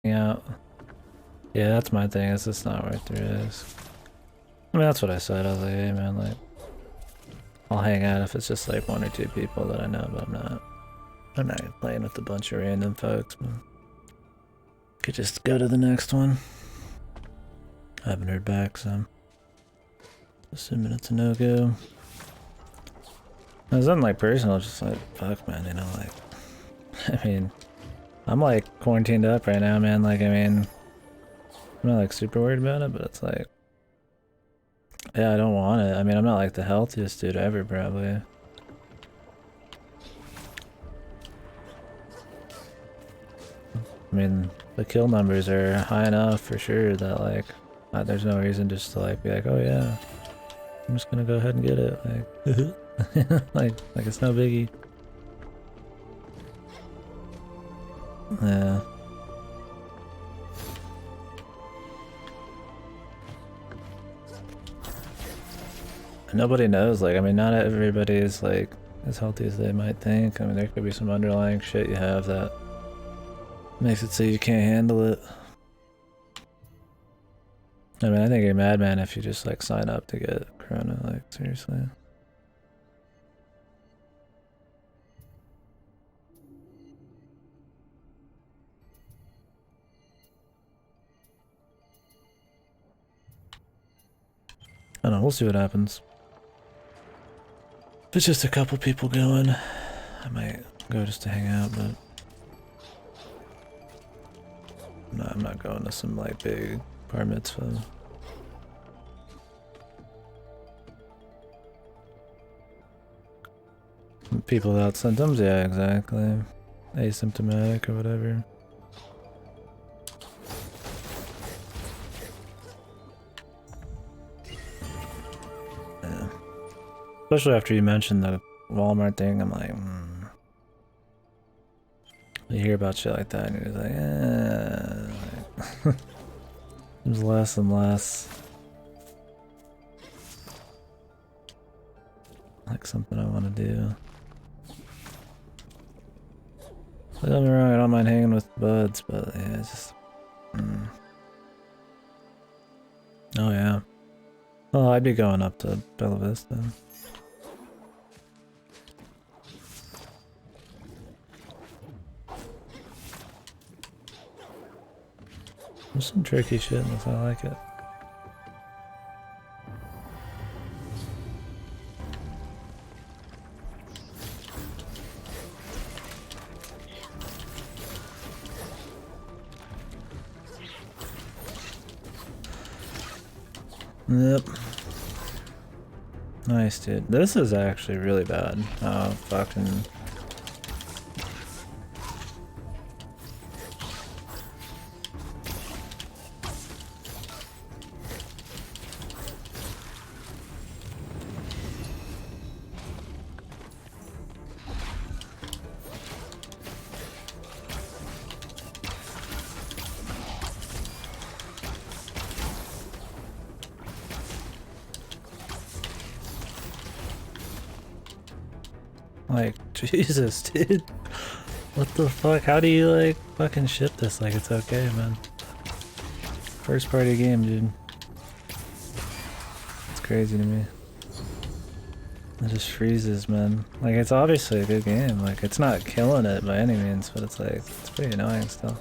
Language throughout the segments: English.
Yeah. Yeah, that's my thing. It's just not worth the risk. I mean, that's what I said. I was like, hey man, like, I'll hang out if it's just like one or two people that I know, but I'm not playing with a bunch of random folks, man. Could just go to the next one. I haven't heard back, so I'm assuming it's a no-go. It was nothing like personal, just like, fuck man, you know, like, I mean, I'm like quarantined up right now, man, like, I mean, I'm not like super worried about it, but it's like, yeah, I don't want it. I mean, I'm not like the healthiest dude ever, probably. I mean, the kill numbers are high enough for sure that like, there's no reason just to like be like, oh yeah, I'm just gonna go ahead and get it, like, like it's no biggie. Yeah. Nobody knows, like, I mean, not everybody is like as healthy as they might think. I mean, there could be some underlying shit you have that makes it so you can't handle it. I mean, I think you're a madman if you just like sign up to get corona, like, seriously. I don't know, we'll see what happens. If it's just a couple people going, I might go just to hang out, but no, I'm not going to some like big bar mitzvah. People without symptoms, yeah, exactly. Asymptomatic or whatever. Yeah. Especially after you mentioned the Walmart thing, I'm like, You hear about shit like that and you're like, eh. There's less and less. Like something I want to do. Don't get me wrong, I don't mind hanging with buds, but yeah, it's just... Oh yeah. Well, I'd be going up to Bella Vista. There's some tricky shit in this, I like it. Yep. Nice, dude. This is actually really bad. Oh, fucking... Like, Jesus, dude. What the fuck? How do you, like, fucking ship this like it's okay, man? First party game, dude. It's crazy to me. It just freezes, man. Like, it's obviously a good game. Like, it's not killing it by any means, but it's like, it's pretty annoying still.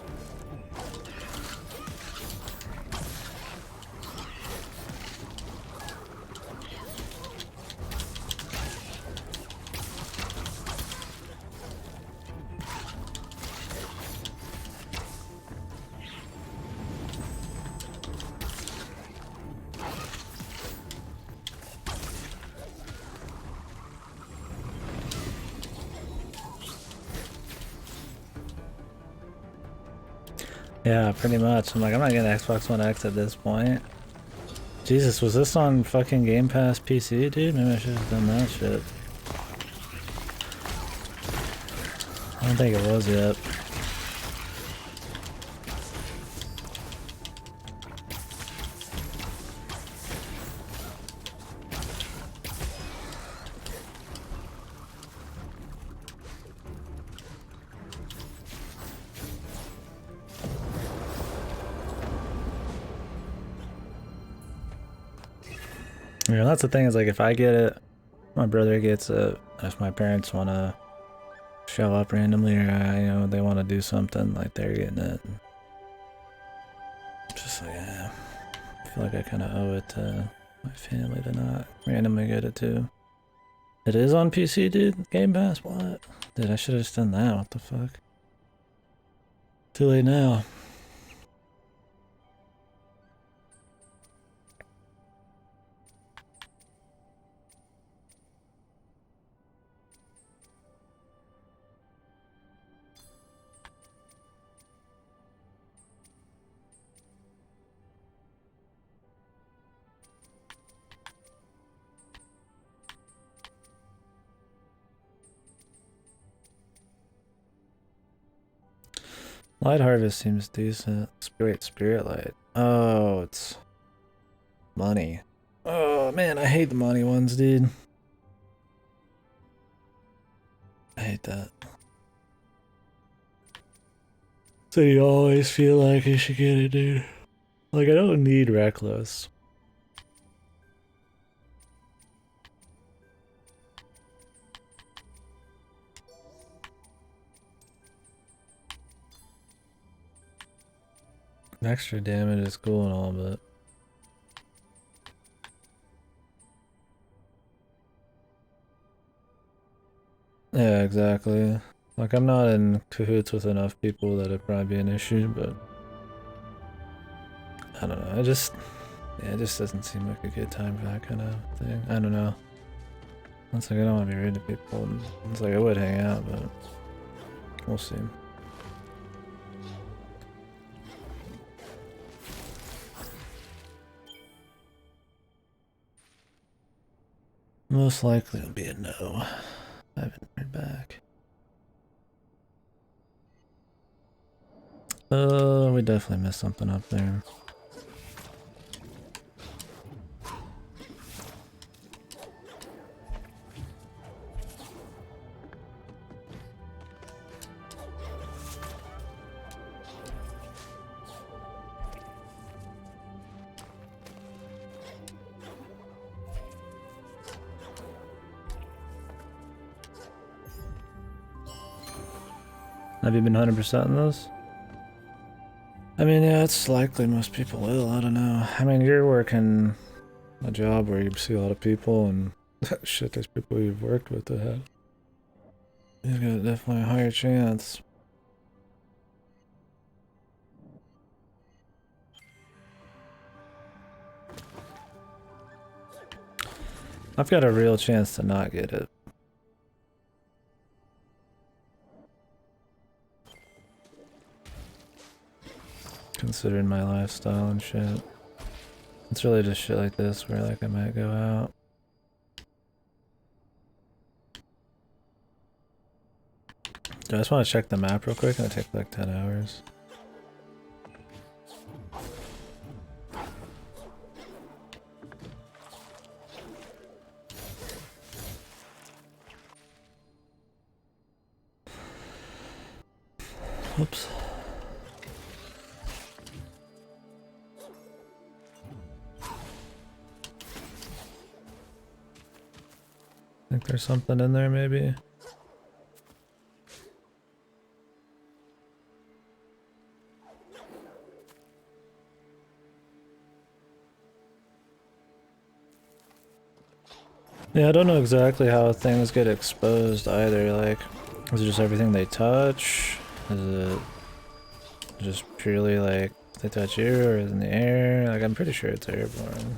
Yeah, pretty much. I'm like, I'm not getting Xbox One X at this point. Jesus, was this on fucking Game Pass PC, dude? Maybe I should have done that shit. I don't think it was yet. You know, that's the thing is like if I get it, my brother gets it, if my parents want to show up randomly or, you know, they want to do something, like they're getting it. Just like, yeah, I feel like I kind of owe it to my family to not randomly get it too. It is on PC, dude? Game Pass? What? Dude, I should have just done that. What the fuck? Too late now. Light Harvest seems decent. Wait, Spirit Light. Oh, it's money. Oh man, I hate the money ones, dude. I hate that. So you always feel like you should get it, dude. Like I don't need Reckless. Extra damage is cool and all, but yeah, exactly. Like I'm not in cahoots with enough people that it'd probably be an issue, but I don't know. Yeah, it just doesn't seem like a good time for that kind of thing. I don't know. It's like I don't want to be rude to people. It's like I would hang out, but we'll see. Most likely it'll be a no. I haven't heard back. We definitely missed something up there. Have you been 100% in this? I mean, yeah, it's likely most people will. I don't know. I mean, you're working a job where you see a lot of people and shit, there's people you've worked with that have. You've got definitely a higher chance. I've got a real chance to not get it. Considering my lifestyle and shit. It's really just shit like this where like I might go out. I just want to check the map real quick and it'll take like 10 hours. Whoops. Think there's something in there maybe? Yeah, I don't know exactly how things get exposed either. Like, is it just everything they touch? Is it just purely like they touch you or is it in the air? Like, I'm pretty sure it's airborne.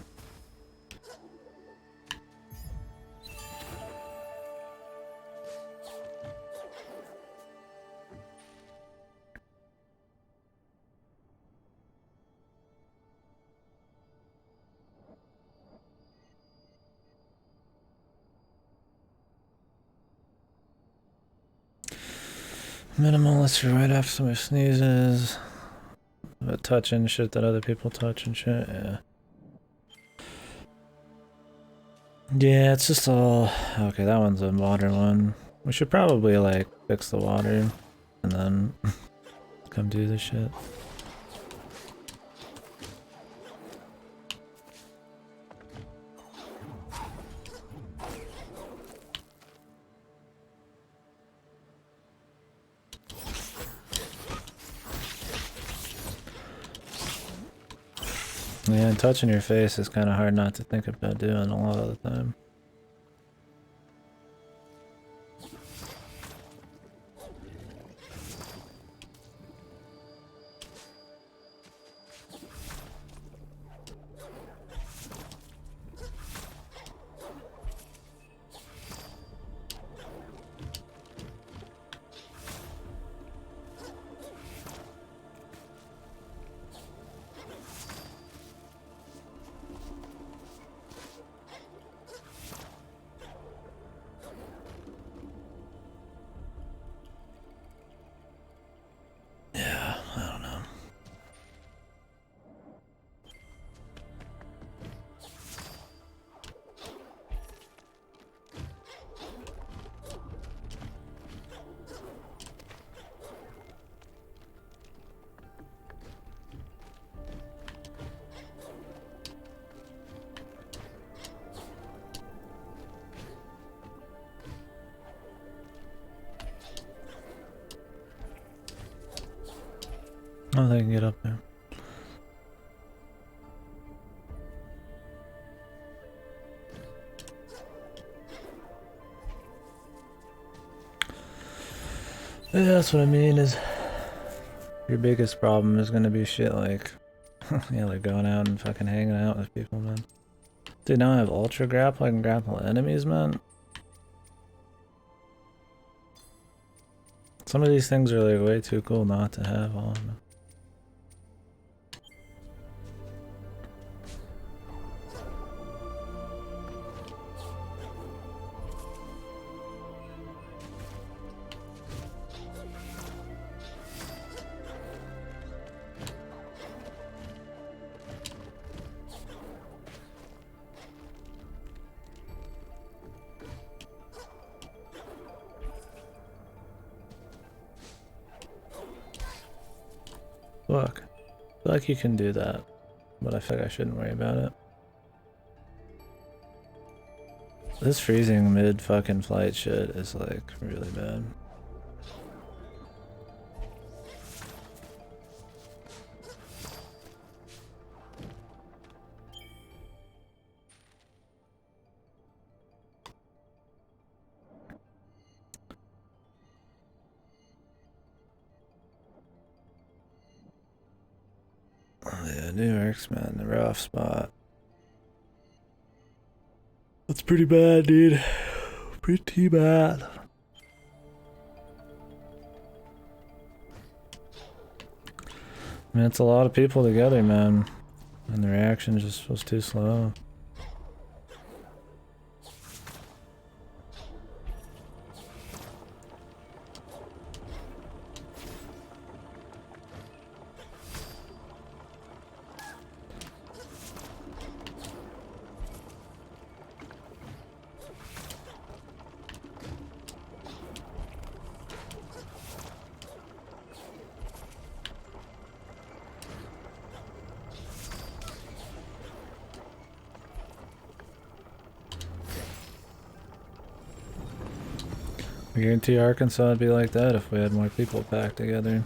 Minimalist right after somebody sneezes. But touching shit that other people touch and shit, yeah. Yeah, it's just all... Okay, that one's a water one. We should probably, like, fix the water and then come do this shit. Yeah, and touching your face is kind of hard not to think about doing a lot of the time. Yeah, I don't know. Oh, they can get up there. Yeah, that's what I mean is your biggest problem is gonna be shit like yeah, like going out and fucking hanging out with people, man. Dude, now I have ultra grapple, I can grapple enemies, man. Some of these things are like way too cool not to have on. Look, I feel like you can do that, but I feel like I shouldn't worry about it. This freezing mid fucking flight shit is like really bad. Yeah, New York's, man, the rough spot. That's pretty bad, dude. Pretty bad. I mean, it's a lot of people together, man. And the reaction just was too slow. I guarantee Arkansas would be like that if we had more people packed together.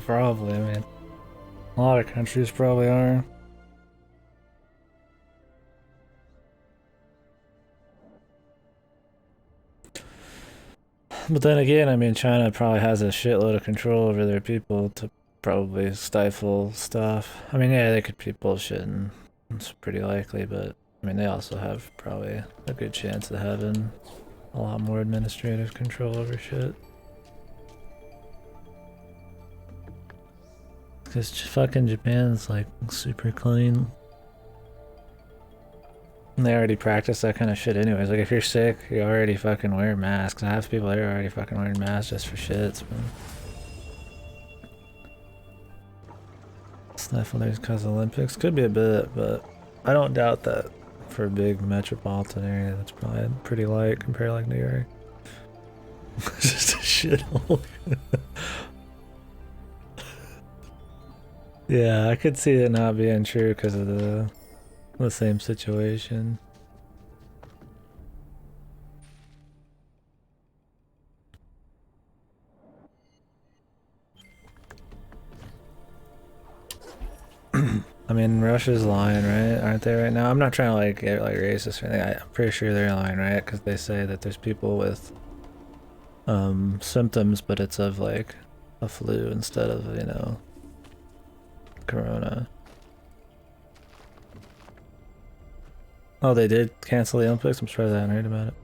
Probably, I mean, a lot of countries probably are. But then again, I mean, China probably has a shitload of control over their people to probably stifle stuff. I mean, yeah, they could be bullshitting. It's pretty likely, but I mean, they also have probably a good chance of having a lot more administrative control over shit. Because fucking Japan's like super clean. And they already practice that kind of shit anyways. Like if you're sick, you already fucking wear masks. Half people here are already fucking wearing masks just for shits, man. Definitely because of Olympics. Could be a bit, but I don't doubt that for a big metropolitan area. That's probably pretty light compared to like New York. It's just a shithole. Yeah, I could see it not being true because of the same situation. I mean, Russia's lying, right? Aren't they right now? I'm not trying to like get like racist or anything. I'm pretty sure they're lying, right? Because they say that there's people with symptoms, but it's of like a flu instead of, you know, corona. Oh, they did cancel the Olympics? I'm surprised I haven't heard about it.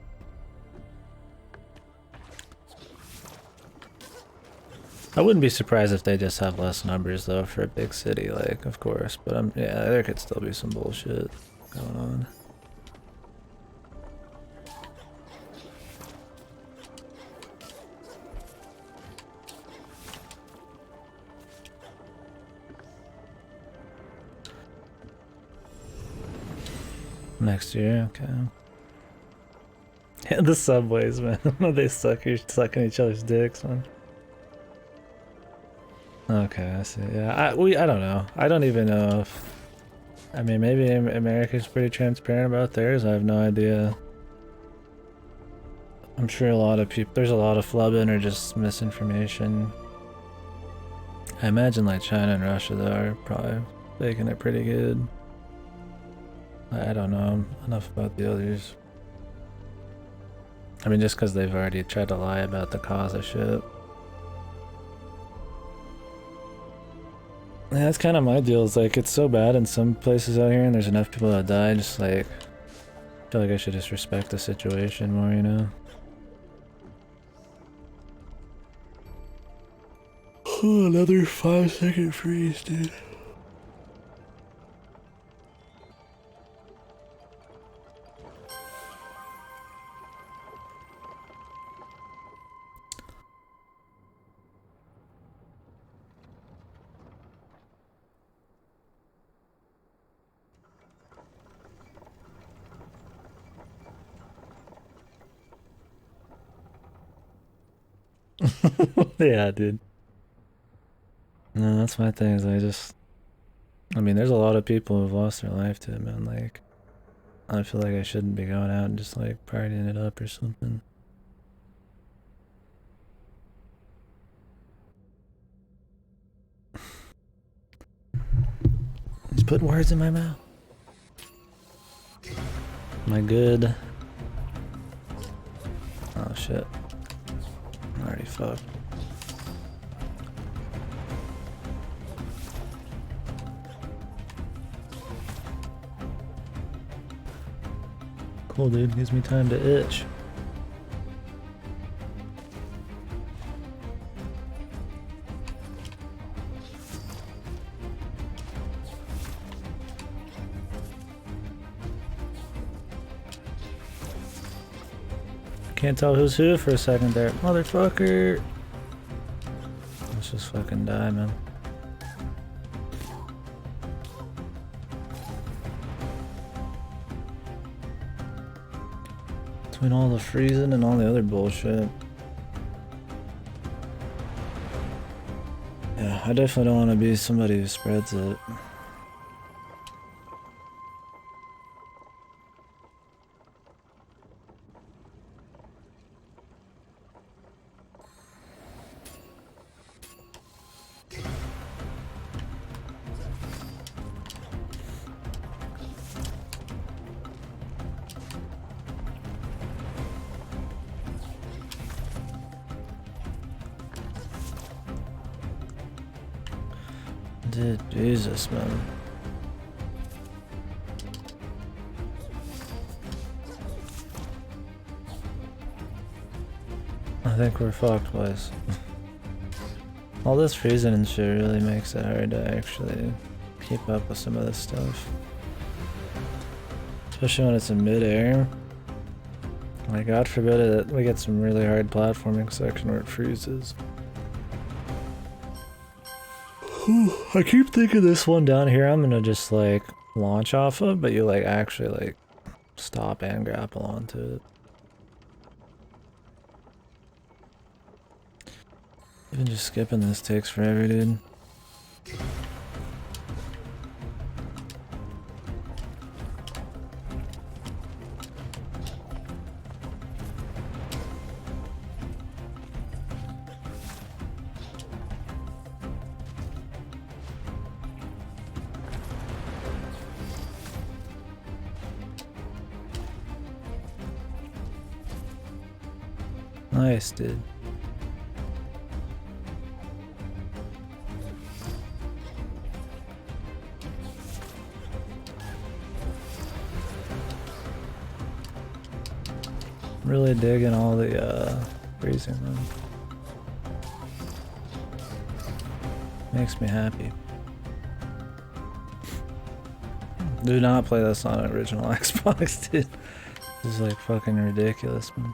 I wouldn't be surprised if they just have less numbers though for a big city, like, of course, but yeah, there could still be some bullshit going on. Next year, okay. Yeah, the subways, man. They suck. You're sucking each other's dicks, man. Okay, I see. Yeah, I don't know. I don't even know if. I mean, maybe America's pretty transparent about theirs. I have no idea. I'm sure a lot of people. There's a lot of flubbing or just misinformation. I imagine like China and Russia though are probably making it pretty good. I don't know enough about the others. I mean, just because they've already tried to lie about the cause of shit. Yeah, that's kind of my deal. It's like, it's so bad in some places out here and there's enough people that die, just like, I feel like I should just respect the situation more, you know? Oh, another 5-second freeze, dude. Yeah, dude. No, that's my thing is I mean, there's a lot of people who've lost their life to it, man. Like, I feel like I shouldn't be going out and just like partying it up or something. He's putting words in my mouth. Am I good? Oh shit. I'm already fucked. Cool, dude. Gives me time to itch. Can't tell who's who for a second there. Motherfucker! Let's just fucking die, man. Between all the freezing and all the other bullshit. Yeah, I definitely don't want to be somebody who spreads it. Dude, Jesus, man. I think we're fucked, boys. All this freezing and shit really makes it hard to actually keep up with some of this stuff. Especially when it's in mid-air. Like, God forbid it, we get some really hard platforming section where it freezes. I keep thinking this one down here I'm gonna just like launch off of, but you like actually like stop and grapple onto it. Even just skipping this takes forever, dude. Nice, dude. Really digging all the freezing though. Makes me happy. Do not play this on original Xbox, dude. This is like fucking ridiculous, man.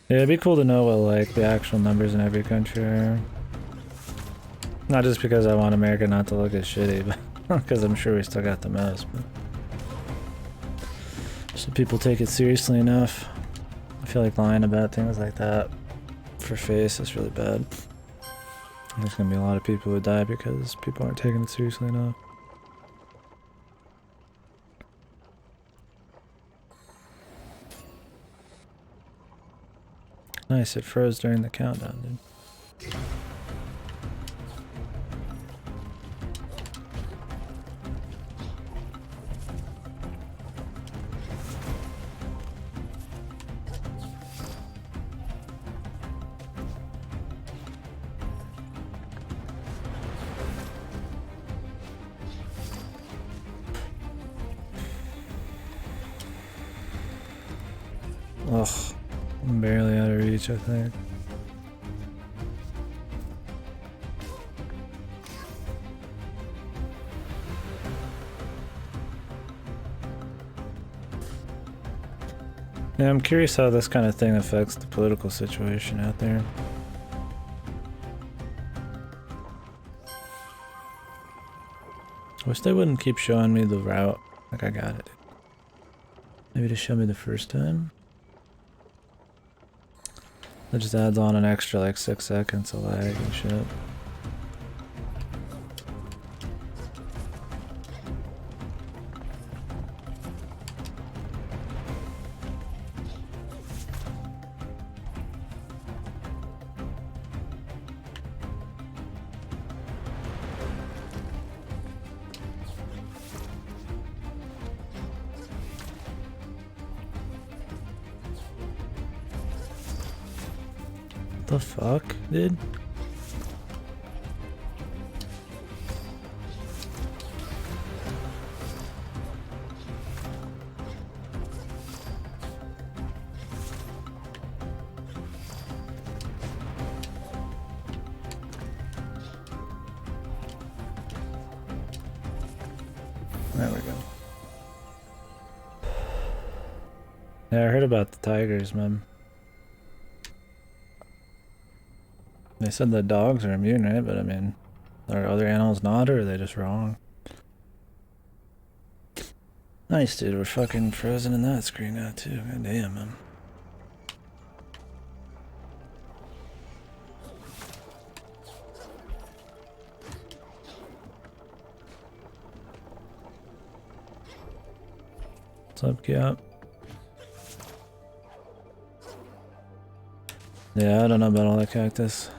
Yeah, it'd be cool to know what like the actual numbers in every country are. Not just because I want America not to look as shitty, but because I'm sure we still got the most. But so people take it seriously enough. I feel like lying about things like that for face is really bad. There's gonna be a lot of people who die because people aren't taking it seriously enough. Nice, it froze during the countdown, dude. Ugh. I'm barely out of reach, I think. Yeah, I'm curious how this kind of thing affects the political situation out there. Wish they wouldn't keep showing me the route like I got it. Maybe just show me the first time. That just adds on an extra like 6 seconds of lag and shit. The fuck, dude? There we go. Yeah, I heard about the tigers, man. They said that dogs are immune, right? But I mean, are other animals not, or are they just wrong? Nice, dude. We're fucking frozen in that screen now, too. God damn, man. What's up, Cap? Yeah, I don't know about all that cactus.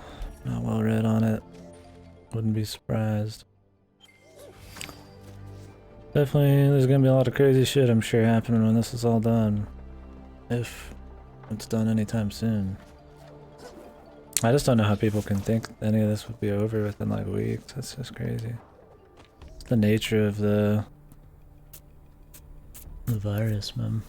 Not well read on it. Wouldn't be surprised. Definitely, there's gonna be a lot of crazy shit, I'm sure, happening when this is all done. If it's done anytime soon. I just don't know how people can think any of this would be over within like weeks. That's just crazy. It's the nature of the virus, man.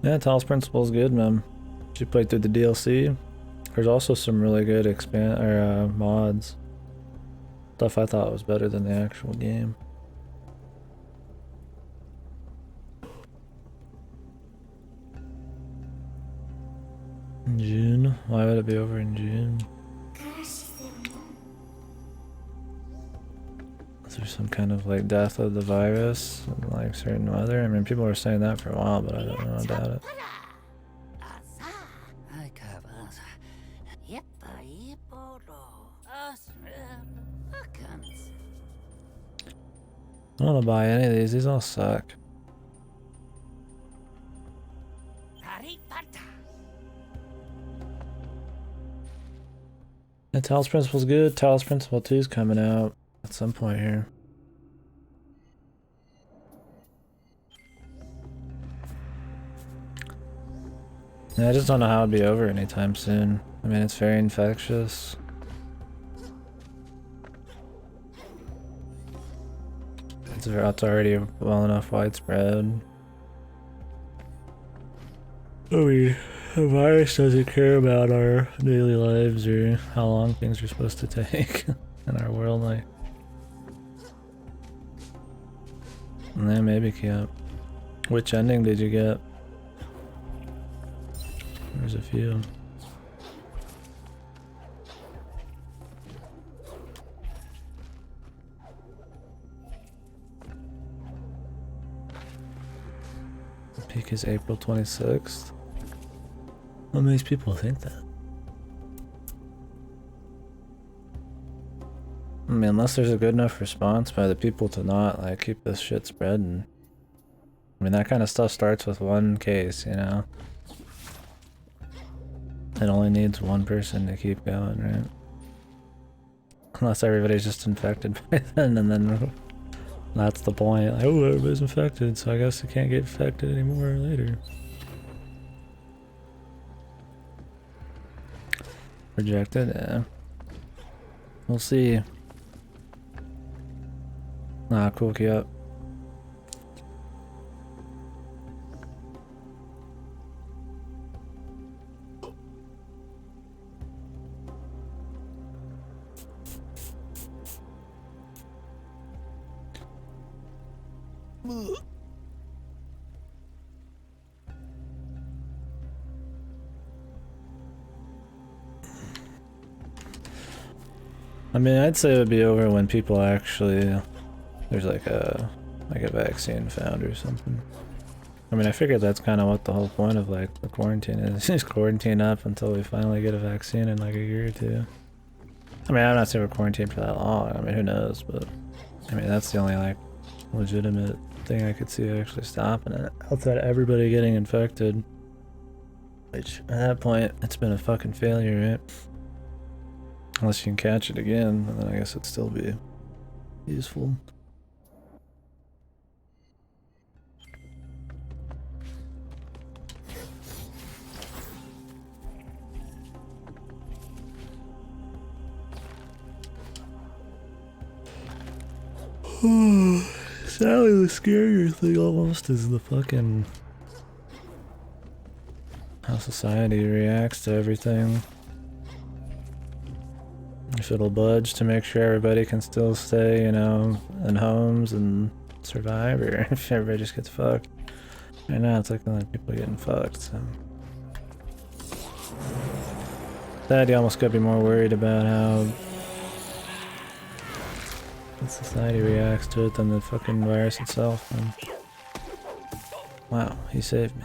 Yeah, Talos Principle is good, man. She played through the DLC. There's also some really good mods. Stuff I thought was better than the actual game. In June? Why would it be over in June? Is there some kind of like death of the virus and like certain weather? I mean, people were saying that for a while, but I don't know about it. I don't want to buy any of these. These all suck. The Talos Principle's good. Talos Principle 2 is coming out at some point here. Yeah, I just don't know how it'd be over anytime soon. I mean, it's very infectious. It's already well enough widespread. I mean, the virus doesn't care about our daily lives or how long things are supposed to take in our world. Like, and then maybe Cap. Which ending did you get? There's a few. The peak is April 26th. What makes people think that? I mean, unless there's a good enough response by the people to not like keep this shit spreading. I mean, that kind of stuff starts with one case, you know? It only needs one person to keep going, right? Unless everybody's just infected by then, and then that's the point. Like, oh, everybody's infected, so I guess they can't get infected anymore later. Rejected? Yeah. We'll see. Ah, cool, keep up. I mean, I'd say it would be over when people actually, there's like a vaccine found or something. I mean, I figured that's kind of what the whole point of like the quarantine is. Just quarantine up until we finally get a vaccine in like a year or two. I mean, I'm not saying we're quarantined for that long. I mean, who knows? But I mean, that's the only like legitimate thing I could see actually stopping it. Outside of everybody getting infected. Which, at that point, it's been a fucking failure, right? Unless you can catch it again, then I guess it'd still be useful. Sadly, the scarier thing almost is the fucking how society reacts to everything. If it'll budge to make sure everybody can still stay, you know, in homes and survive, or if everybody just gets fucked. Right now it's looking like people are getting fucked, so. That you almost gotta be more worried about how society reacts to it than the fucking virus itself. And wow, he saved me.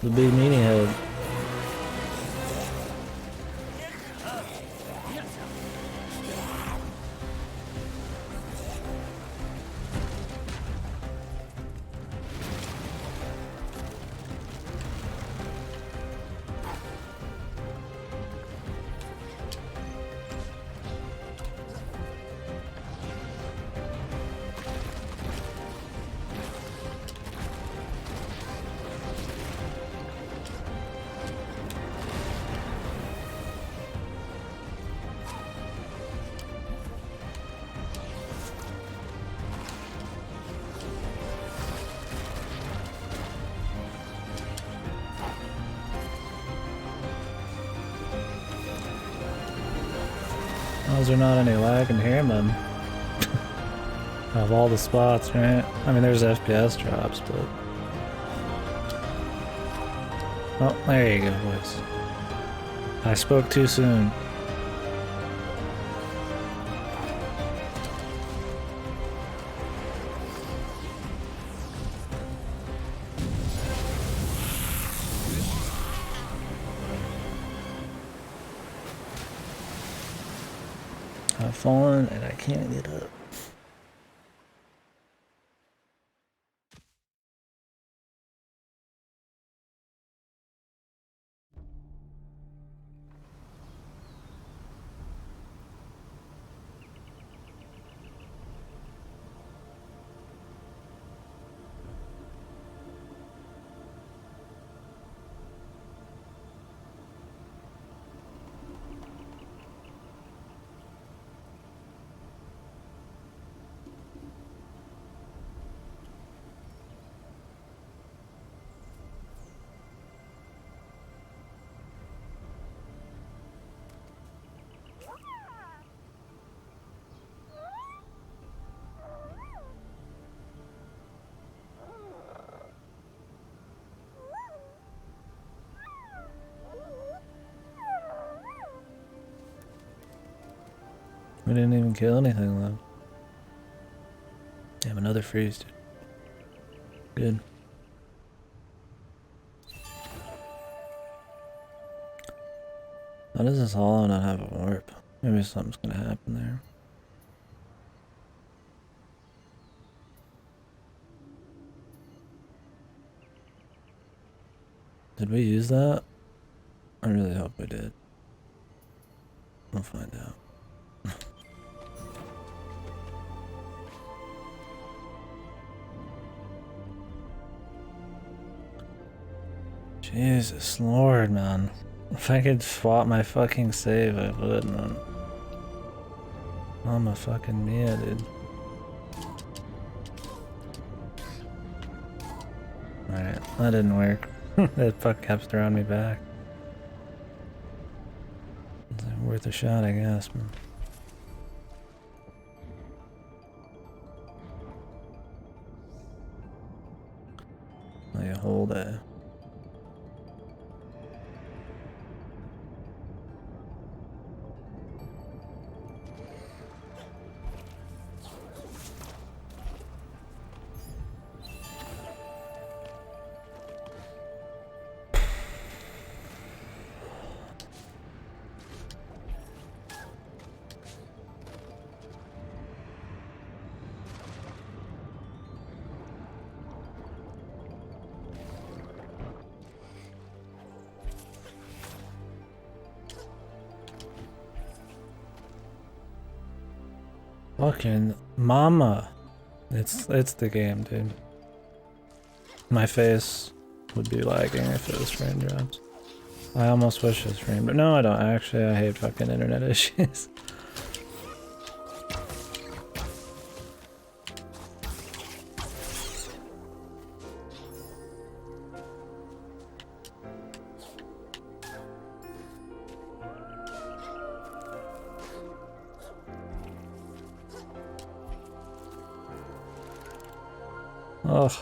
The big meanie head. How's there not any lag in here, man? Of all the spots, right? I mean, there's FPS drops, but... Oh, there you go, boys. I spoke too soon. I've fallen and I can't get up. We didn't even kill anything though. Damn, another freeze, dude. Good. Why does this hollow not have a warp? Maybe something's gonna happen there. Did we use that? I really hope we did. We'll find out. Jesus Lord, man. If I could swap my fucking save, I would, man. Mama fucking mia, dude. Alright, that didn't work. That fuck kept throwing me back. It's worth a shot, I guess, man. Oh, you hold it. Fucking mama. It's the game, dude. My face would be lagging if it was frame drops. I almost wish it was frame, but no, I don't. Actually, I hate fucking internet issues. Ugh.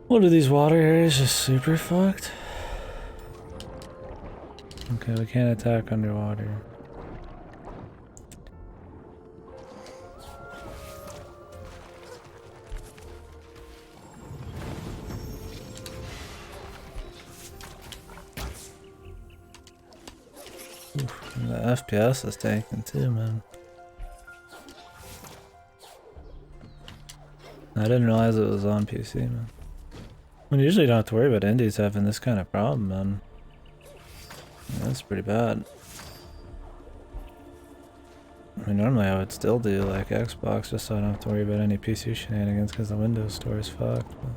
What are these water areas just super fucked? Okay, we can't attack underwater. Oof, and the FPS is tanking too, man. I didn't realize it was on PC, man. I mean, usually you don't have to worry about indies having this kind of problem, man. That's pretty bad. I mean, normally I would still do like Xbox just so I don't have to worry about any PC shenanigans because the Windows Store is fucked. But...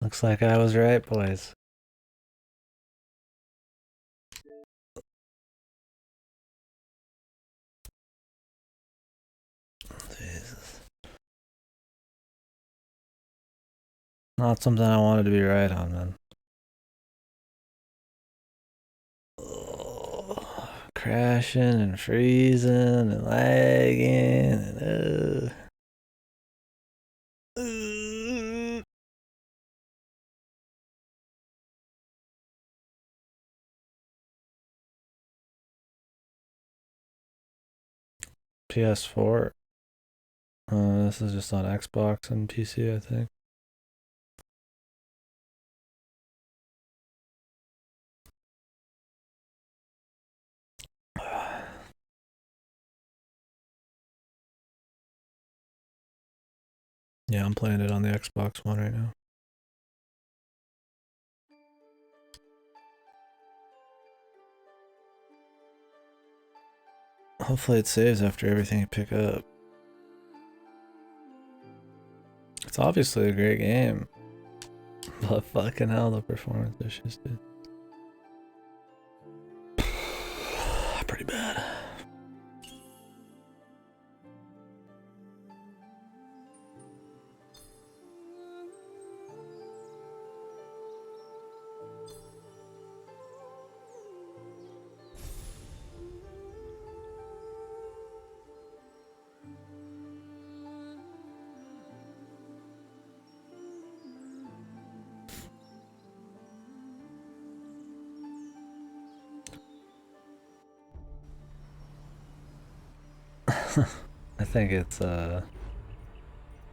Looks like I was right, boys. Jesus. Not something I wanted to be right on, man. Oh, crashing and freezing and lagging and PS4. This is just on Xbox and PC, I think. Yeah, I'm playing it on the Xbox One right now. Hopefully it saves after everything you pick up. It's obviously a great game. But fucking hell, the performance issues, dude. Pretty bad. I think it's the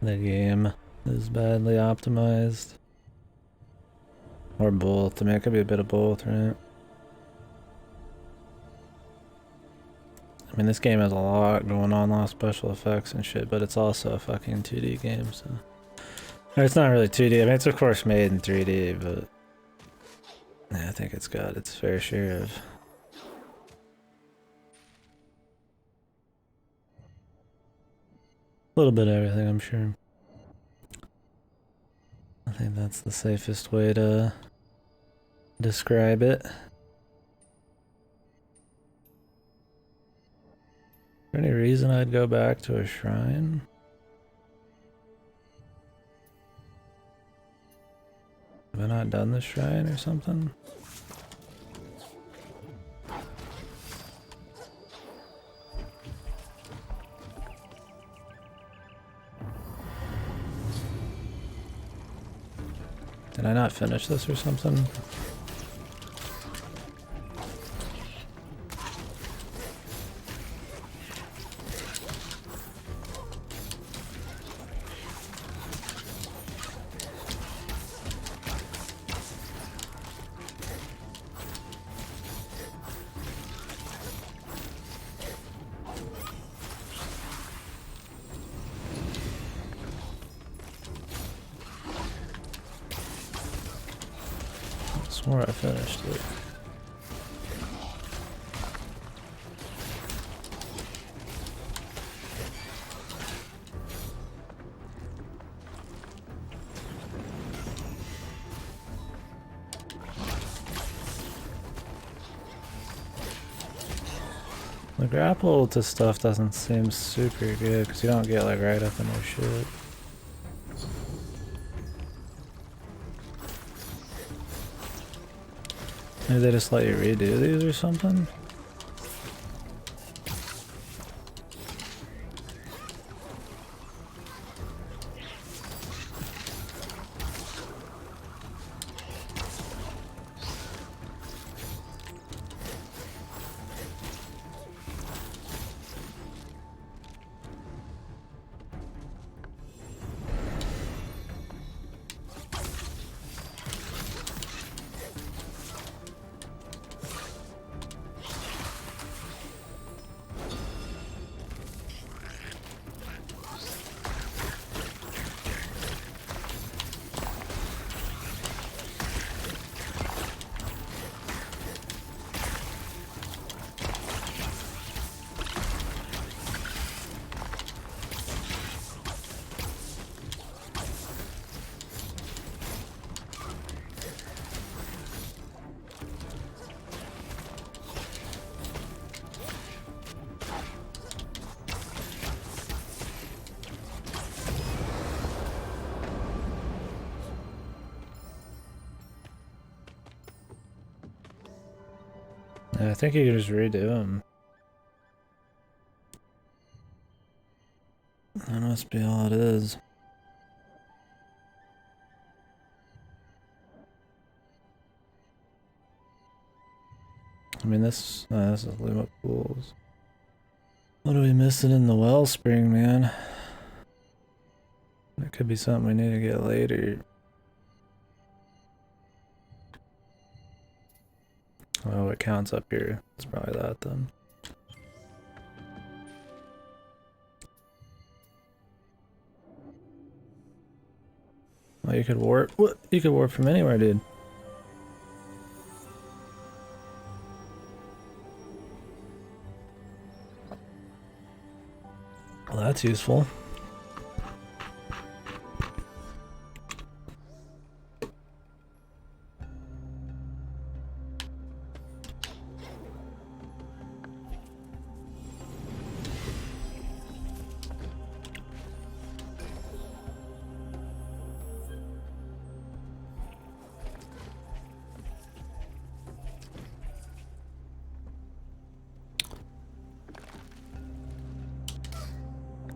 game is badly optimized. Or both. I mean, it could be a bit of both, right? I mean, this game has a lot going on, a lot of special effects and shit, but it's also a fucking 2D game, so... Or it's not really 2D, I mean, it's of course made in 3D, but... Yeah, I think it's got its fair share of... A little bit of everything, I'm sure. I think that's the safest way to describe it. Is there any reason I'd go back to a shrine? Have I not done the shrine or something? Did I not finish this or something? I swore I finished it. The grapple to stuff doesn't seem super good because you don't get like right up in their shit. Maybe they just let you redo these or something? I think you can just redo them. That must be all it is. I mean, this is limit pools. What are we missing in the wellspring, man? It could be something we need to get later. Oh, it counts up here. It's probably that then. Oh, you could warp. What? You could warp from anywhere, dude. Well, that's useful.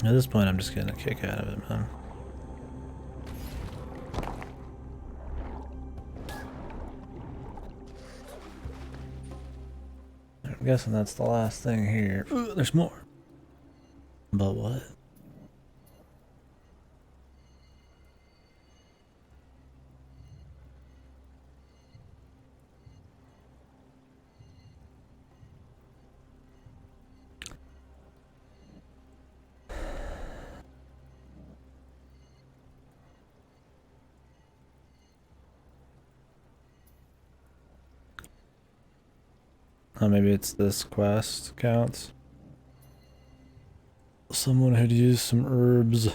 At this point, I'm just getting a kick out of it, man. I'm guessing that's the last thing here. Ooh, there's more. But what? Oh, maybe it's this quest counts. Someone had used some herbs.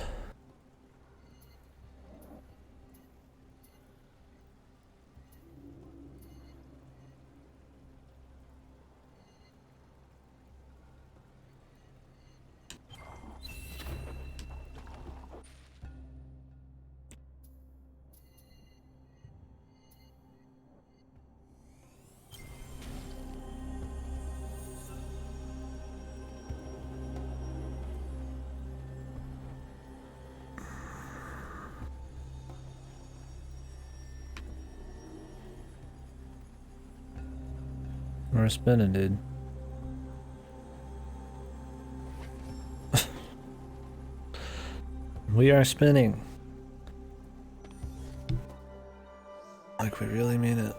We're spinning, dude. We are spinning. Like we really mean it.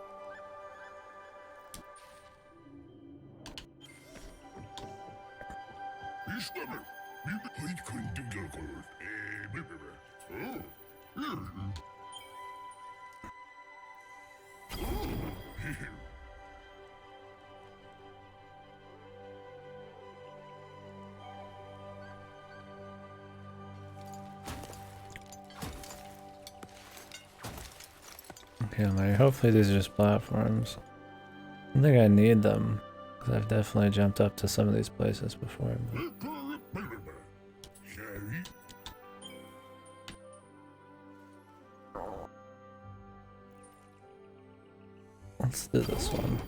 Okay, like, hopefully these are just platforms. I don't think I need them, because I've definitely jumped up to some of these places before. But... let's do this one.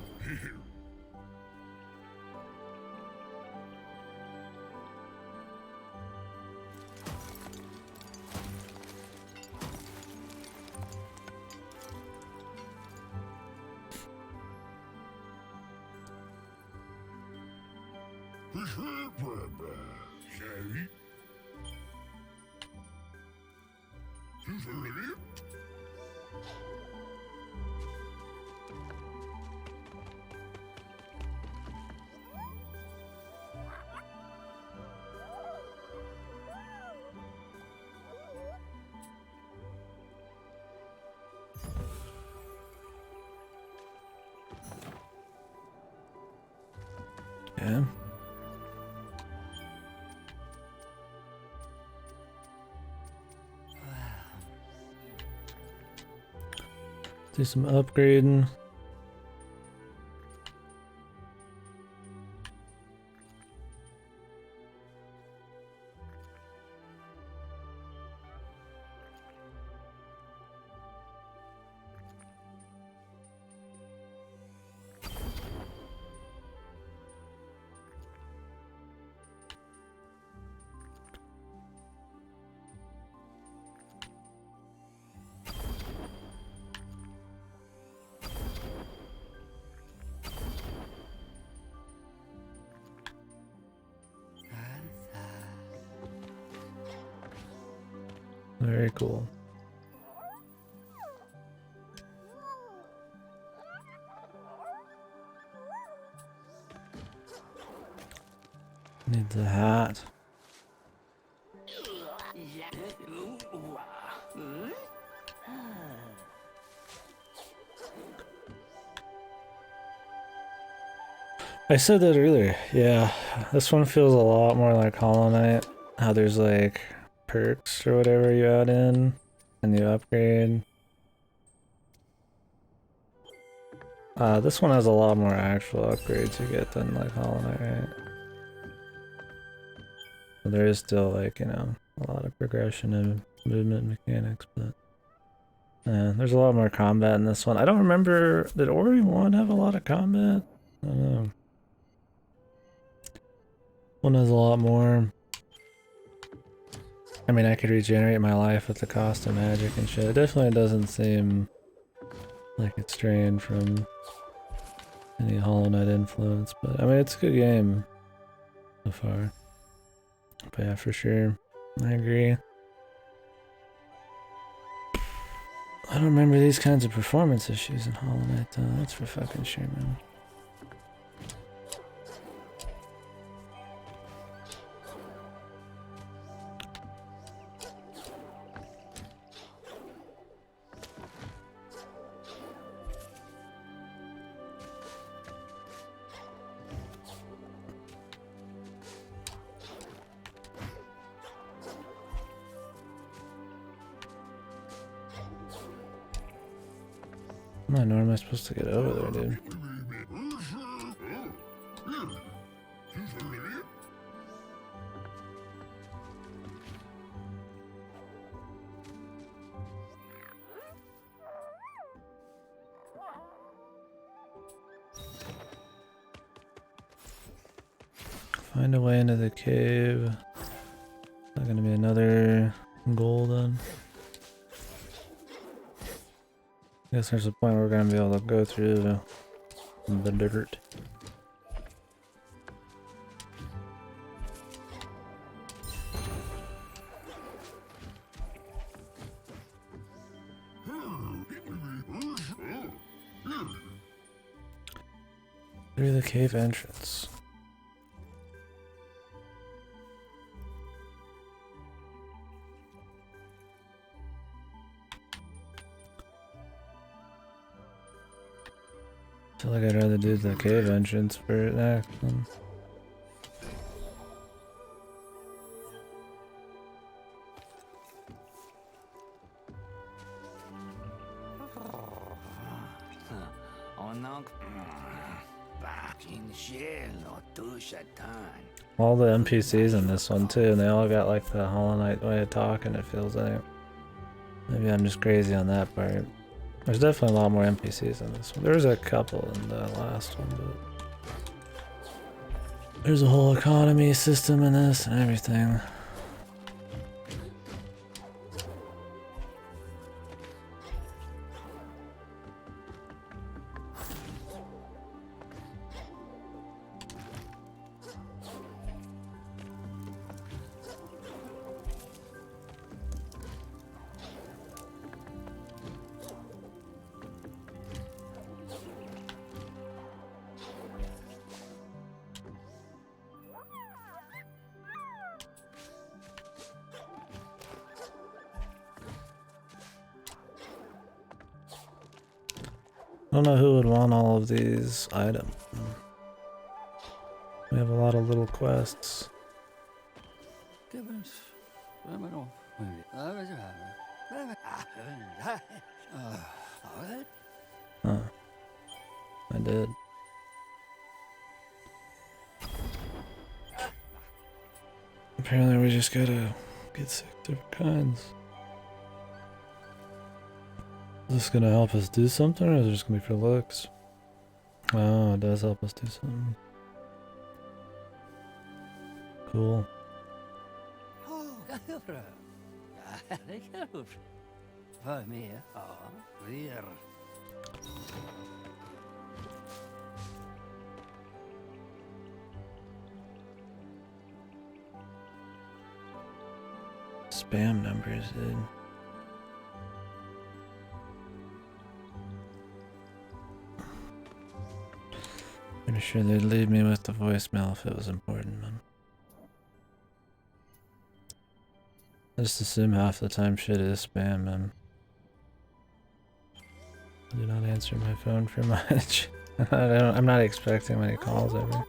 Yeah. Do some upgrading. Very cool. Need the hat. I said that earlier. Yeah, this one feels a lot more like Hollow Knight. How there's like perks or whatever you add in and you upgrade. This one has a lot more actual upgrades you get than like Hollow Knight, right? But there is still like, you know, a lot of progression of movement mechanics, but yeah, there's a lot more combat in this one. I don't remember, did Ori 1 have a lot of combat? I don't know. One has a lot more. I mean, I could regenerate my life at the cost of magic and shit. It definitely doesn't seem like it's strained from any Hollow Knight influence, but I mean, it's a good game so far. But yeah, for sure, I agree. I don't remember these kinds of performance issues in Hollow Knight though, that's for fucking sure, man. How am I supposed to get over there, dude? Find a way into the cave. Not gonna be another golden. I guess there's a point where we're gonna be able to go through the dirt. Through the cave entrance. I feel like I'd rather do the cave entrance for next one. All the NPCs in this one too, and they all got like the Hollow Knight way of talking, it feels like. Maybe I'm just crazy on that part. There's definitely a lot more NPCs in this one. There's a couple in the last one, but there's a whole economy system in this and everything. I don't know who would want all of these items. We have a lot of little quests. Huh. I did. Apparently we just gotta get 6 different kinds. Is this gonna help us do something, or is it just gonna be for looks? Oh, it does help us do something. Cool. Spam numbers, dude. Pretty sure they'd leave me with the voicemail if it was important, man. I just assume half the time shit is spam, man. I do not answer my phone for much. I'm not expecting many calls ever.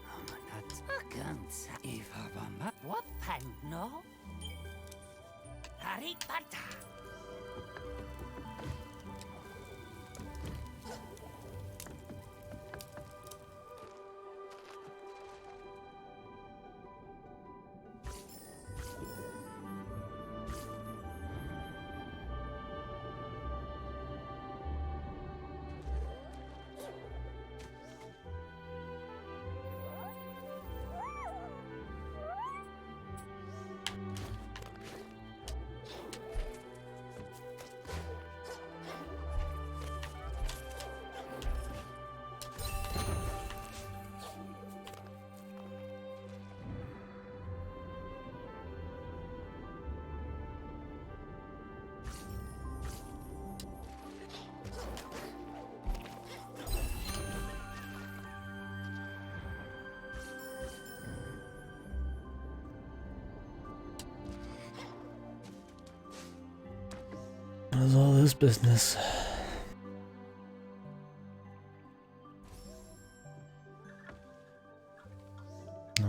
What is all this business?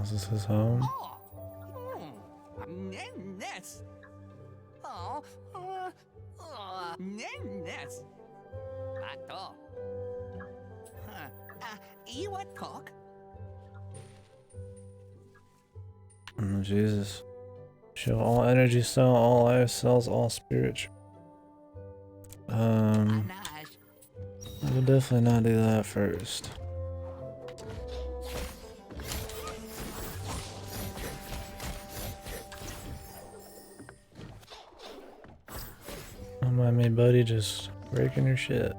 Is this his home? Oh, Jesus. Show all energy cell, all life cells, all spiritual. I will definitely not do that first. Don't mind me, buddy, just breaking your shit.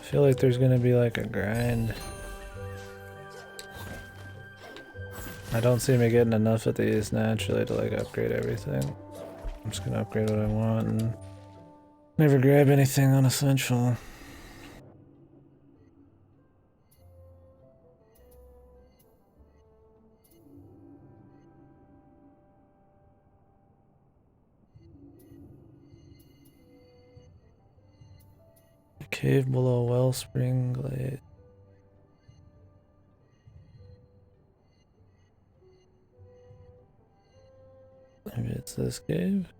I feel like there's gonna be like a grind. I don't see me getting enough of these naturally to like upgrade everything. I'm just gonna upgrade what I want and never grab anything unessential. Cave below Wellspring Glade. Maybe it's this cave?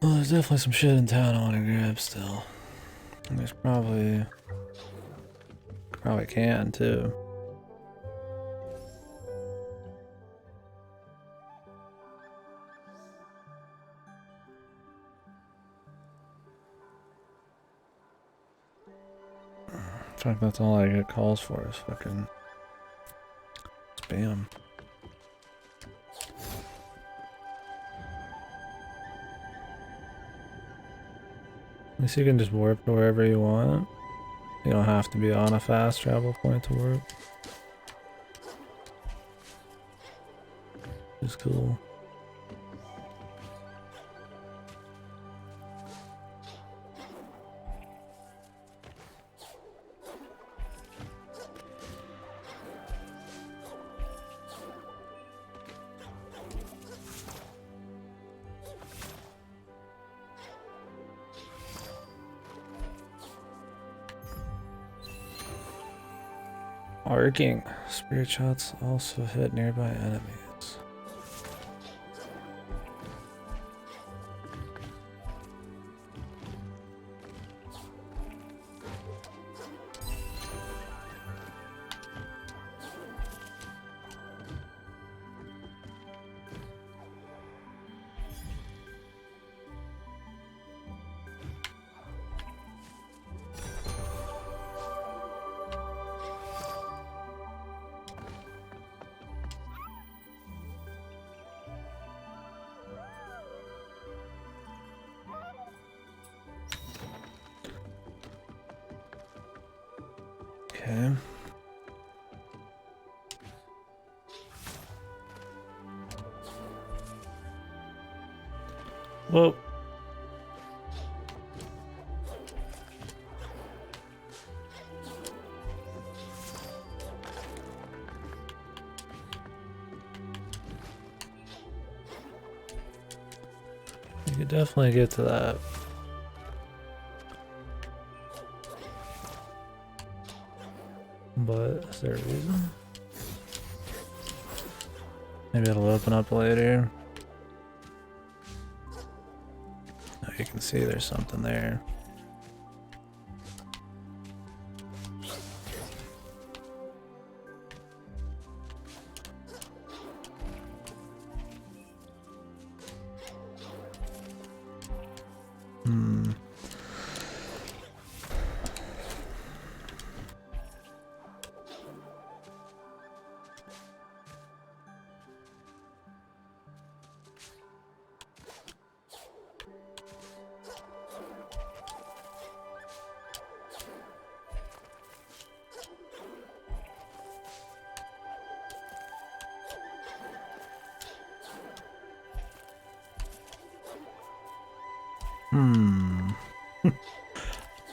Well, there's definitely some shit in town I want to grab still. And there's probably can too. In fact, that's all I get calls for is fucking spam. At least you can just warp to wherever you want. You don't have to be on a fast travel point to warp. It's cool. Arcing. Spirit shots also hit nearby enemies. Okay. Whoa. You could definitely get to that. But is there a reason? Maybe it'll open up later. Oh, you can see there's something there.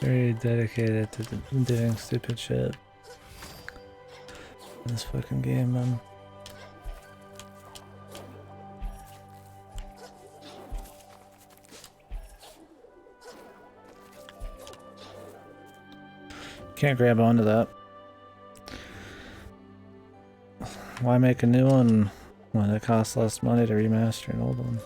Very dedicated to doing stupid shit in this fucking game, man. Can't grab onto that. Why make a new one when it costs less money to remaster an old one?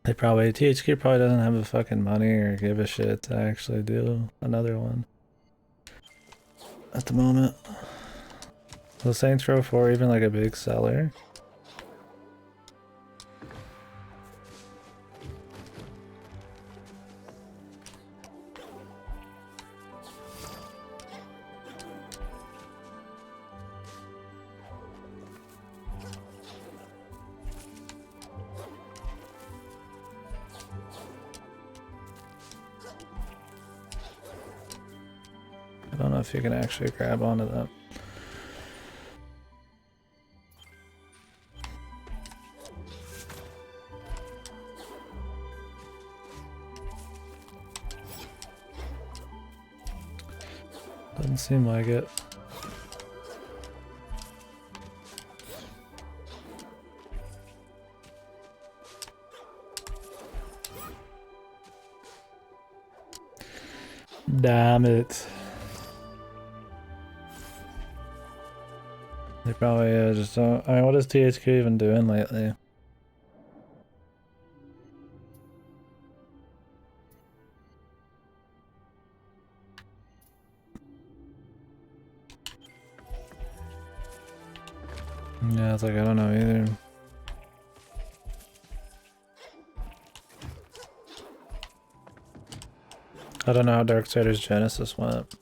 They probably, THQ probably doesn't have the fucking money or give a shit to actually do another one at the moment. Was Saints Row 4 even like a big seller? I don't know if you can actually grab onto that. Doesn't seem like it. Damn it. They probably just don't. I mean, what is THQ even doing lately? Yeah, it's like, I don't know either. I don't know how Darksiders Genesis went.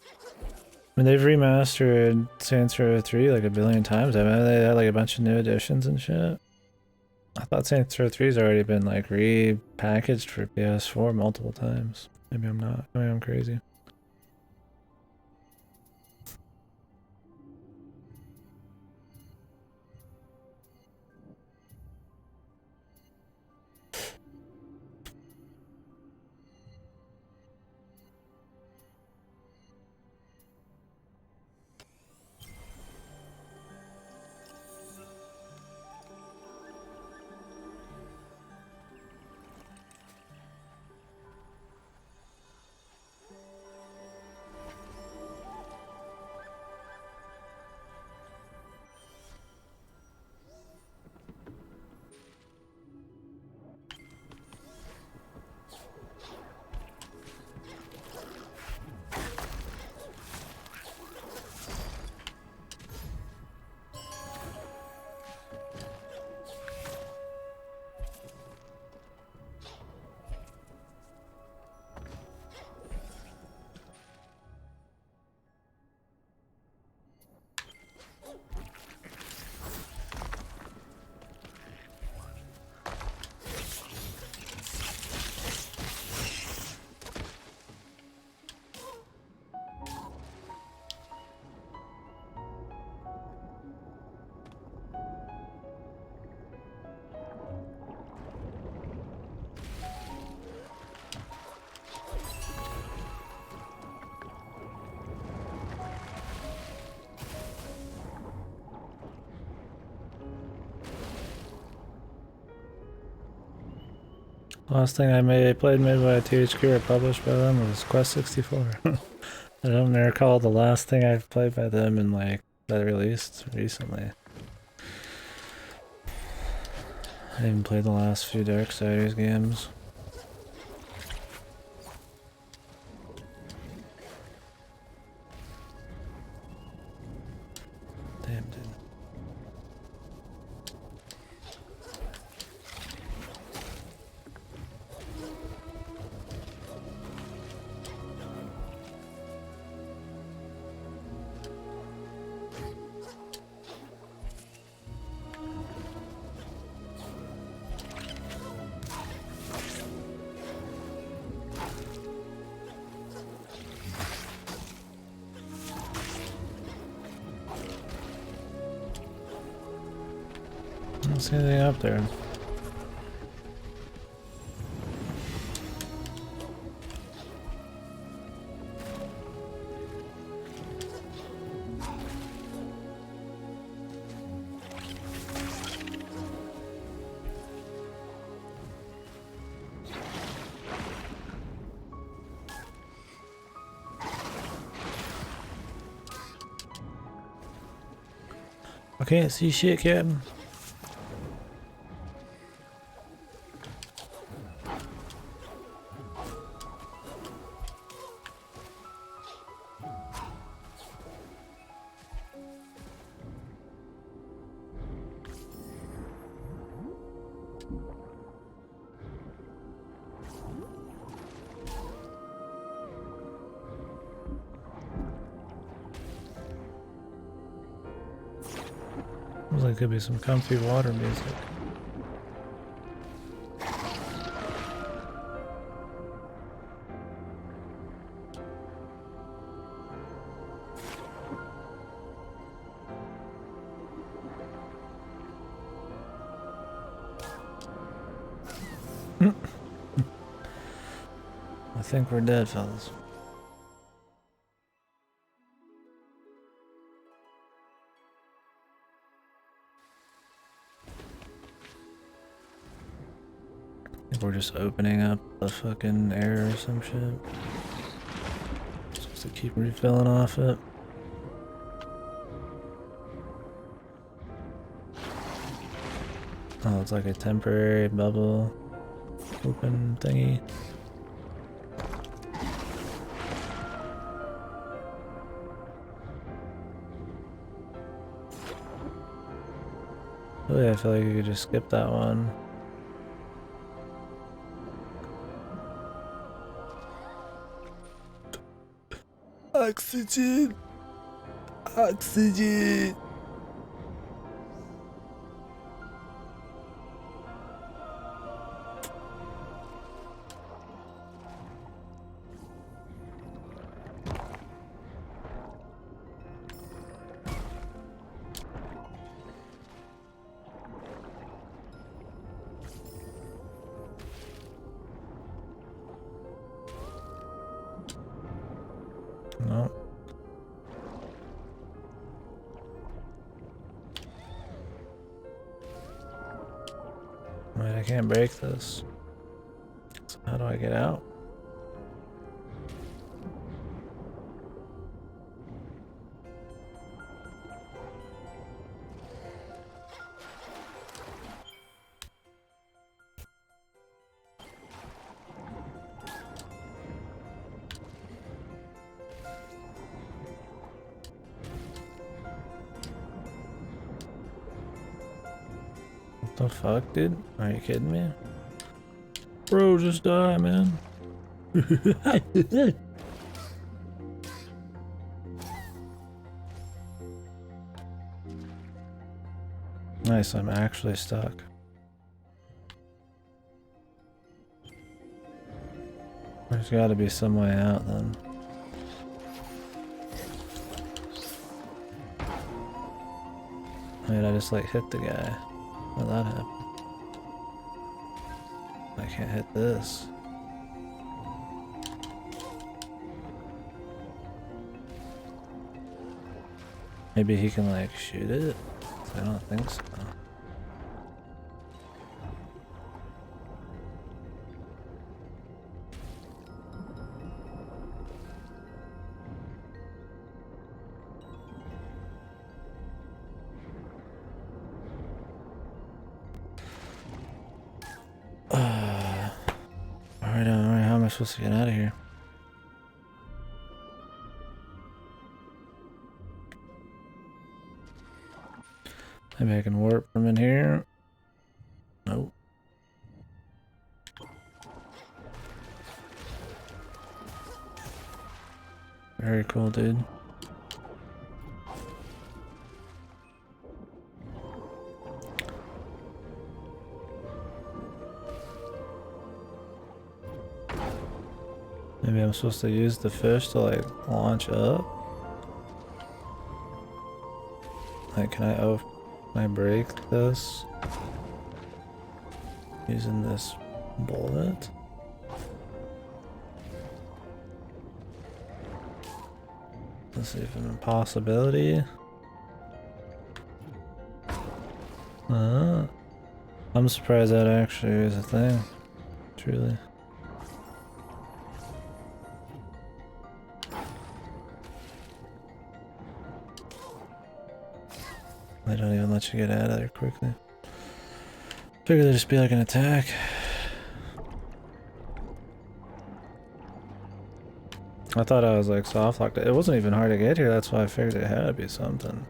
I mean, they've remastered Saints Row 3 like a billion times. I mean, they had like a bunch of new additions and shit. I thought Saints Row 3's already been like repackaged for PS4 multiple times. Maybe I'm not. Maybe I'm crazy. Last thing I played made by THQ or published by them was Quest 64. I don't recall the last thing I've played by them in like that released recently. I even played the last few Darksiders games. Damn, dude. I don't see anything up there. I can't see shit, Captain. Looks like could be some comfy water music. I think we're dead, fellas. I think we're just opening up the fucking air or some shit. Just to keep refilling off it. Oh, it's like a temporary bubble open thingy. Really, I feel like you could just skip that one. Oxygen! Oxygen! No. Wait, I can't break this. So how do I get out? What the fuck, dude? Are you kidding me? Bro, just die, man. Nice, I'm actually stuck. There's gotta be some way out then. Wait, I just like hit the guy. How'd that happen? I can't hit this. Maybe he can like shoot it? I don't think so. I supposed to get out of here? Maybe I can warp from in here. Nope. Very cool, dude. Maybe I'm supposed to use the fish to like launch up. Like, can I break this using this bullet? Let's see if it's a possibility. I'm surprised that actually is a thing. Truly. They don't even let you get out of there quickly. Figure there'd just be like an attack. I thought I was like soft locked. It wasn't even hard to get here, that's why I figured it had to be something.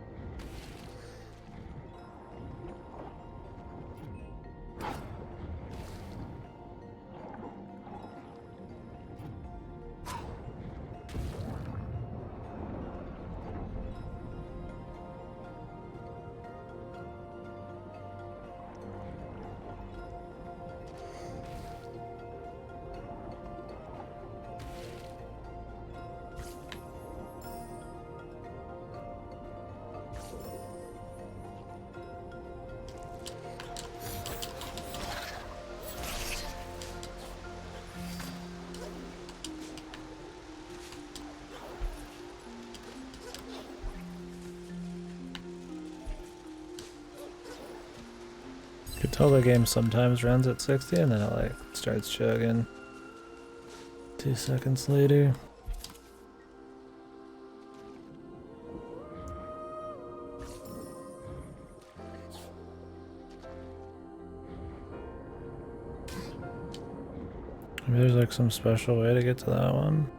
You can tell the game sometimes runs at 60 and then it like starts chugging 2 seconds later. Maybe there's like some special way to get to that one.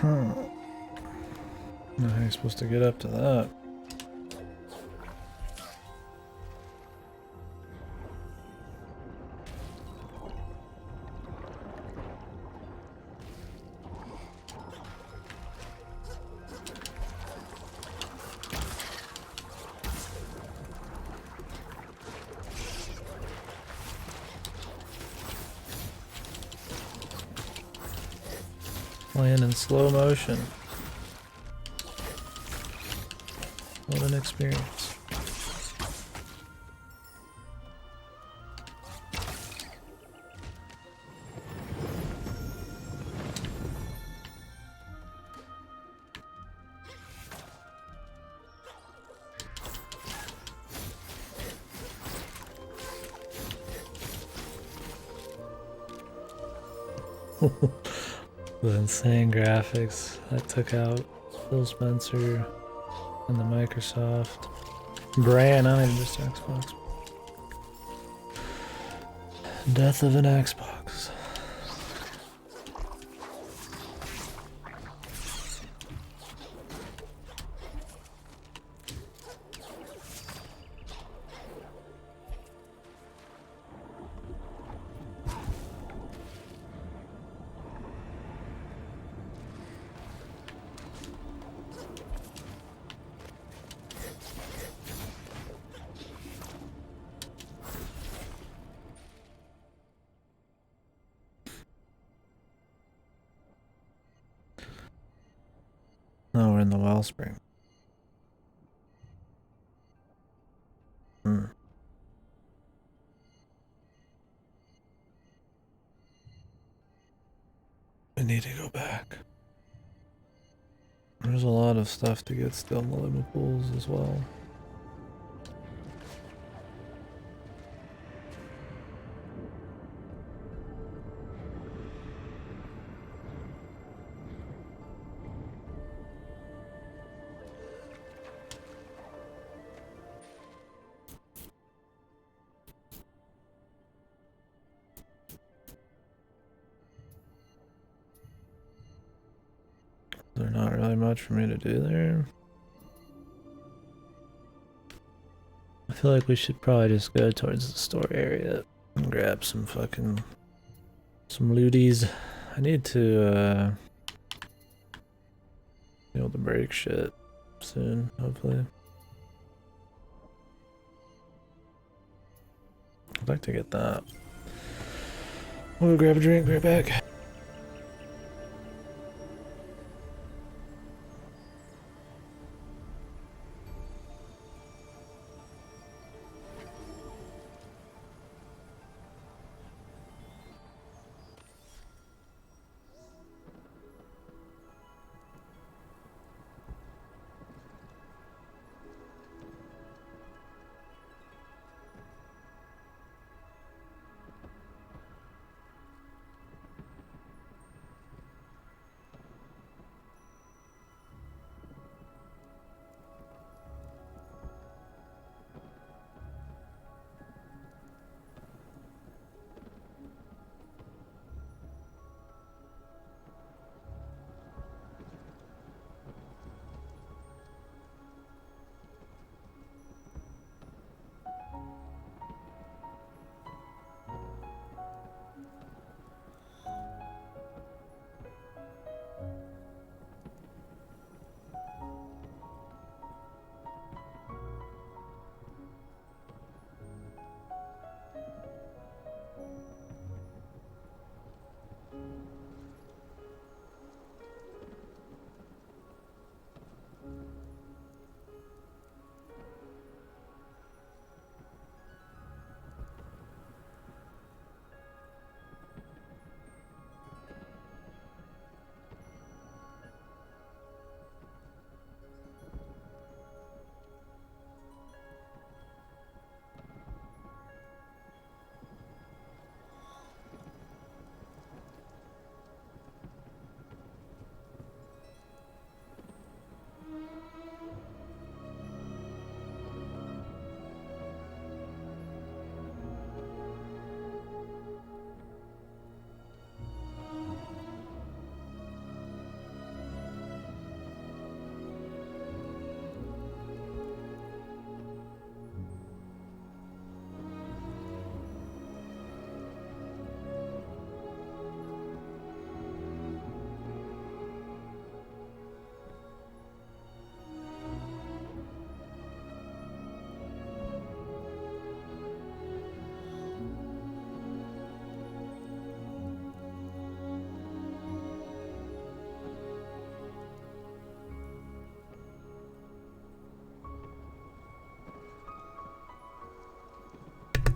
How are you supposed to get up to that? Playing in slow motion. What an experience. The insane graphics that took out Phil Spencer and the Microsoft brand, not even just Xbox. Death of an Xbox. No, we're in the wellspring. Hmm. We need to go back. There's a lot of stuff to get still in the limit pools as well. There's not really much for me to do there. I feel like we should probably just go towards the store area and grab some looties. I need to be able to break shit soon, hopefully. I'd like to get that. We'll grab a drink, right back.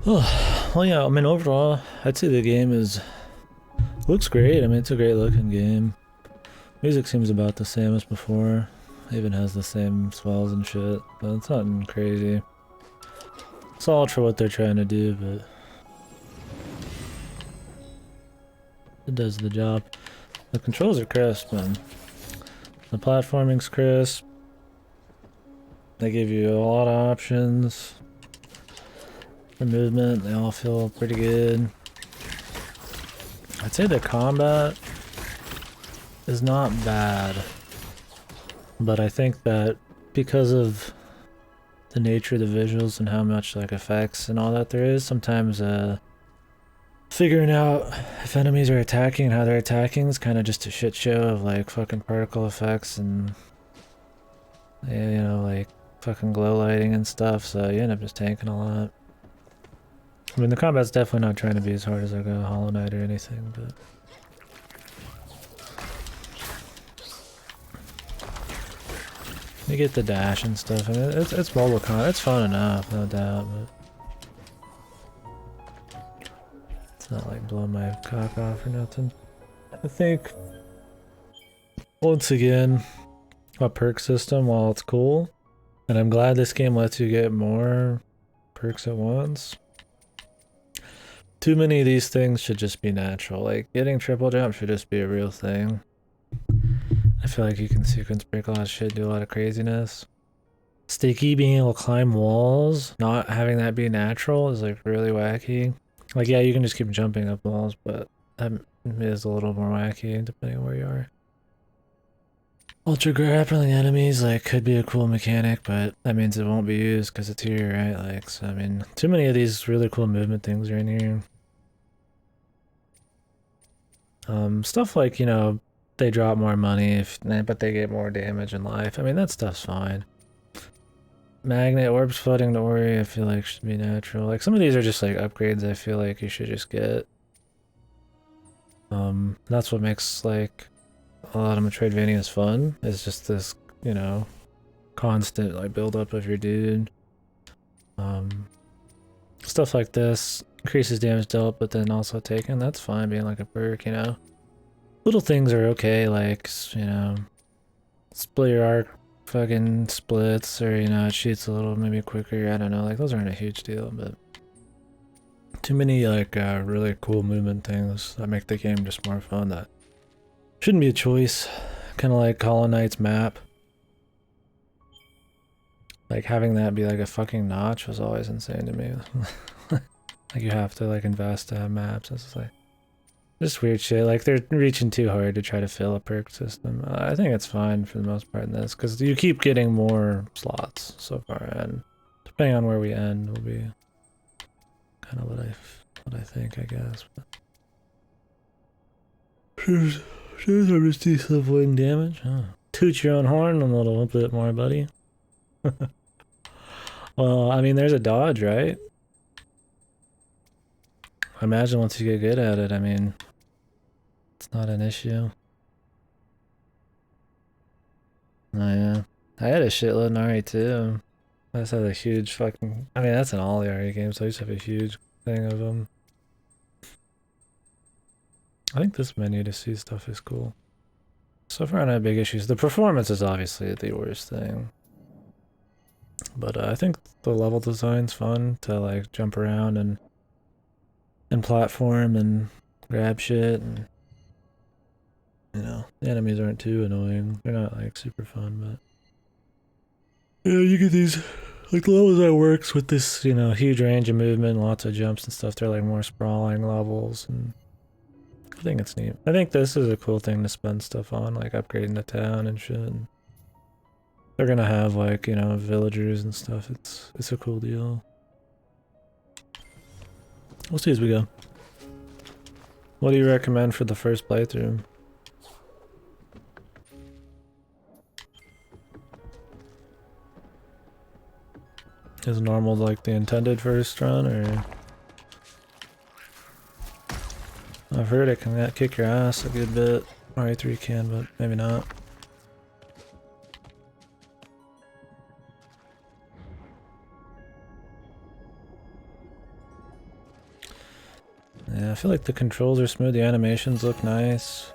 Well, yeah, I mean, overall, I'd say the game looks great. I mean, it's a great looking game. Music seems about the same as before. Even has the same swells and shit, but it's nothing crazy. Solid for what they're trying to do, but it does the job. The controls are crisp, man. The platforming's crisp. They give you a lot of options for movement. They all feel pretty good. I'd say the combat is not bad, but I think that because of the nature of the visuals and how much like effects and all that there is, sometimes figuring out if enemies are attacking and how they're attacking is kind of just a shit show of like fucking particle effects and yeah, you know, like fucking glow lighting and stuff, so you end up just tanking a lot. I mean, the combat's definitely not trying to be as hard as like a Hollow Knight or anything, but you get the dash and stuff. I mean, it's mobile con. It's fun enough, no doubt, but it's not like blowing my cock off or nothing. I think once again, a perk system, while it's cool, and I'm glad this game lets you get more perks at once. Too many of these things should just be natural. Like getting triple jump should just be a real thing. I feel like you can sequence break a lot of shit, do a lot of craziness. Sticky being able to climb walls, not having that be natural is like really wacky. Like yeah, you can just keep jumping up walls, but that is a little more wacky depending on where you are. Ultra grappling enemies like could be a cool mechanic, but that means it won't be used because it's here, right? Like, so I mean, too many of these really cool movement things are in here. Stuff like, you know, they drop more money but they get more damage in life. I mean, that stuff's fine. Magnet orbs floating to worry, I feel like should be natural. Like some of these are just like upgrades I feel like you should just get. That's what makes like a lot of Metroidvanias fun. It's just this, you know, constant like build up of your dude. Stuff like this increases damage dealt, but then also taken. That's fine being like a perk, you know. Little things are okay, like, you know, split your arc fucking splits, or, you know, it shoots a little maybe quicker. I don't know, like those aren't a huge deal, but too many like really cool movement things that make the game just more fun that shouldn't be a choice. Kind of like Hollow Knight's map. Like having that be like a fucking notch was always insane to me. Like you have to like invest to have maps. It's like just weird shit. Like they're reaching too hard to try to fill a perk system. I think it's fine for the most part in this because you keep getting more slots so far, and depending on where we end will be kind of what I think, I guess. But should I just do some avoiding damage? Huh. Toot your own horn a little bit more, buddy. Well, I mean, there's a dodge, right? I imagine once you get good at it, I mean, it's not an issue. Oh yeah. I had a shitload in RE2. I just had a huge fucking... I mean, that's in all the RE games, so I just have a huge thing of them. I think this menu to see stuff is cool. So far I don't have big issues. The performance is obviously the worst thing. But I think the level design's fun to like jump around and platform and grab shit, and you know, the enemies aren't too annoying. They're not like super fun, but yeah, you get these like the levels that works with this, you know, huge range of movement, lots of jumps and stuff. They're like more sprawling levels, and I think it's neat. I think this is a cool thing to spend stuff on, like upgrading the town and shit. They're gonna have like, you know, villagers and stuff. It's a cool deal. We'll see as we go. What do you recommend for the first playthrough? Is normal like the intended first run, or? I've heard it can kick your ass a good bit. RE3 can, but maybe not. feel like the controls are smooth, the animations look nice,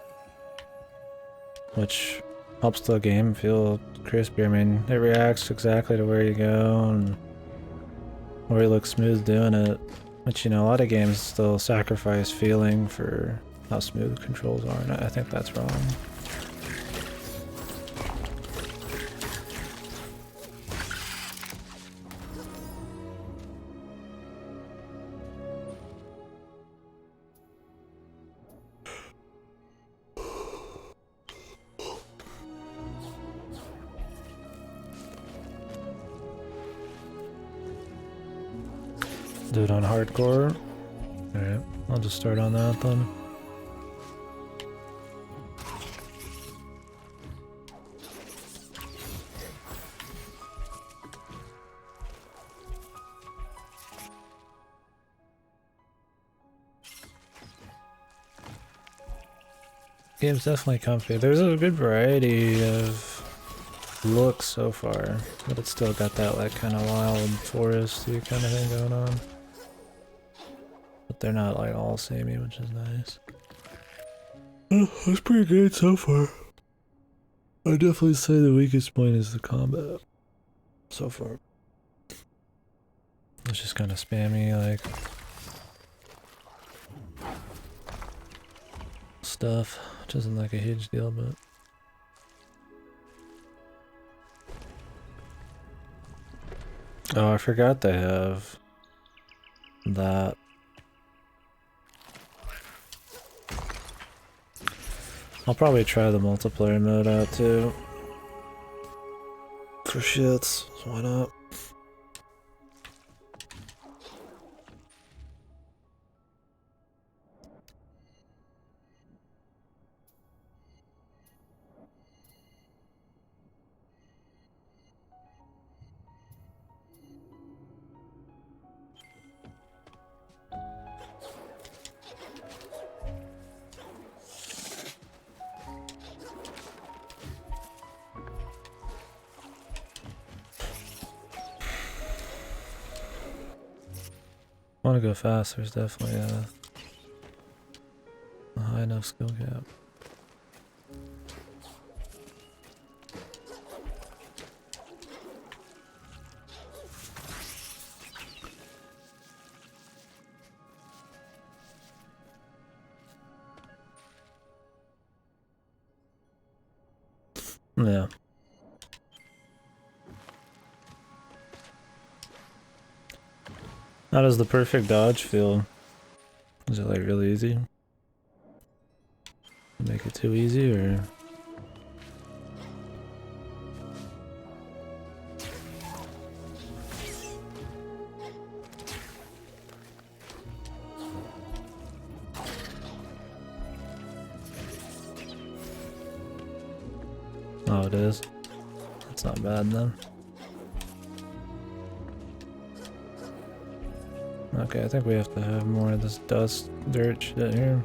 which helps the game feel crispy. I mean, it reacts exactly to where you go and where you look smooth doing it. Which, you know, a lot of games still sacrifice feeling for how smooth controls are, and I think that's wrong. Do it on hardcore. Alright, I'll just start on that then. Game's definitely comfy. There's a good variety of looks so far, but it's still got that like kind of wild foresty kind of thing going on. But they're not like all samey, which is nice. It's pretty good so far. I'd definitely say the weakest point is the combat so far. It's just kind of spammy, like stuff, which isn't like a huge deal, but oh, I forgot they have that. I'll probably try the multiplayer mode out too. For shits, why not? Want to go fast, there's definitely a high enough skill gap. Yeah. How does the perfect dodge feel? Is it like really easy? Make it too easy or? Oh, it is. That's not bad then. Okay, I think we have to have more of this dust, dirt shit here.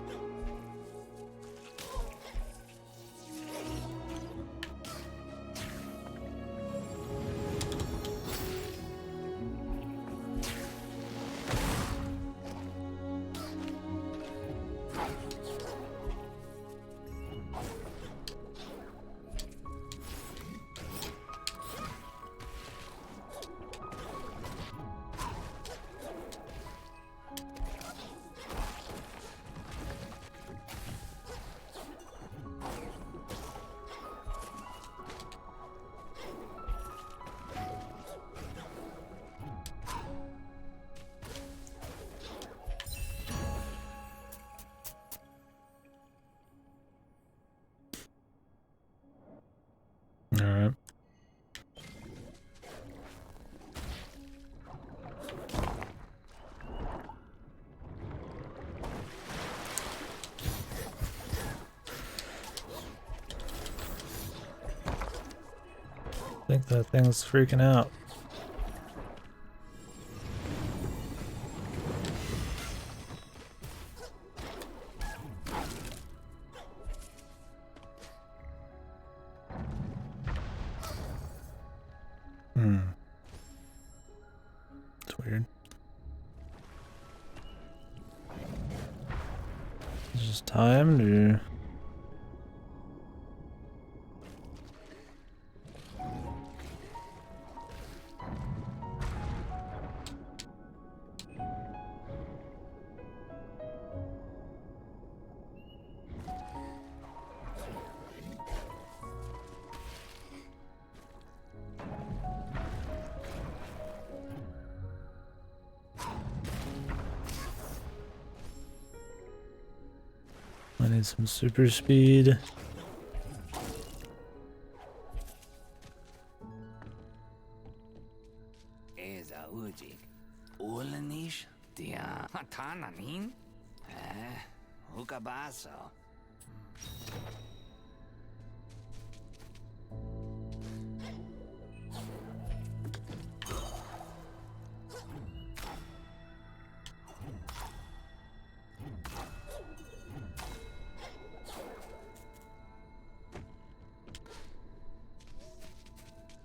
Alright. I think that thing's freaking out. It's weird. just timed or? I need some super speed.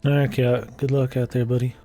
Alright, Cat. Good luck out there, buddy.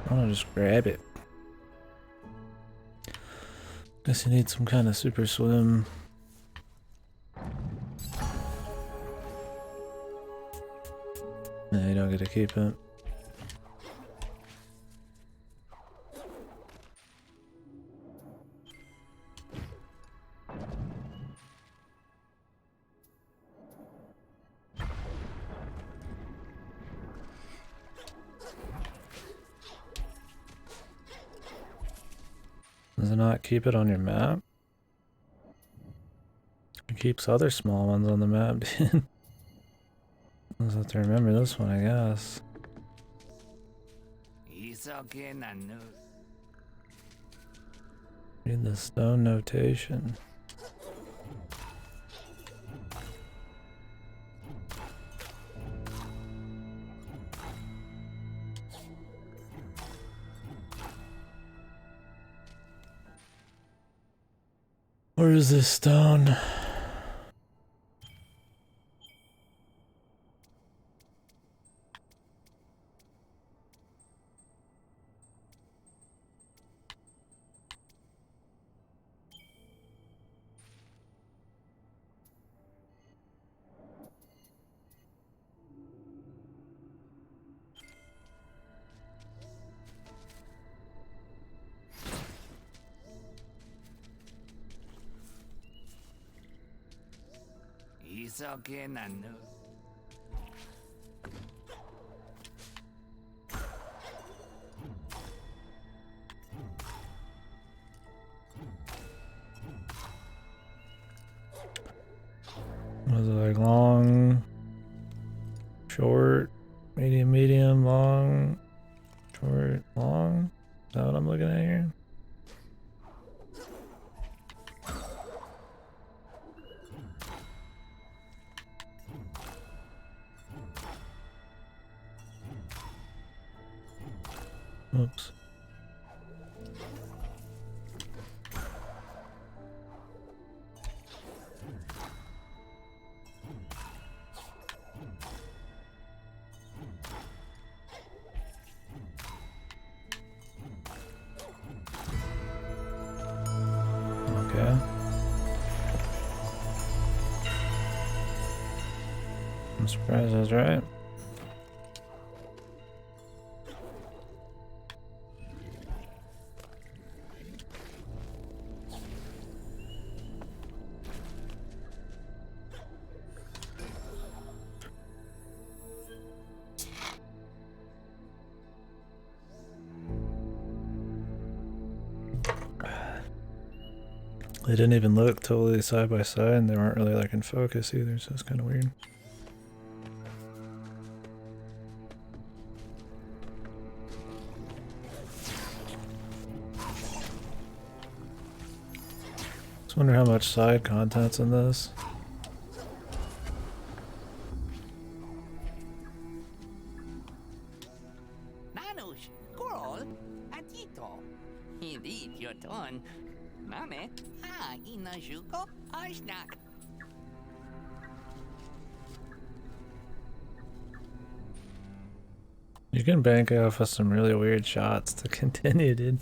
I'll just grab it. Guess you need some kind of super swim. No, you don't get to keep it. Does it not keep it on your map? It keeps other small ones on the map, dude. I just have to remember this one, I guess. Read the stone notation. Where is this stone? Was it like long, short, medium, long, short, long? Is that what I'm looking at here? Oops. Okay. I'm surprised I was right. They didn't even look totally side by side, and they weren't really like in focus either, so it's kind of weird. Just wonder how much side content's in this. Nanush, Coral, Atito. Indeed, your turn. Name, Inajuko, Ashnak. You can bank off with some really weird shots to continue, dude.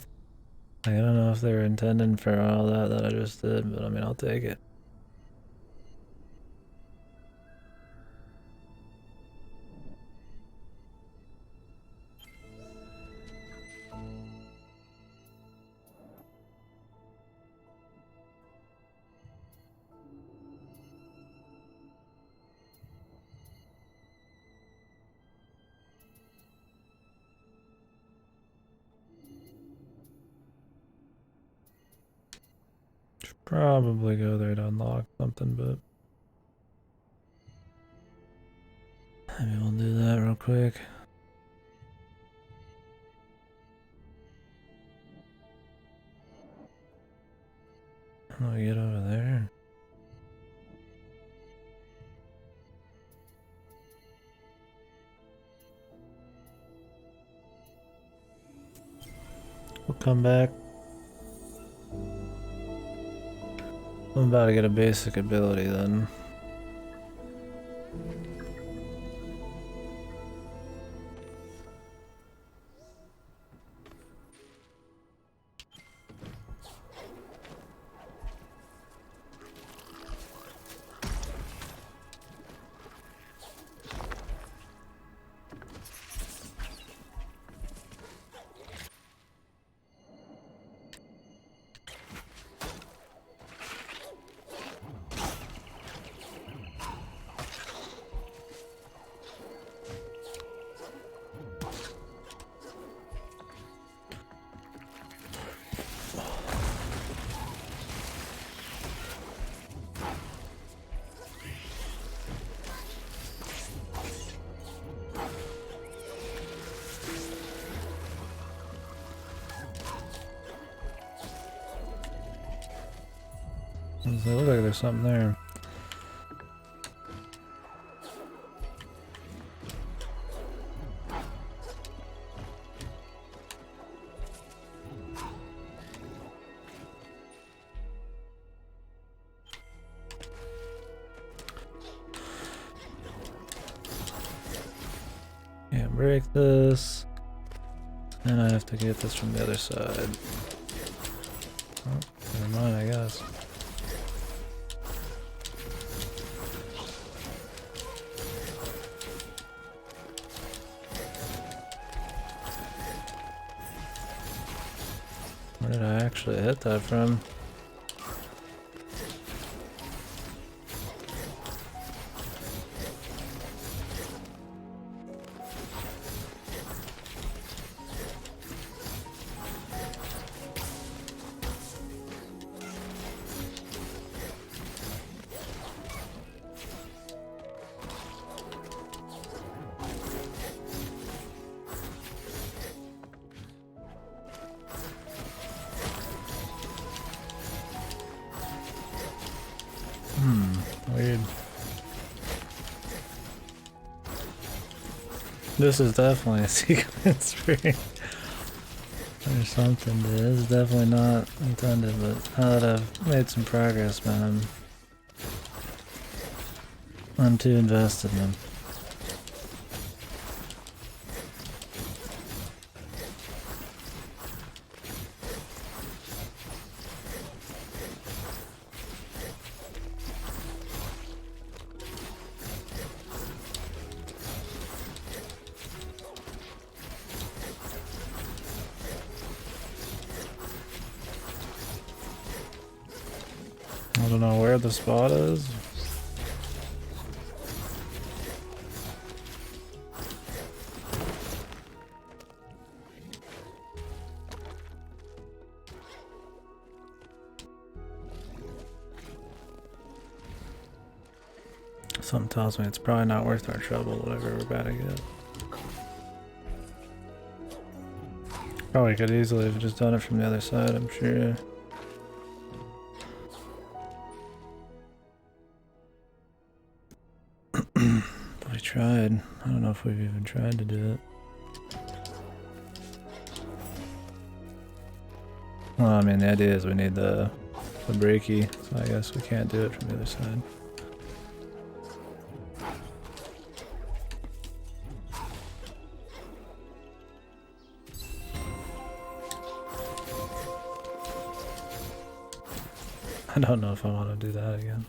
Like, I don't know if they were intending for all that I just did, but I mean, I'll take it. Should probably go there to unlock something, but maybe we'll do that real quick. How do we get over there? We'll come back. I'm about to get a basic ability then. It looks like there's something there. Can't break this. And I have to get this from the other side. Oh, never mind, I guess. Where did I actually hit that from? Weird. This is definitely a sequence for or something, dude. This is definitely not intended, but now that I've made some progress, man, I'm too invested in them. I don't know where the spot is. Something tells me it's probably not worth our trouble, whatever we're about to get. Probably could easily have just done it from the other side, I'm sure. But we tried. I don't know if we've even tried to do it. Well, I mean, the idea is we need the breaky, so I guess we can't do it from the other side. I don't know if I want to do that again.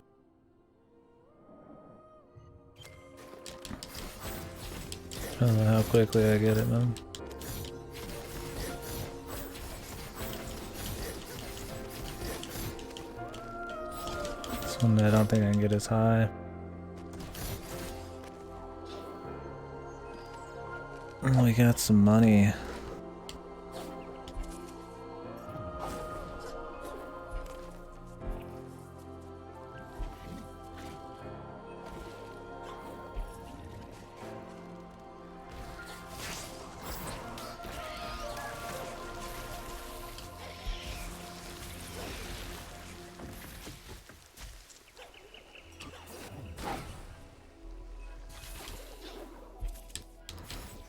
I don't know how quickly I get it, man. This one I don't think I can get as high. We got some money.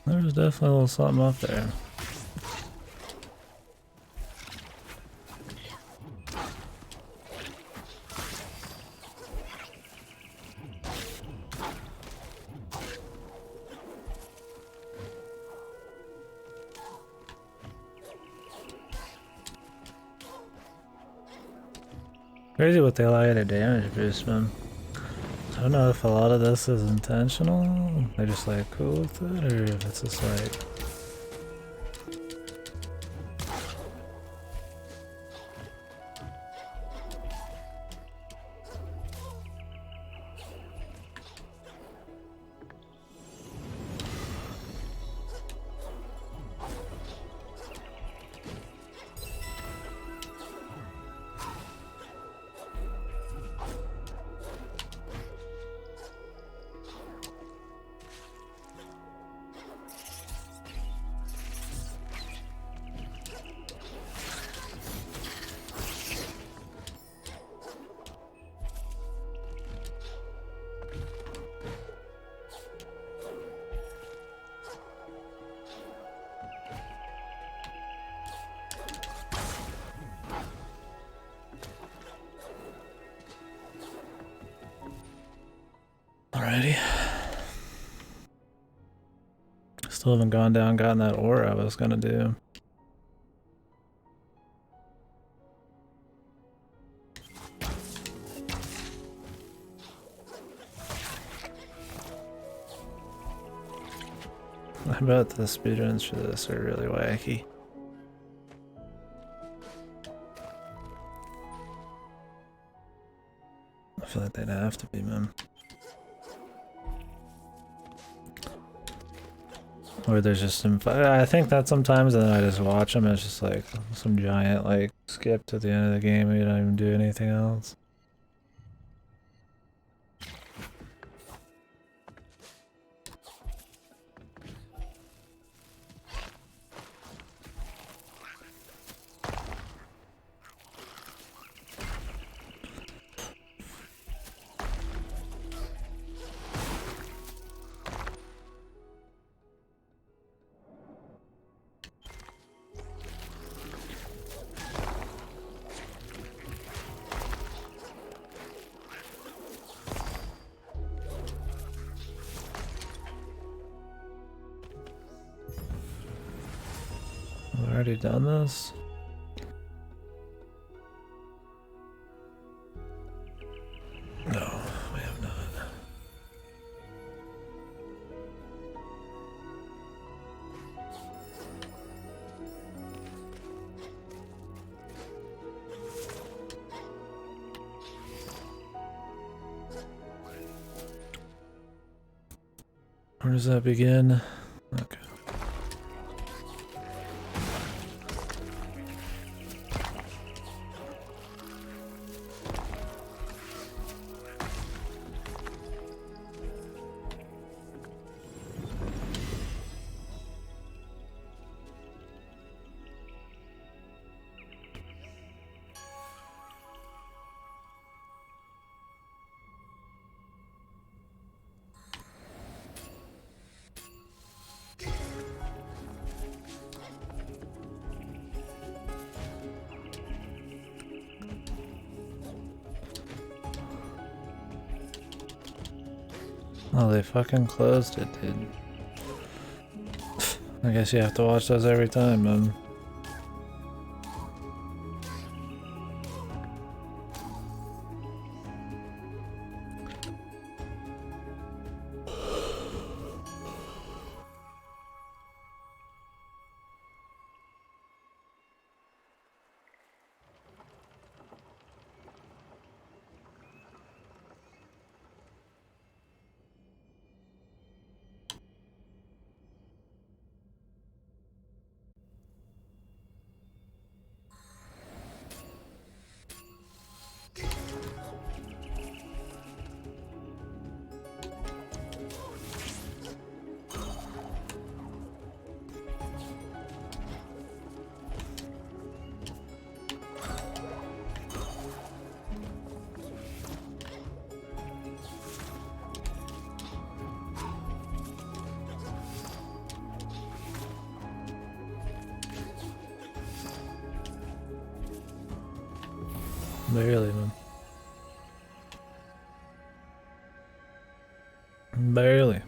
There's definitely a little something up there. Crazy what they allow you to damage boost, man. I don't know if a lot of this is intentional, they're just like cool with it, or if it's just like... Alrighty. Still haven't gone down and gotten that ore I was gonna do. I bet the speedruns for this are really wacky. I feel like they'd have to be, man. Or there's just some... I think that sometimes, and then I just watch them, and it's just like some giant, like, skip to the end of the game and you don't even do anything else. I've already done this. No, we have not. Where does that begin? Okay. Oh, they fucking closed it, dude. I guess you have to watch those every time, man. Barely, man. Barely.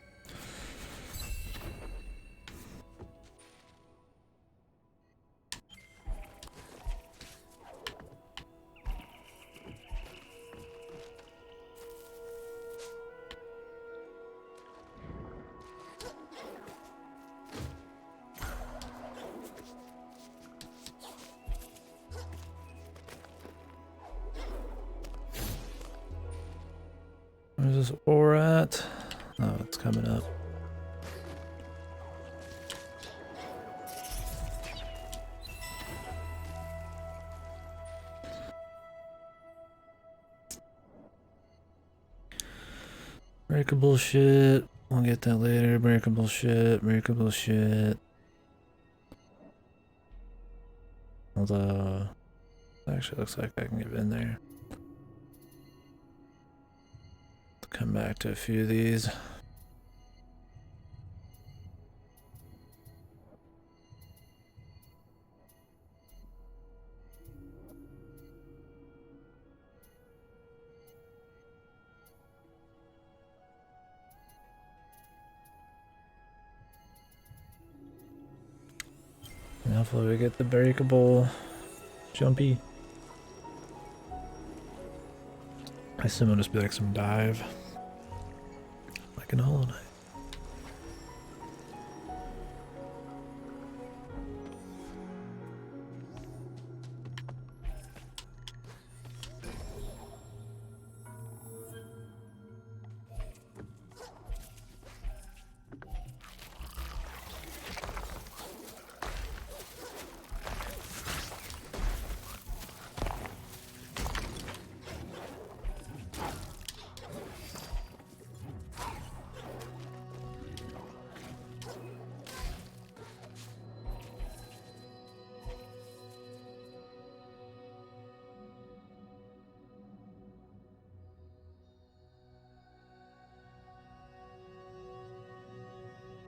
Where's this ore at? Oh, it's coming up. Breakable shit. We'll get that later. Breakable shit. Breakable shit. Although, it actually looks like I can get in there. Come back to a few of these. And hopefully we get the breakable jumpy. I assume it'll just be like some dive. Like in Hollow Knight.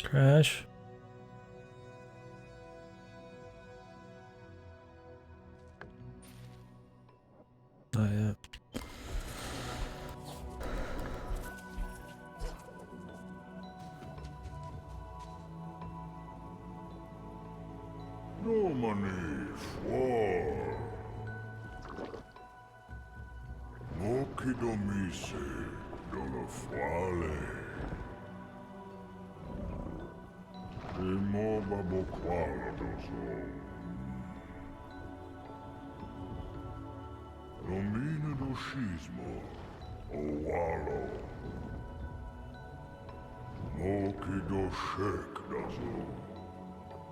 Crash. Oh yeah. No money for Mokidomise Dolofuale Emo Baboquala Dozo Romina do Scismo Owalo Mokido Shek Dazo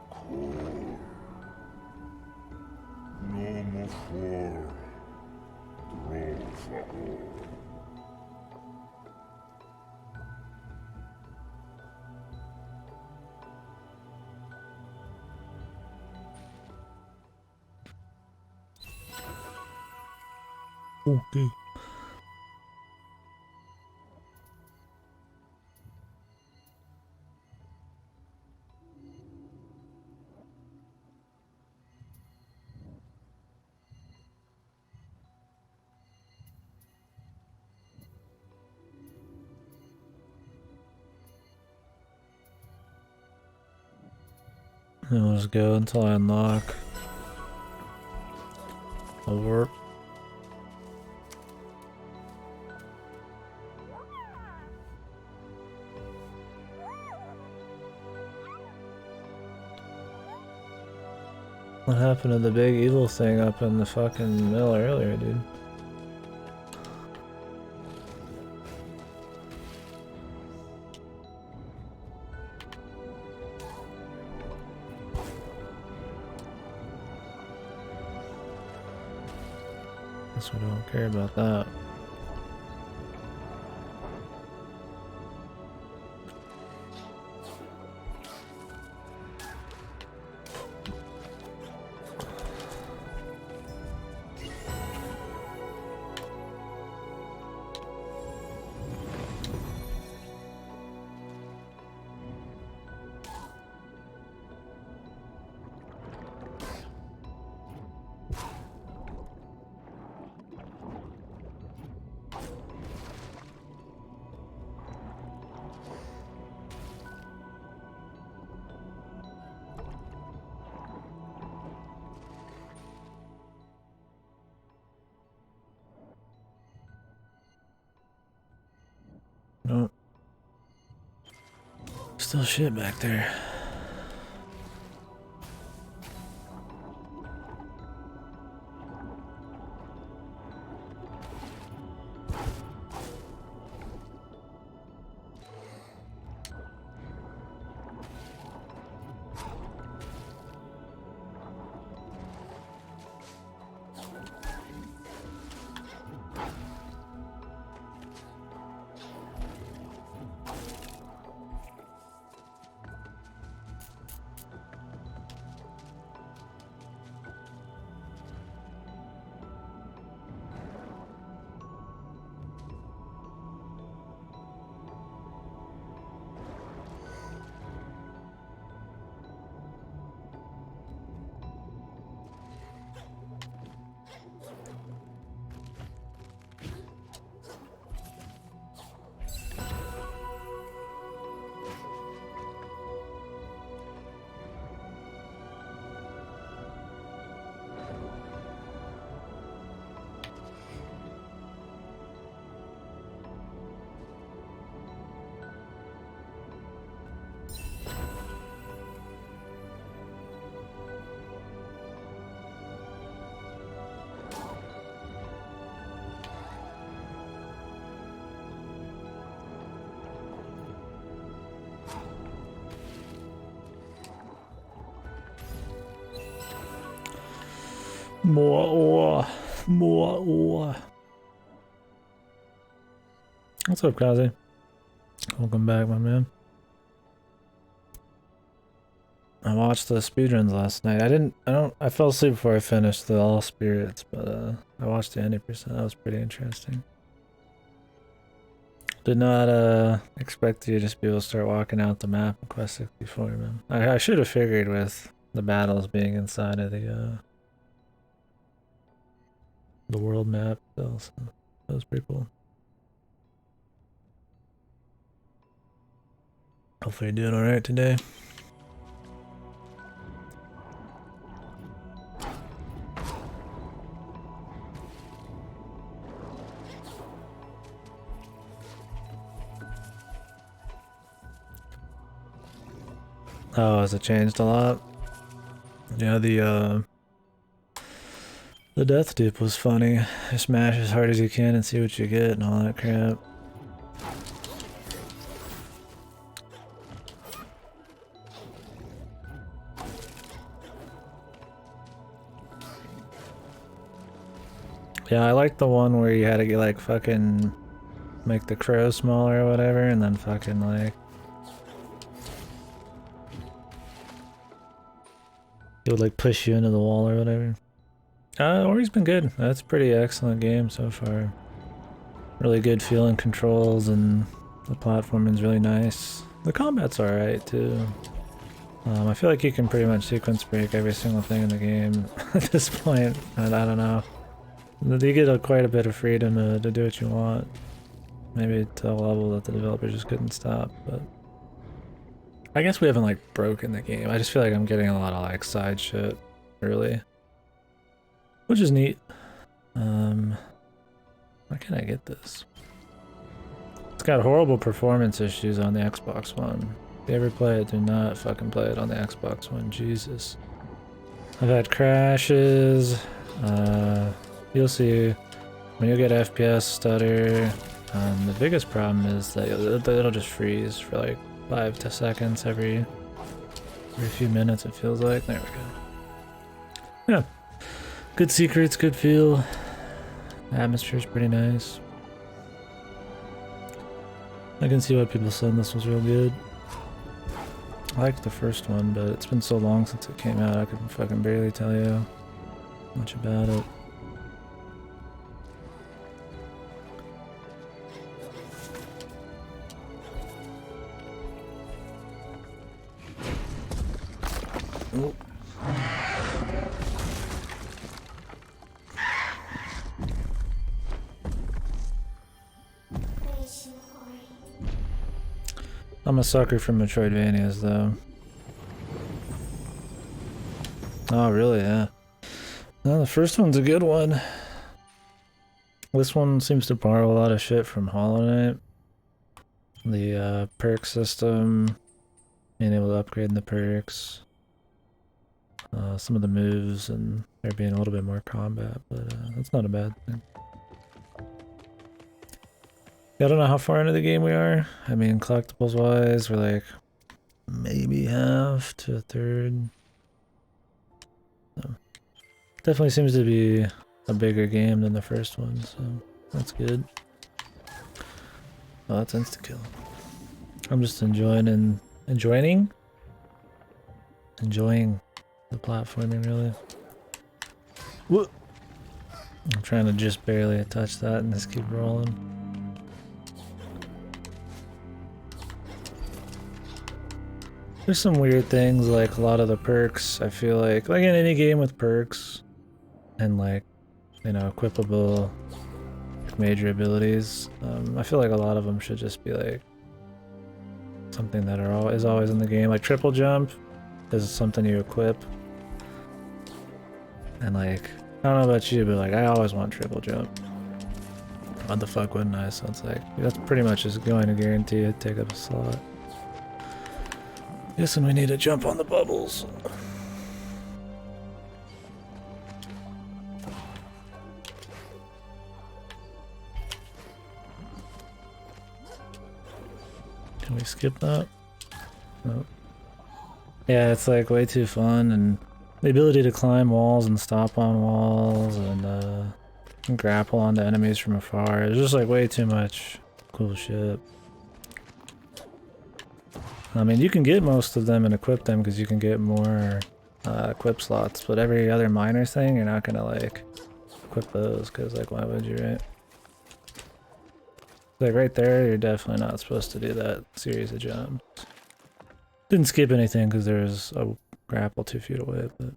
Kor No more for Trofago. Okay. And we'll just go until I unlock a warp. What happened to the big evil thing up in the fucking middle earlier, dude? Guess we don't care about that. Nope. Still shit back there. More ore. More ore. What's up, Kazi? Welcome back, my man. I watched the speedruns last night. I fell asleep before I finished the All Spirits, but I watched the 90%. That was pretty interesting. Did not expect you to just be able to start walking out the map in Quest 64, man. I should have figured with the battles being inside of the world map still, so that was pretty cool. Hopefully you're doing alright today. Oh, has it changed a lot? Yeah, the death dupe was funny. Just smash as hard as you can and see what you get and all that crap. Yeah, I like the one where you had to get like fucking make the crow smaller or whatever and then fucking like it would like push you into the wall or whatever. Ori's been good. That's a pretty excellent game so far. Really good feeling controls and the platforming's really nice. The combat's alright too. I feel like you can pretty much sequence break every single thing in the game at this point. I don't know. You get quite a bit of freedom to do what you want. Maybe to a level that the developer just couldn't stop, but I guess we haven't like broken the game. I just feel like I'm getting a lot of like side shit early, which is neat. Why can't I get this? It's got horrible performance issues on the Xbox One. If you ever play it, do not fucking play it on the Xbox One. Jesus. I've had crashes. You'll see when you get FPS stutter. The biggest problem is that it'll just freeze for like 5 to seconds every few minutes, it feels like. There we go. Yeah. Good secrets, good feel. Atmosphere's pretty nice. I can see why people said this was real good. I liked the first one, but it's been so long since it came out, I can fucking barely tell you much about it. Oh. I'm a sucker for Metroidvanias, though. Oh, really? Yeah. No, the first one's a good one. This one seems to borrow a lot of shit from Hollow Knight. The perk system, being able to upgrade the perks, some of the moves, and there being a little bit more combat, but that's not a bad thing. I don't know how far into the game we are. I mean, collectibles wise, we're like maybe half to a third. So, definitely seems to be a bigger game than the first one, so that's good. Oh, that's insta-kill. I'm just enjoying the platforming, really. Whoa. I'm trying to just barely touch that and just keep rolling. There's some weird things, like a lot of the perks, I feel like in any game with perks and like, you know, equipable major abilities, I feel like a lot of them should just be like something that is always in the game. Like triple jump is something you equip, and like, I don't know about you, but like I always want triple jump. What the fuck wouldn't I? So it's like, that's pretty much just going to guarantee it take up a slot. Guessing we need to jump on the bubbles. Can we skip that? Nope. Yeah, it's like way too fun, and the ability to climb walls and stop on walls and grapple onto enemies from afar. It's just like way too much cool shit. I mean, you can get most of them and equip them because you can get more equip slots, but every other minor thing, you're not gonna like equip those because like why would you, right? Like right there, you're definitely not supposed to do that series of jumps. Didn't skip anything because there's a grapple 2 feet away, but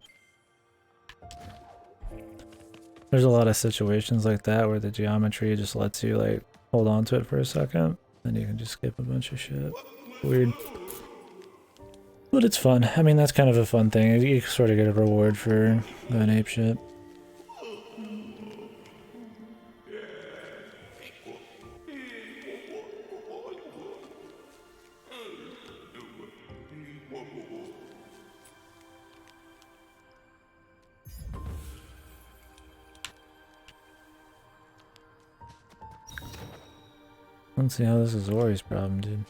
there's a lot of situations like that where the geometry just lets you like hold on to it for a second, then you can just skip a bunch of shit. Weird. But it's fun. I mean, that's kind of a fun thing. You sort of get a reward for going ape shit. Let's see how this is Ori's problem, dude.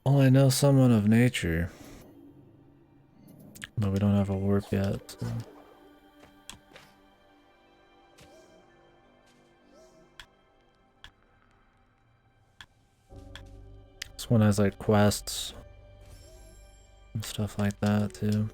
Well, I know someone of nature. But we don't have a warp yet, so. This one has like quests and stuff like that too.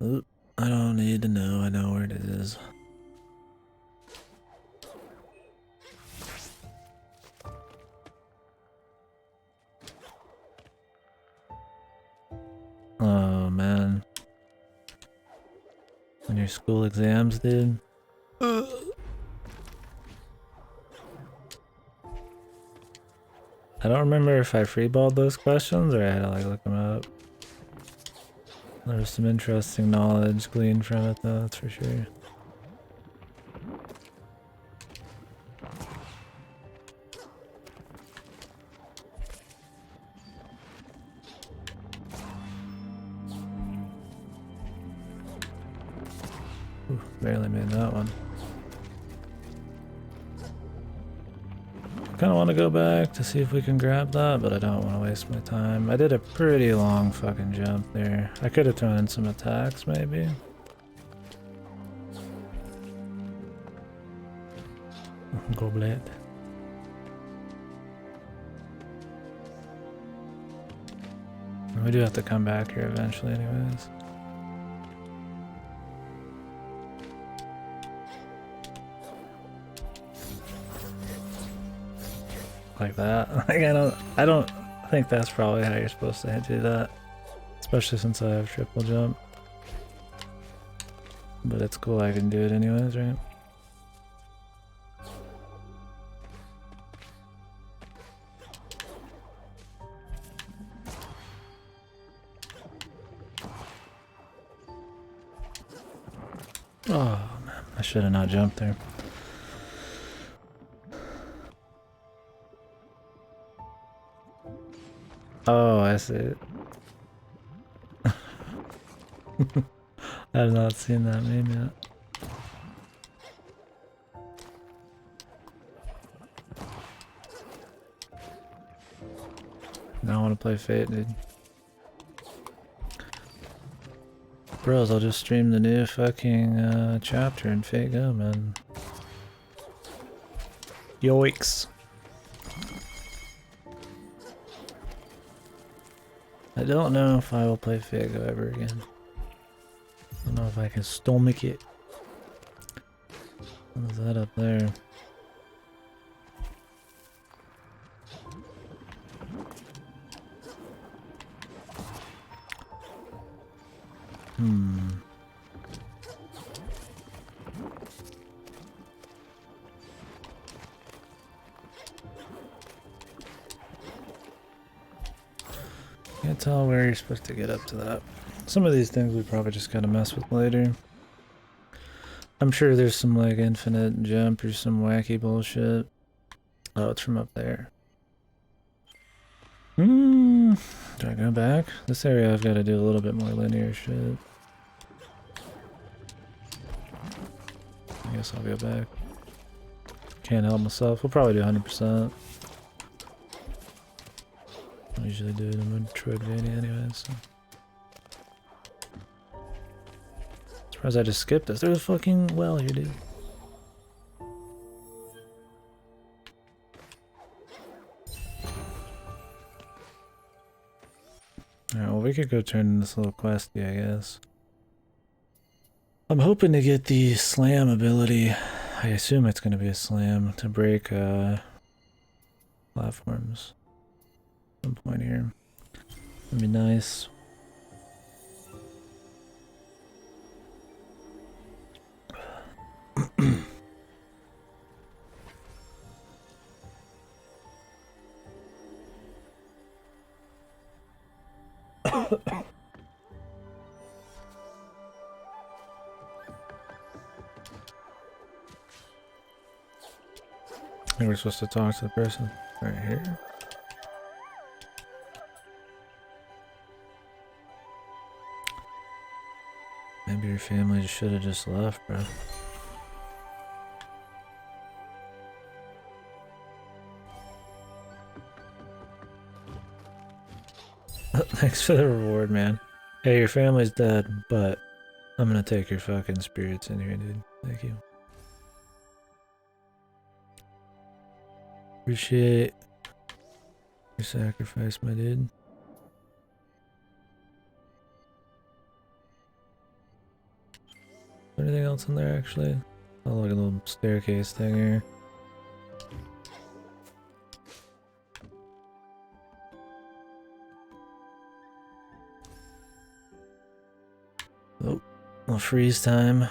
Oop, I don't need need to know. I know where it is. Oh man. When your school exams, dude. I don't remember if I freeballed those questions or I had to like look them up. There was some interesting knowledge gleaned from it though, that's for sure. Ooh, barely made that one. I kind of want to go back to see if we can grab that, but I don't want to waste my time. I did a pretty long fucking jump there. I could have thrown in some attacks, maybe. Goblet. We do have to come back here eventually anyways. Like that. Like I don't think that's probably how you're supposed to do that. Especially since I have triple jump. But it's cool I can do it anyways, right? Oh man, I should have not jumped there. Oh, I see it. I have not seen that meme yet. Now I want to play Fate, dude. Bros, I'll just stream the new fucking chapter in Fate Go, man. Yoicks. I don't know if I will play Fate Go ever again. I don't know if I can stomach it. What is that up there? Can't tell where you're supposed to get up to that. Some of these things we probably just gotta mess with later. I'm sure there's some like infinite jump or some wacky bullshit. Oh, it's from up there. Do I go back? This area I've got to do a little bit more linear shit. I guess I'll go back. Can't help myself. We'll probably do 100%. I usually do it in Metroidvania anyway, so. Surprised I just skipped this. There's a fucking well here, dude. Alright, well we could go turn in this little questy, I guess. I'm hoping to get the slam ability. I assume it's gonna be a slam to break platforms. At some point here. That'd be nice. I think we're supposed to talk to the person right here. Maybe your family should have just left, bro. Thanks for the reward, man. Hey, your family's dead, but I'm gonna take your fucking spirits in here, dude. Thank you. Appreciate your sacrifice, my dude. there anything else in there actually? Oh, look, a little staircase thing here. Oh, well, freeze time.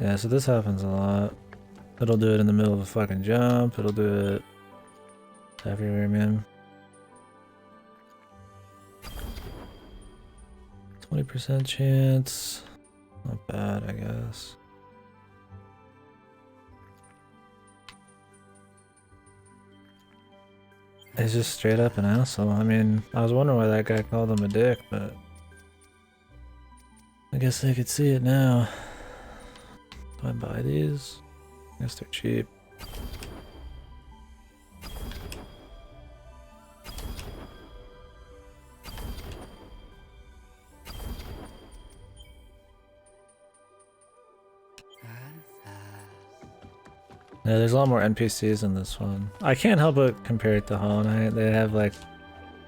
Yeah, so this happens a lot. It'll do it in the middle of a fucking jump. It'll do it everywhere, man. 20% chance. Not bad, I guess. He's just straight up an asshole. I mean, I was wondering why that guy called him a dick, but I guess they could see it now. Do I buy these? I guess they're cheap. Yeah, there's a lot more NPCs in this one. I can't help but compare it to Hollow Knight. They have like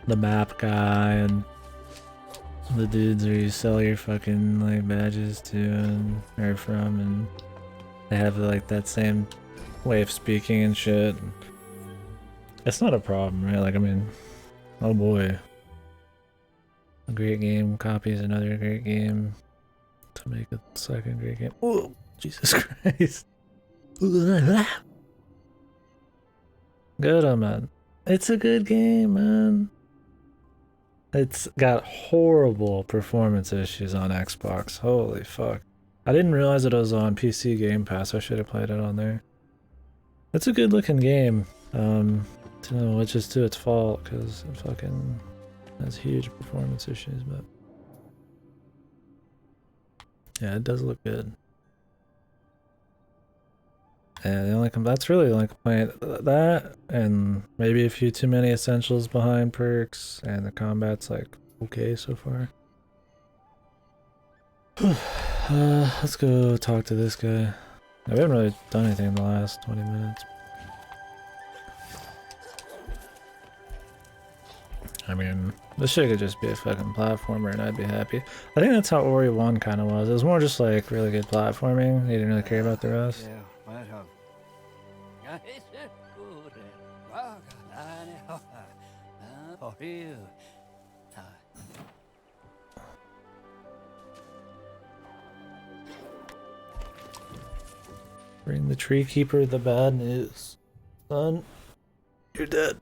the map guy and the dudes where you sell your fucking like badges to and are from, and they have like that same way of speaking and shit. It's not a problem, right? Like, I mean, oh boy. A great game copies another great game to make a second great game. Oh, Jesus Christ. Good on man. It's a good game, man. It's got horrible performance issues on Xbox. Holy fuck. I didn't realize it was on PC Game Pass. I should have played it on there. It's a good looking game. Which is to its fault because it fucking has huge performance issues, but yeah, it does look good. Yeah, that's really the only complaint. That and maybe a few too many essentials behind perks, and the combat's like okay so far. Let's go talk to this guy. We haven't really done anything in the last 20 minutes. I mean, this shit could just be a fucking platformer and I'd be happy. I think that's how Ori 1 kind of was. It was more just like really good platforming. You didn't really care about the rest. Bring the tree keeper the bad news. Son, you're dead.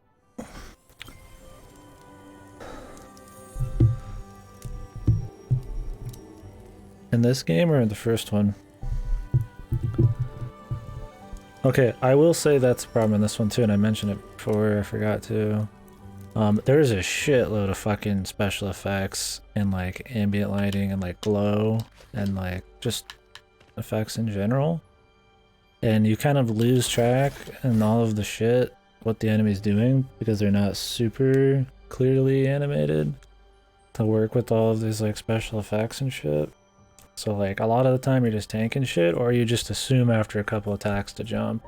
In this game or in the first one? Okay, I will say that's a problem in this one too, and I mentioned it before, I forgot to. There's a shitload of fucking special effects and like ambient lighting and like glow and like just effects in general. And you kind of lose track and all of the shit what the enemy's doing because they're not super clearly animated to work with all of these like special effects and shit. So like a lot of the time you're just tanking shit, or you just assume after a couple attacks to jump.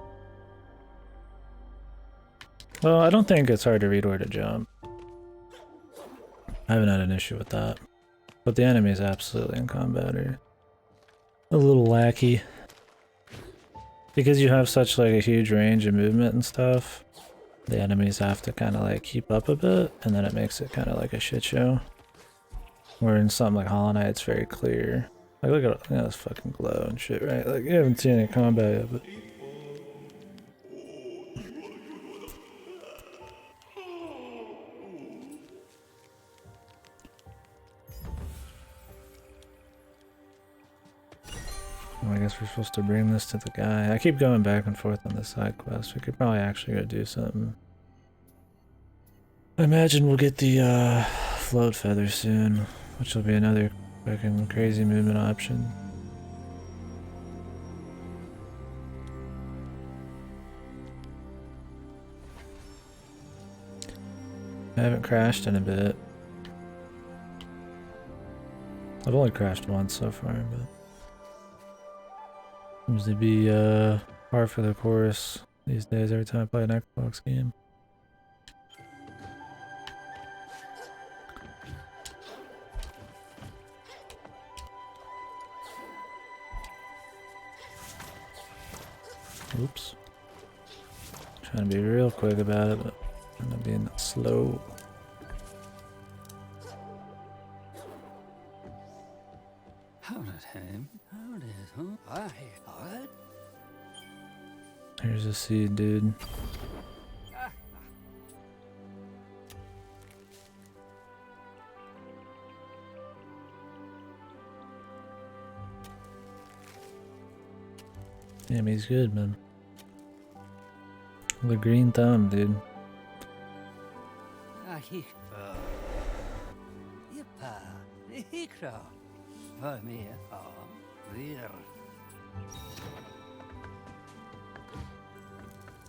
Well, I don't think it's hard to read where to jump. I haven't had an issue with that. But the enemies absolutely in combat are a little lackey. Because you have such like a huge range of movement and stuff, the enemies have to kind of like keep up a bit, and then it makes it kind of like a shit show. Where in something like Hollow Knight, it's very clear. Like look at this fucking glow and shit, right? Like you haven't seen any combat yet, but well, I guess we're supposed to bring this to the guy. I keep going back and forth on this side quest. We could probably actually go do something. I imagine we'll get the float feather soon, which will be another fucking crazy movement option. I haven't crashed in a bit. I've only crashed once so far, but seems to be par for the course these days every time I play an Xbox game. Oops. Trying to be real quick about it, but I'm being slow. Here's a seed, dude. Damn, he's good, man. The green thumb, dude.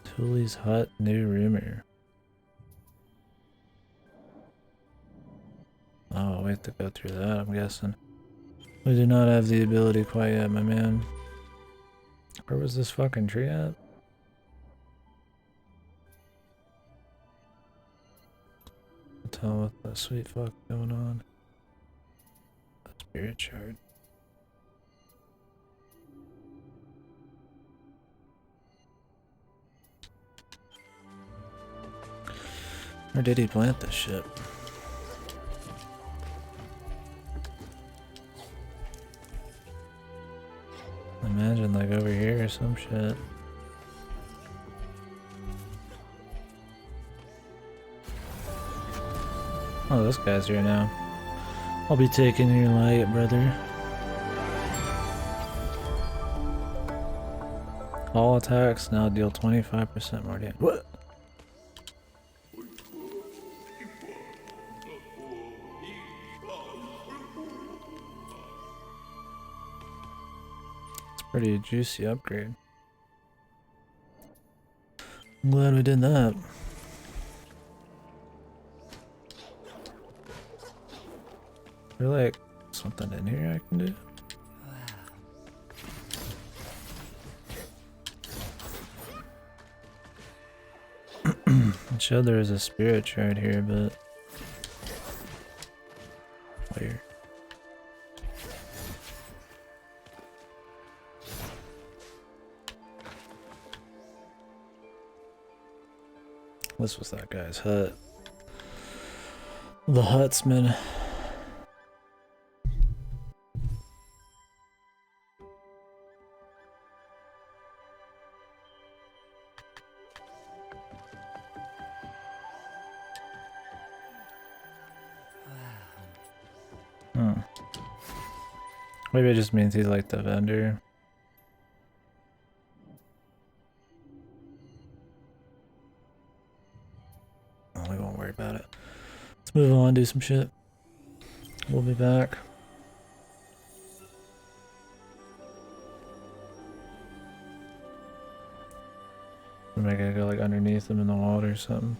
Tully's hut, new rumor. Oh, we have to go through that, I'm guessing. We do not have the ability quite yet, my man. Where was this fucking tree at? Tell what the sweet fuck going on. A spirit shard. Where did he plant this shit? Imagine like over here or some shit. Oh, this guy's here now. I'll be taking your light, brother. All attacks now deal 25% more damage. What? It's a pretty juicy upgrade. I'm glad we did that. Is there like something in here I can do? It showed there was a spirit shard here, but where? This was that guy's hut. The Hutsman. Maybe it just means he's like the vendor. Oh, we won't worry about it. Let's move on, do some shit. We'll be back. We might gotta go like underneath him in the water or something.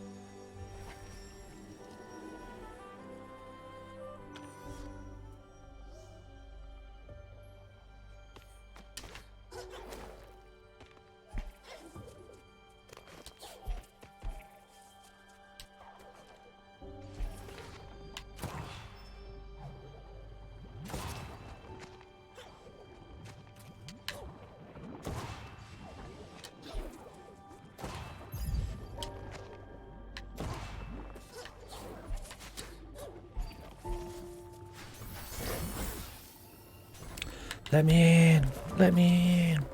Let me in! Let me in!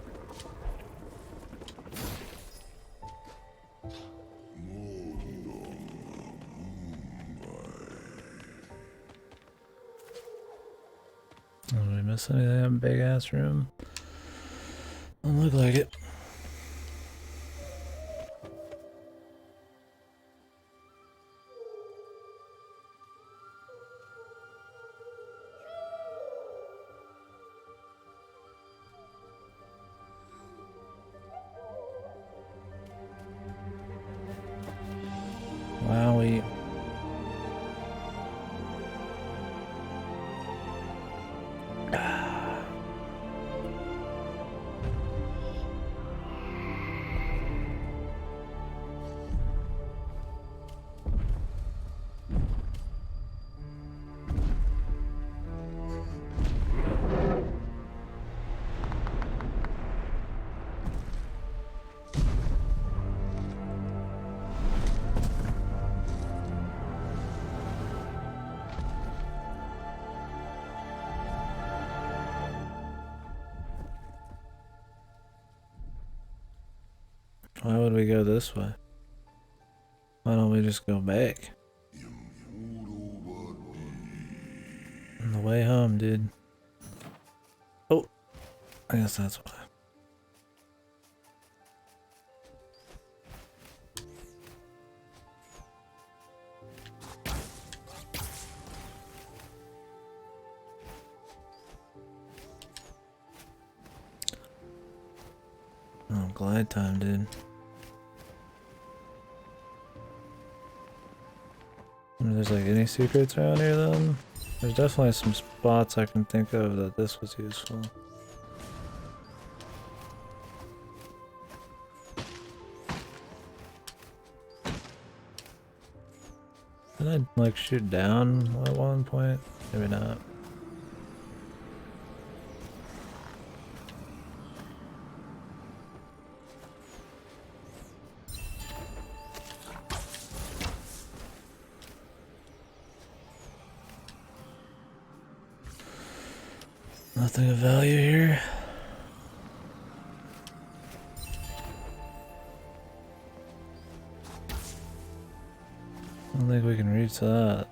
Did we miss anything in that big ass room? Don't look like it. Wowie. Why would we go this way? Why don't we just go back? On the way home, dude. Oh, I guess that's why. Oh, glide time, dude. Wonder if there's like any secrets around here then? There's definitely some spots I can think of that this was useful. Did I like shoot down at one point? Maybe not. Nothing of value here. I don't think we can reach that.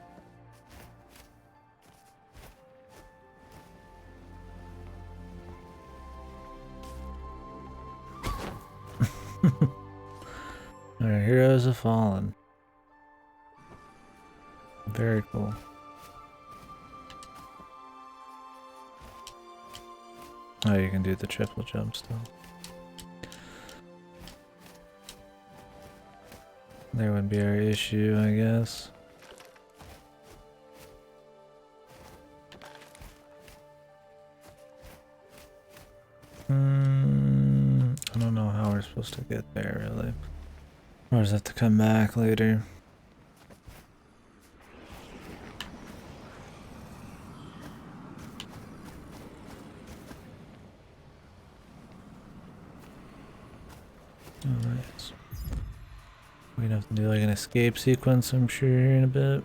Our heroes have fallen. Very cool. Oh, you can do the triple jump still. There would be our issue, I guess. I don't know how we're supposed to get there, really. Or does it have to come back later? Alright. We'd have to do like an escape sequence, I'm sure, here in a bit.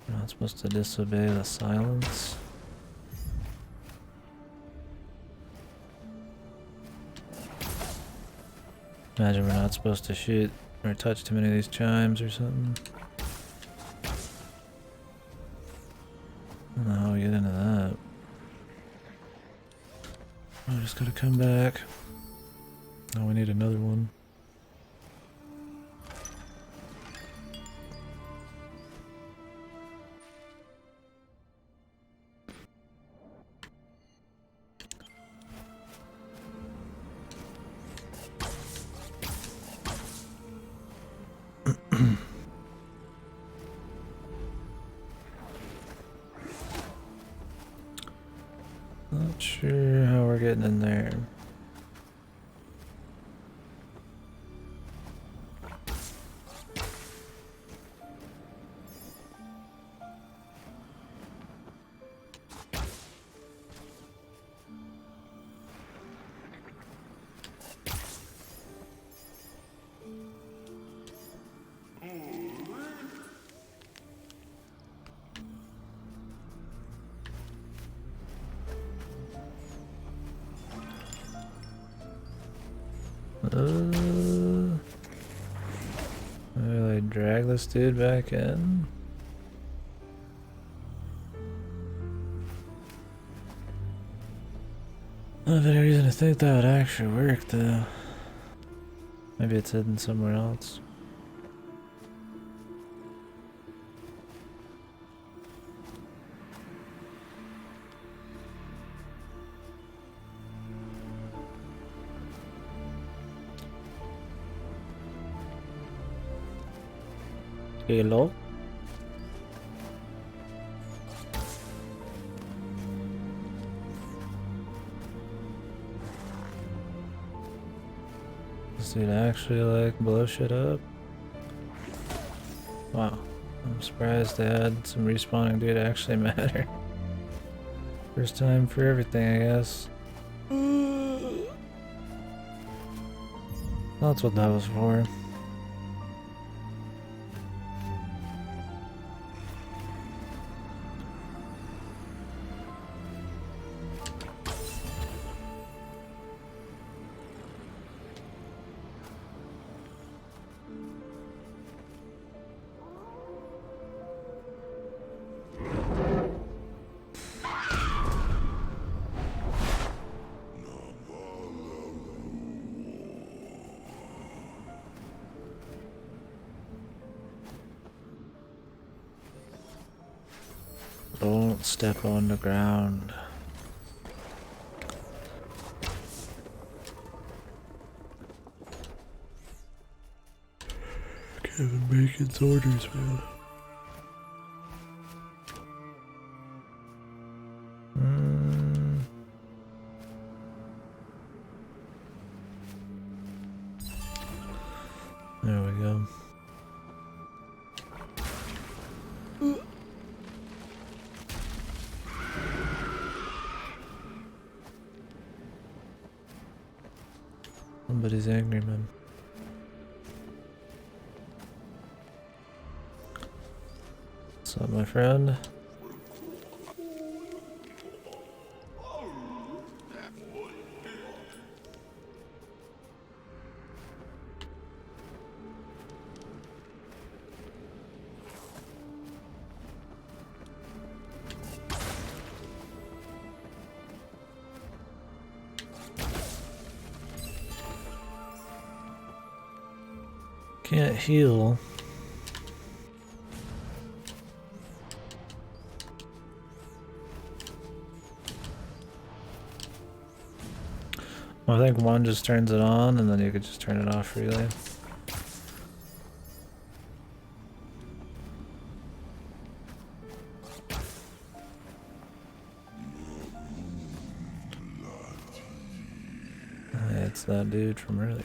We're not supposed to disobey the silence. Imagine we're not supposed to shoot or touch too many of these chimes or something. I don't know how we get into that. I just gotta come back. Oh, we need another one. Not sure how we're getting in there. Really drag this dude back in? I don't have any reason to think that would actually work though. Maybe it's hidden somewhere else. Hello? Does it actually like blow shit up? Wow. I'm surprised they had some respawning dude actually matter. First time for everything, I guess. That's what that was for. Don't step on the ground. Kevin Bacon's orders, man. There we go. Somebody's angry, man. What's up, my friend? Can't heal. Well, I think one just turns it on and then you could just turn it off freely. It's that dude from earlier.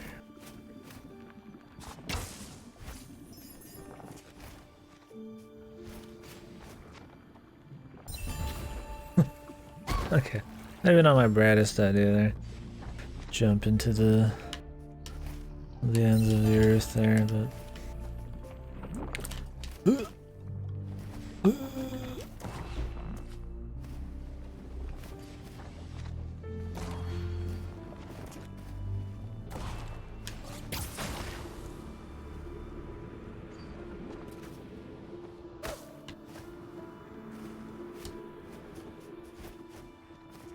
Okay, maybe not my brightest idea there. Jump into the ends of the earth there, but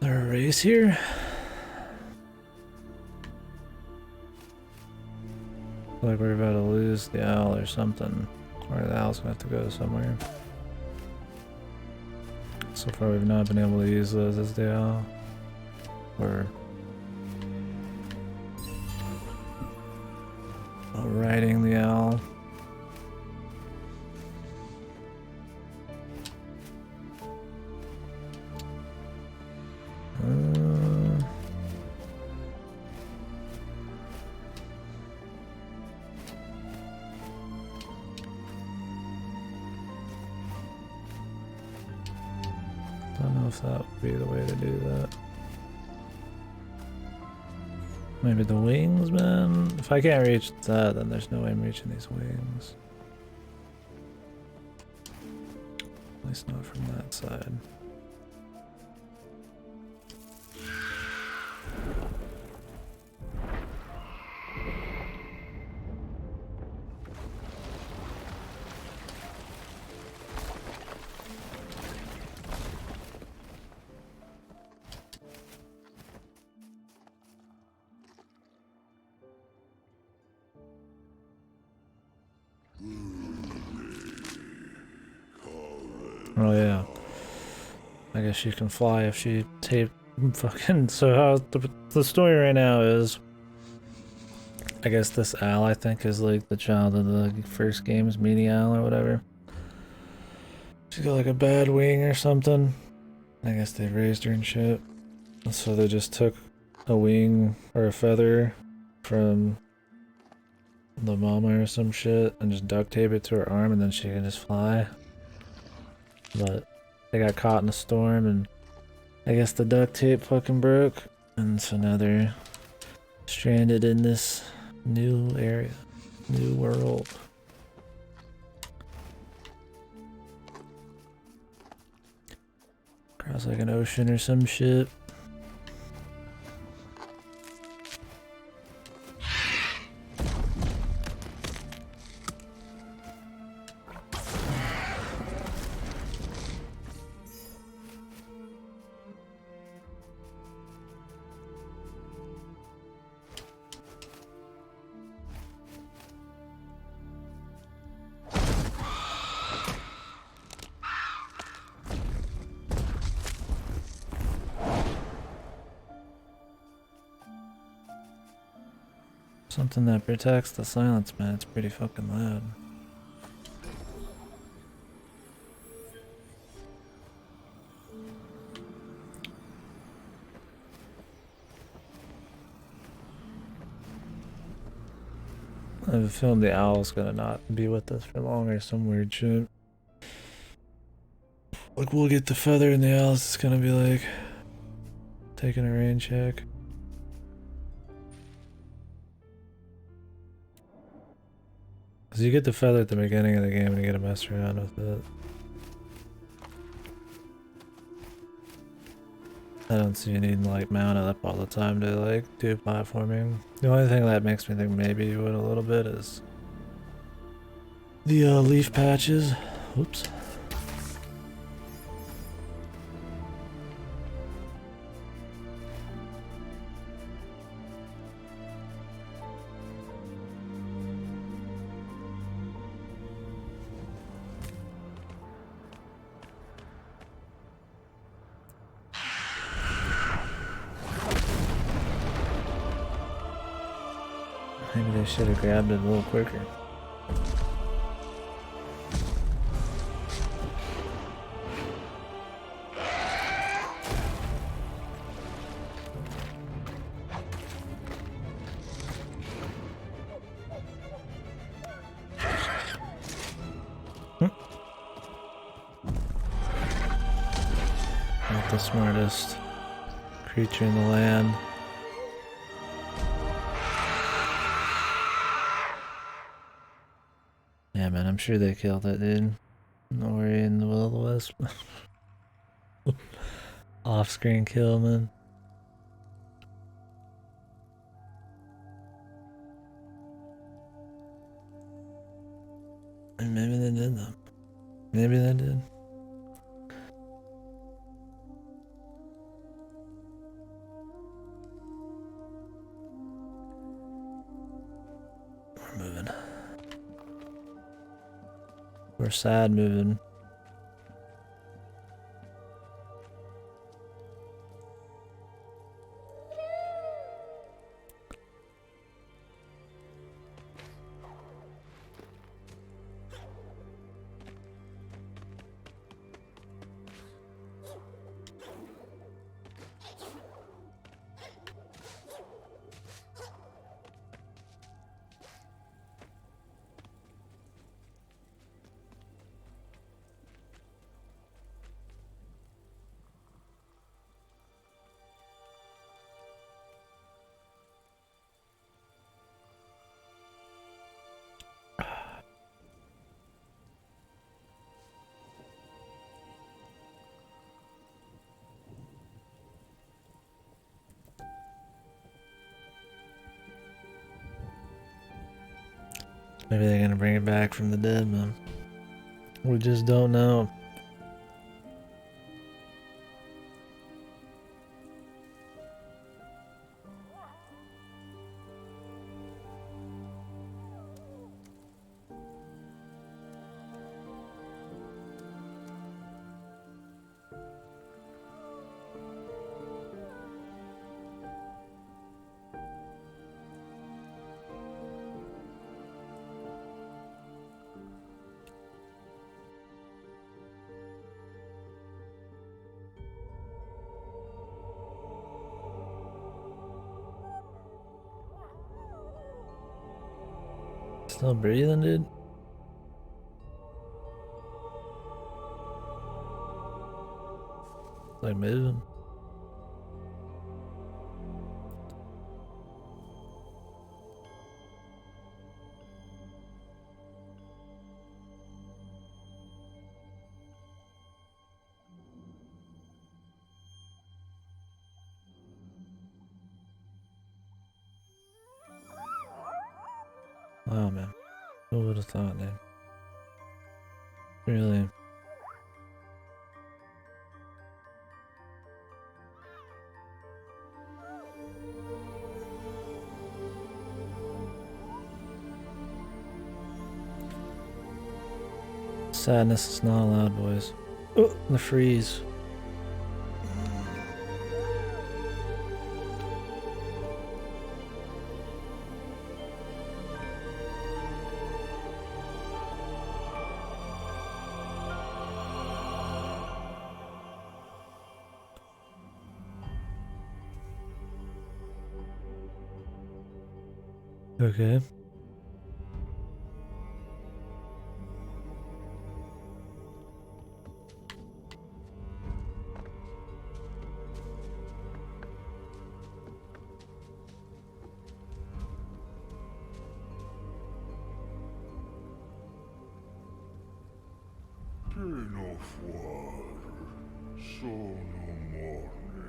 there a race here? Like we're about to lose the owl or something, or the owl's gonna have to go somewhere. So far we've not been able to use those as the owl. Or riding the owl. Don't know if that would be the way to do that. Maybe the wings, man? If I can't reach that, then there's no way I'm reaching these wings. At least not from that side. Oh yeah. I guess she can fly if she taped fucking. So how the story right now is, I guess this owl I think is like the child of the first game's meanie owl or whatever. She's got like a bad wing or something. I guess they raised her and shit. And so they just took a wing or a feather from the mama or some shit and just duct tape it to her arm and then she can just fly. But they got caught in a storm and I guess the duct tape fucking broke, and so now they're stranded in this New area. New world. Across like an ocean or some shit. Something that protects the silence, man. It's pretty fucking loud. I have a feeling the owl's gonna not be with us for long or some weird shit. Like, we'll get the feather and the owl's just gonna be like taking a rain check. Cause you get the feather at the beginning of the game and you get to mess around with it. I don't see you needing like mount it up all the time to like do platforming. The only thing that makes me think maybe you would a little bit is the leaf patches. Oops. Maybe they should have grabbed it a little quicker. Not the smartest creature in the land. Yeah, man, I'm sure they killed it, dude. Nori and the Will-o-the-Wisp. Off-screen kill, man. And maybe they did though. Maybe they did. We're moving. We're sad moving. Maybe they're gonna bring it back from the dead, man. We just don't know. Still breathing, dude? Like moving. Wow, man. Who would have thought, dude? Really? Sadness is not allowed, boys. Oh, the freeze. Okay. Tenofuar, sono morne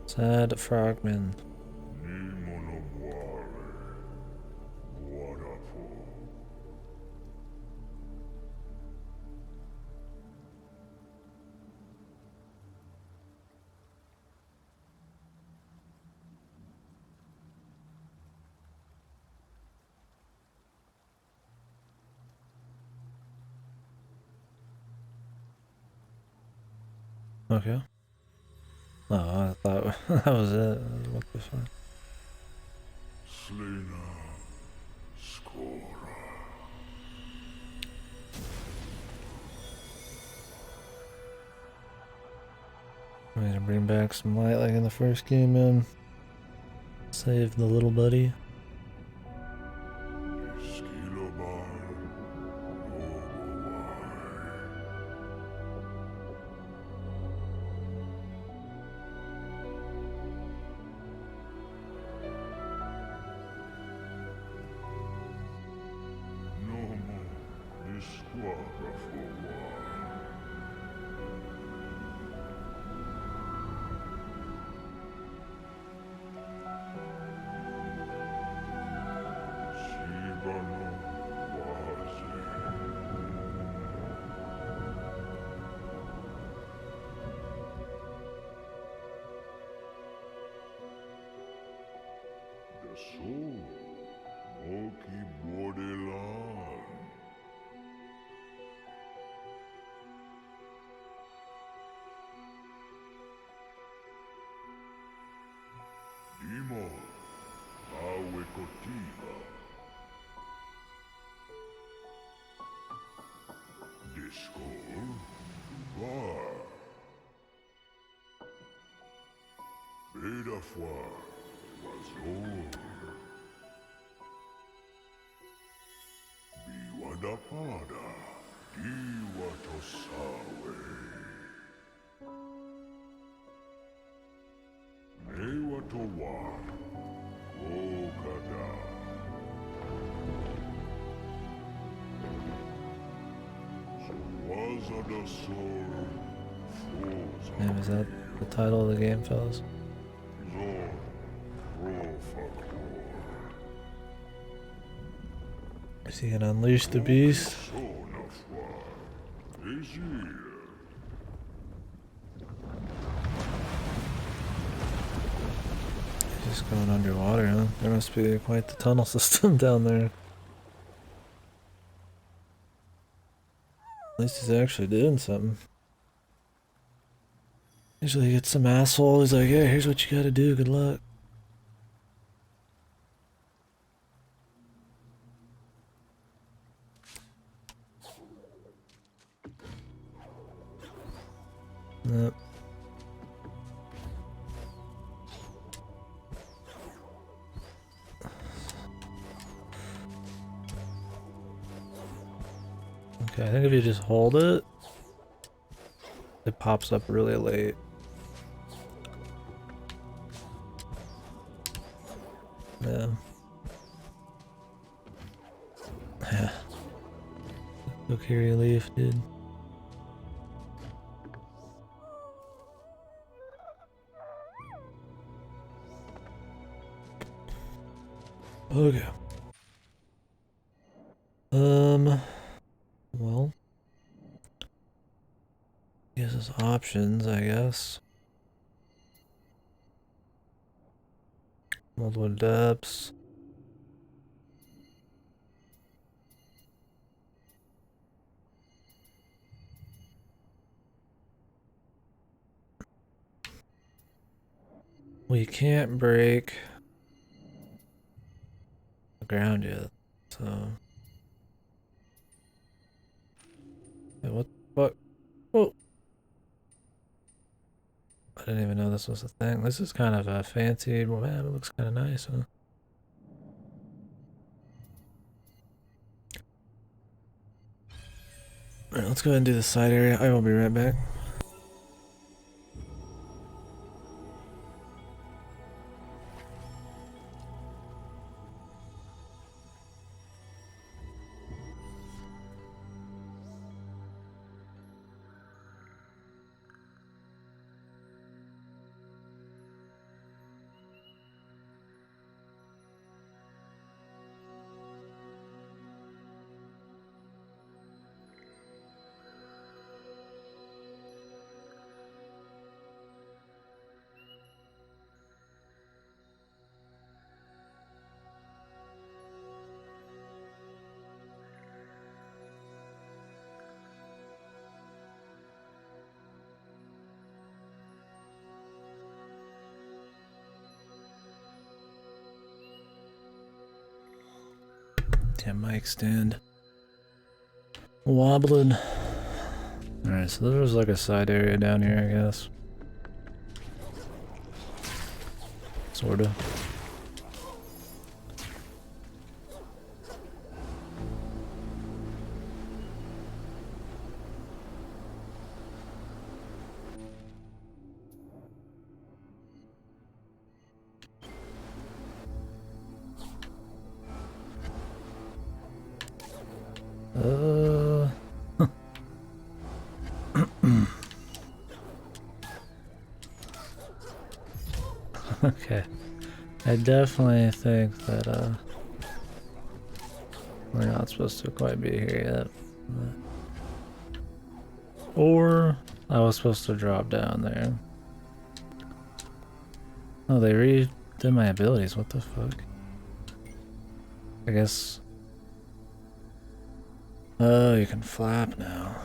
Sad frogman. Nimonobuare, Wadapo. Okay. Oh, I thought that was it. What the fuck? Slina, Skora. I'm gonna bring back some light like in the first game, man. Save the little buddy. Skilobar, Nomo, Disquara for Shibano, Waze. The soul, Moki Bordelan. Dimo, Awe Kotiba. Disco, Bar. Bedafwa, Wazor. Biwadapada, Iwatosawe. Newatowa, Okada. Wazada Sor, Damn, is that the title of the game, fellas? Zor, Rofakor. Is he gonna unleash the beast? Sonafwa, Ezir. He's just going underwater, huh? There must be quite the tunnel system down there. At least he's actually doing something. Usually he gets some asshole, he's like, yeah, here's what you gotta do, good luck. Yep. Okay, I think if you just hold it, it pops up really late. Yeah. Yeah. Go carry a leaf, dude. Okay. Well, gives us options, I guess. Multiple depths. We can't break the ground yet, so. Yeah, what the fuck? Whoa. I didn't even know this was a thing. This is kind of a fancy, well, man, it looks kind of nice, huh? Alright, let's go ahead and do the side area. I will be right back. Damn mic stand. Wobbling. Alright, so there's like a side area down here, I guess. Sorta. Okay. I definitely think that, we're not supposed to quite be here yet. Or I was supposed to drop down there. Oh, they redid my abilities. What the fuck? I guess. Oh, you can flap now.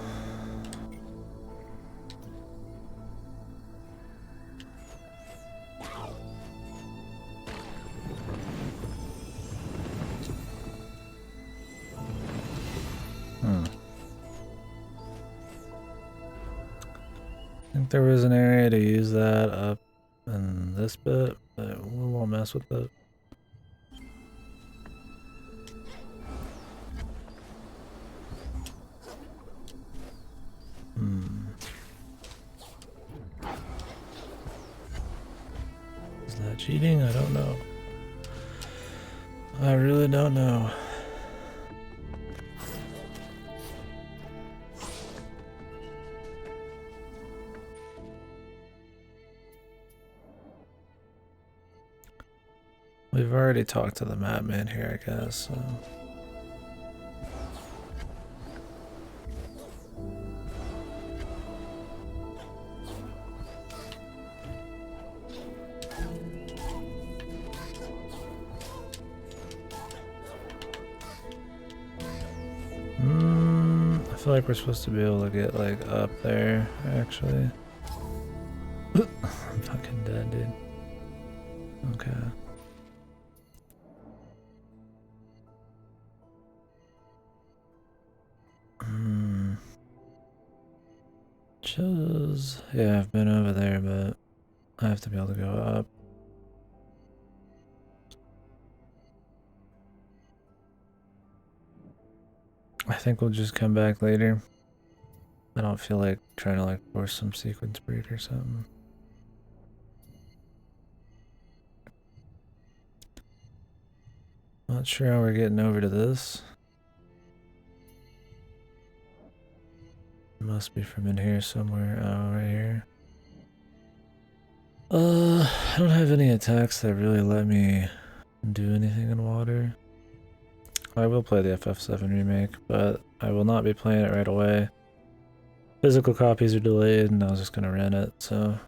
I think there was an area to use that up in this bit, but we won't mess with it. Is that cheating? I don't know. I really don't know. We've already talked to the map man here, I guess. So. I feel like we're supposed to be able to get like up there, actually. I'm fucking dead, dude. Okay. Yeah, I've been over there, but I have to be able to go up. I think we'll just come back later. I don't feel like trying to like force some sequence breed or something. Not sure how we're getting over to this. Must be from in here somewhere. Oh, right here. I don't have any attacks that really let me do anything in water. I will play the FF7 remake, but I will not be playing it right away. Physical copies are delayed and I was just gonna rent it, so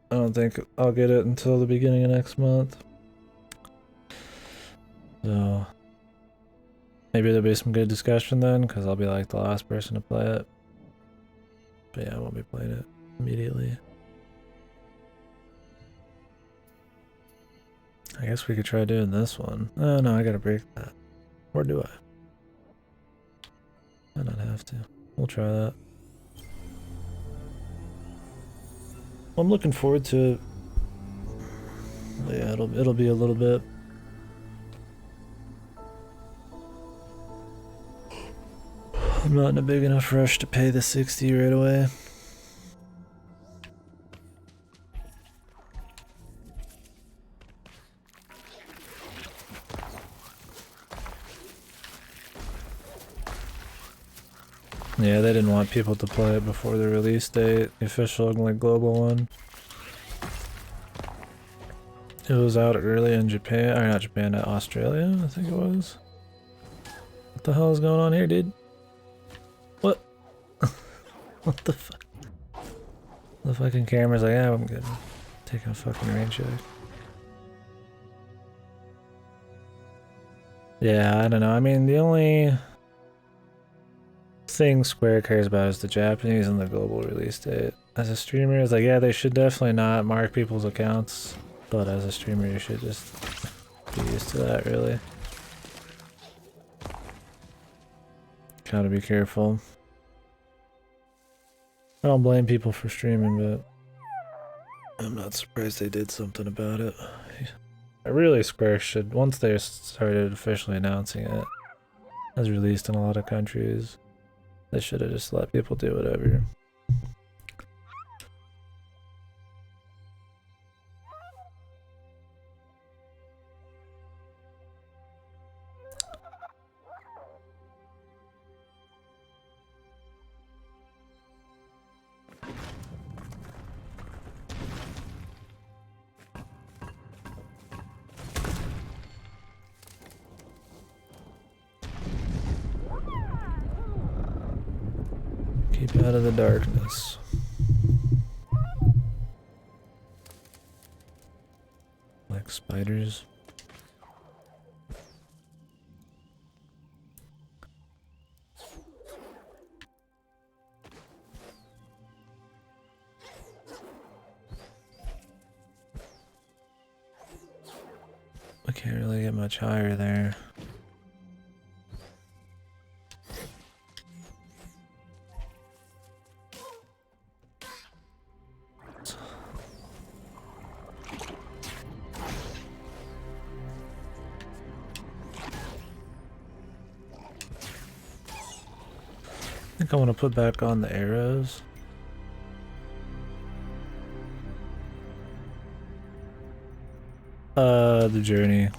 I don't think I'll get it until the beginning of next month. So maybe there'll be some good discussion then, because I'll be like the last person to play it. But yeah, I won't be playing it immediately. I guess we could try doing this one. Oh no, I gotta break that. Or do I? Might not have to. We'll try that. I'm looking forward to it. But yeah, it'll be a little bit. I'm not in a big enough rush to pay the 60 right away. Yeah, they didn't want people to play it before the release date, the official like global one. It was out early in Japan, or not Japan, Australia, I think it was. What the hell is going on here, dude? What? What the fuck? The fucking camera's like, yeah, I'm good. Taking a fucking rain check. Yeah, I don't know. I mean, the only thing Square cares about is the Japanese and the global release date. As a streamer, it's like, yeah, they should definitely not mark people's accounts, but as a streamer, you should just be used to that, really. Gotta be careful. I don't blame people for streaming, but I'm not surprised they did something about it. Really, Square should, once they started officially announcing it as released in a lot of countries, they should have just let people do whatever. Keep out of the darkness. Like spiders. I can't really get much higher there. I think I want to put back on the arrows. The journey.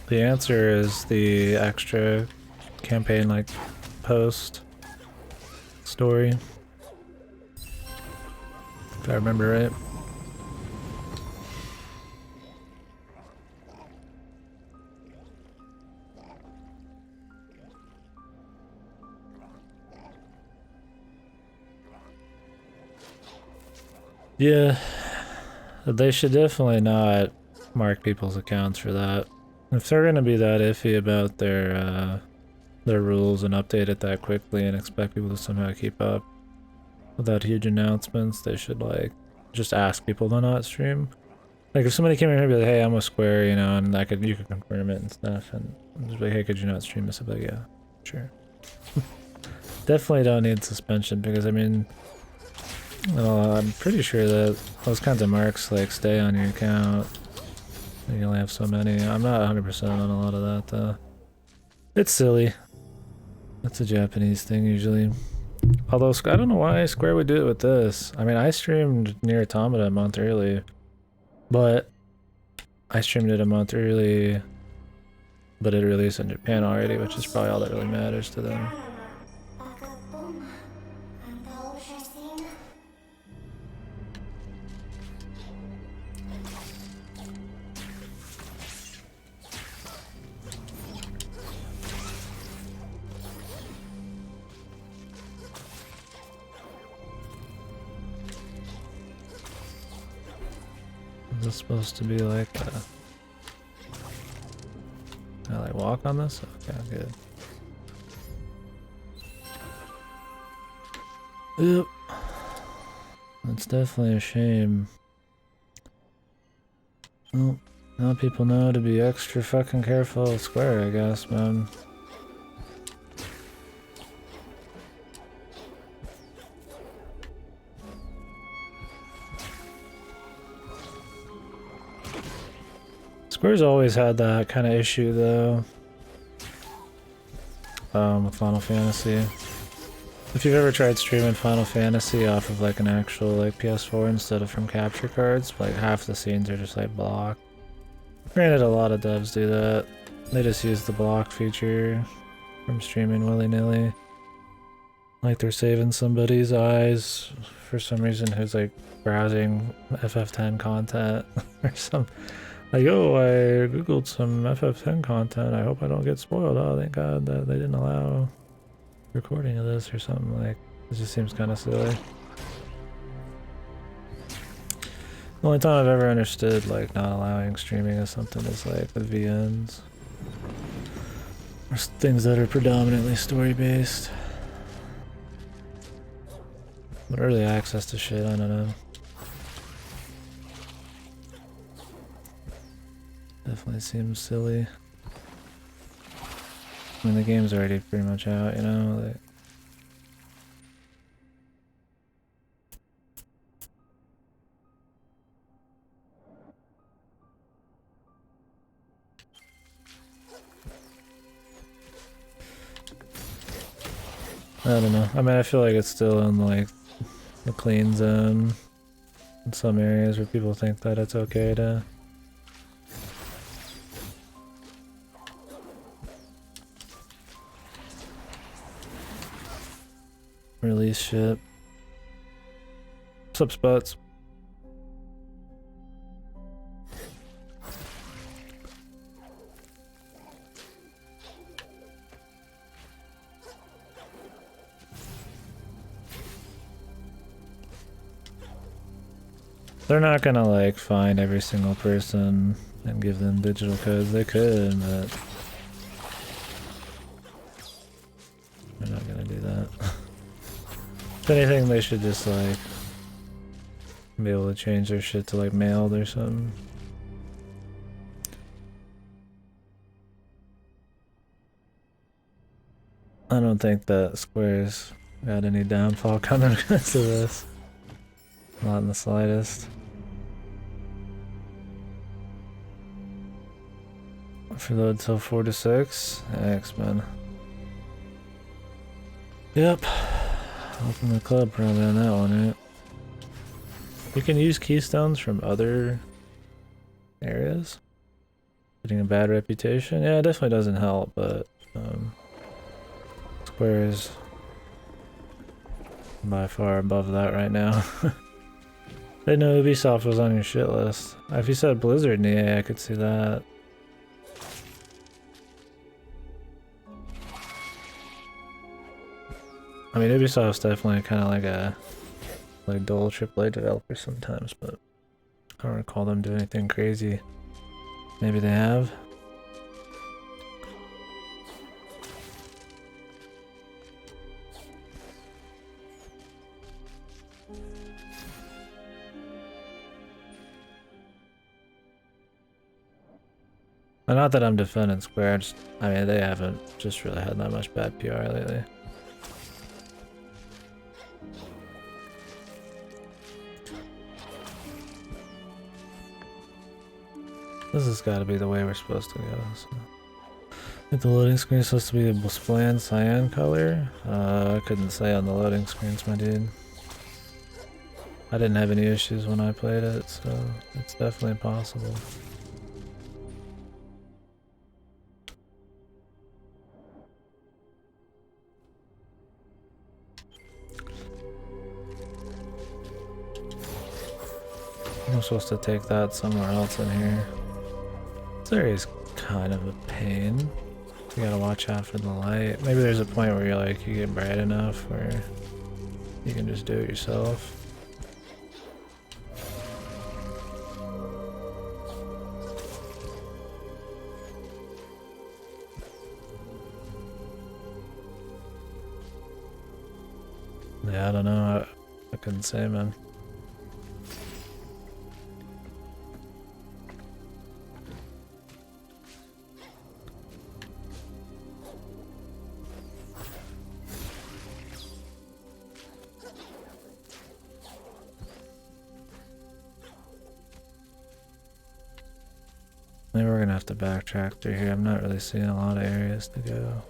The answer is the extra campaign, like, post story. If I remember right. Yeah, they should definitely not mark people's accounts for that. If they're gonna be that iffy about their rules and update it that quickly and expect people to somehow keep up without huge announcements, they should like just ask people to not stream. Like if somebody came in here and be like, "Hey, I'm a Square," you know, and you could confirm it and stuff, and just be like, "Hey, could you not stream this?" I'd be like, "Yeah, sure." Definitely don't need suspension because I mean, well, I'm pretty sure that those kinds of marks like stay on your account. You only have so many. I'm not 100% on a lot of that though. It's silly. That's a Japanese thing usually. Although I don't know why Square would do it with this. I mean, I streamed Nier Automata a month early, but I streamed it a month early, but it released in Japan already, which is probably all that really matters to them. Is this supposed to be like a... Can I like walk on this? Okay, good. Yep. That's definitely a shame. Well, now people know to be extra fucking careful of Square, I guess, man. Square's always had that kind of issue, though. With Final Fantasy. If you've ever tried streaming Final Fantasy off of like an actual like PS4 instead of from capture cards, like half the scenes are just like blocked. Granted, a lot of devs do that. They just use the block feature from streaming willy-nilly. Like they're saving somebody's eyes for some reason who's like browsing FF10 content or some. Like, oh, I googled some FF10 content. I hope I don't get spoiled. Oh, thank God that they didn't allow recording of this or something. Like, it just seems kind of silly. The only time I've ever understood like not allowing streaming of something is like with VNs or things that are predominantly story based. But early access to shit, I don't know. Definitely seems silly. I mean, the game's already pretty much out, you know? Like, I don't know. I mean, I feel like it's still in like the clean zone in some areas where people think that it's okay to release shit. What's up, Spots? They're not gonna like find every single person and give them digital codes. They could, but they're not gonna do that. If anything, they should just like be able to change their shit to like mailed or something. I don't think that Square's got any downfall coming because of this. Not in the slightest. For load till 4 to 6. X-Men. Yep. Open the club probably on that one, right? You can use keystones from other areas. Getting a bad reputation. Yeah, it definitely doesn't help, but Square is by far above that right now. I didn't know Ubisoft was on your shit list. If you said Blizzard and EA, I could see that. I mean, Ubisoft's definitely kind of like a dual AAA developer sometimes, but I don't recall them doing anything crazy. Maybe they have. And not that I'm defending Square, I mean, they haven't just really had that much bad PR lately. This has got to be the way we're supposed to go. So. I think the loading screen is supposed to be a bland cyan color. I couldn't say on the loading screens, my dude. I didn't have any issues when I played it, so it's definitely possible. I'm supposed to take that somewhere else in here. This area is kind of a pain. You gotta watch out for the light. Maybe there's a point where you're like, you get bright enough where you can just do it yourself. don't know. I couldn't say, man. Maybe we're gonna have to backtrack through here. I'm not really seeing a lot of areas to go.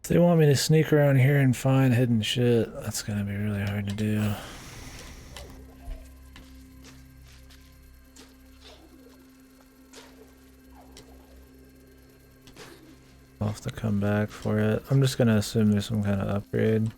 If they want me to sneak around here and find hidden shit, that's gonna be really hard to do. I'll have to come back for it. I'm just gonna assume there's some kind of upgrade.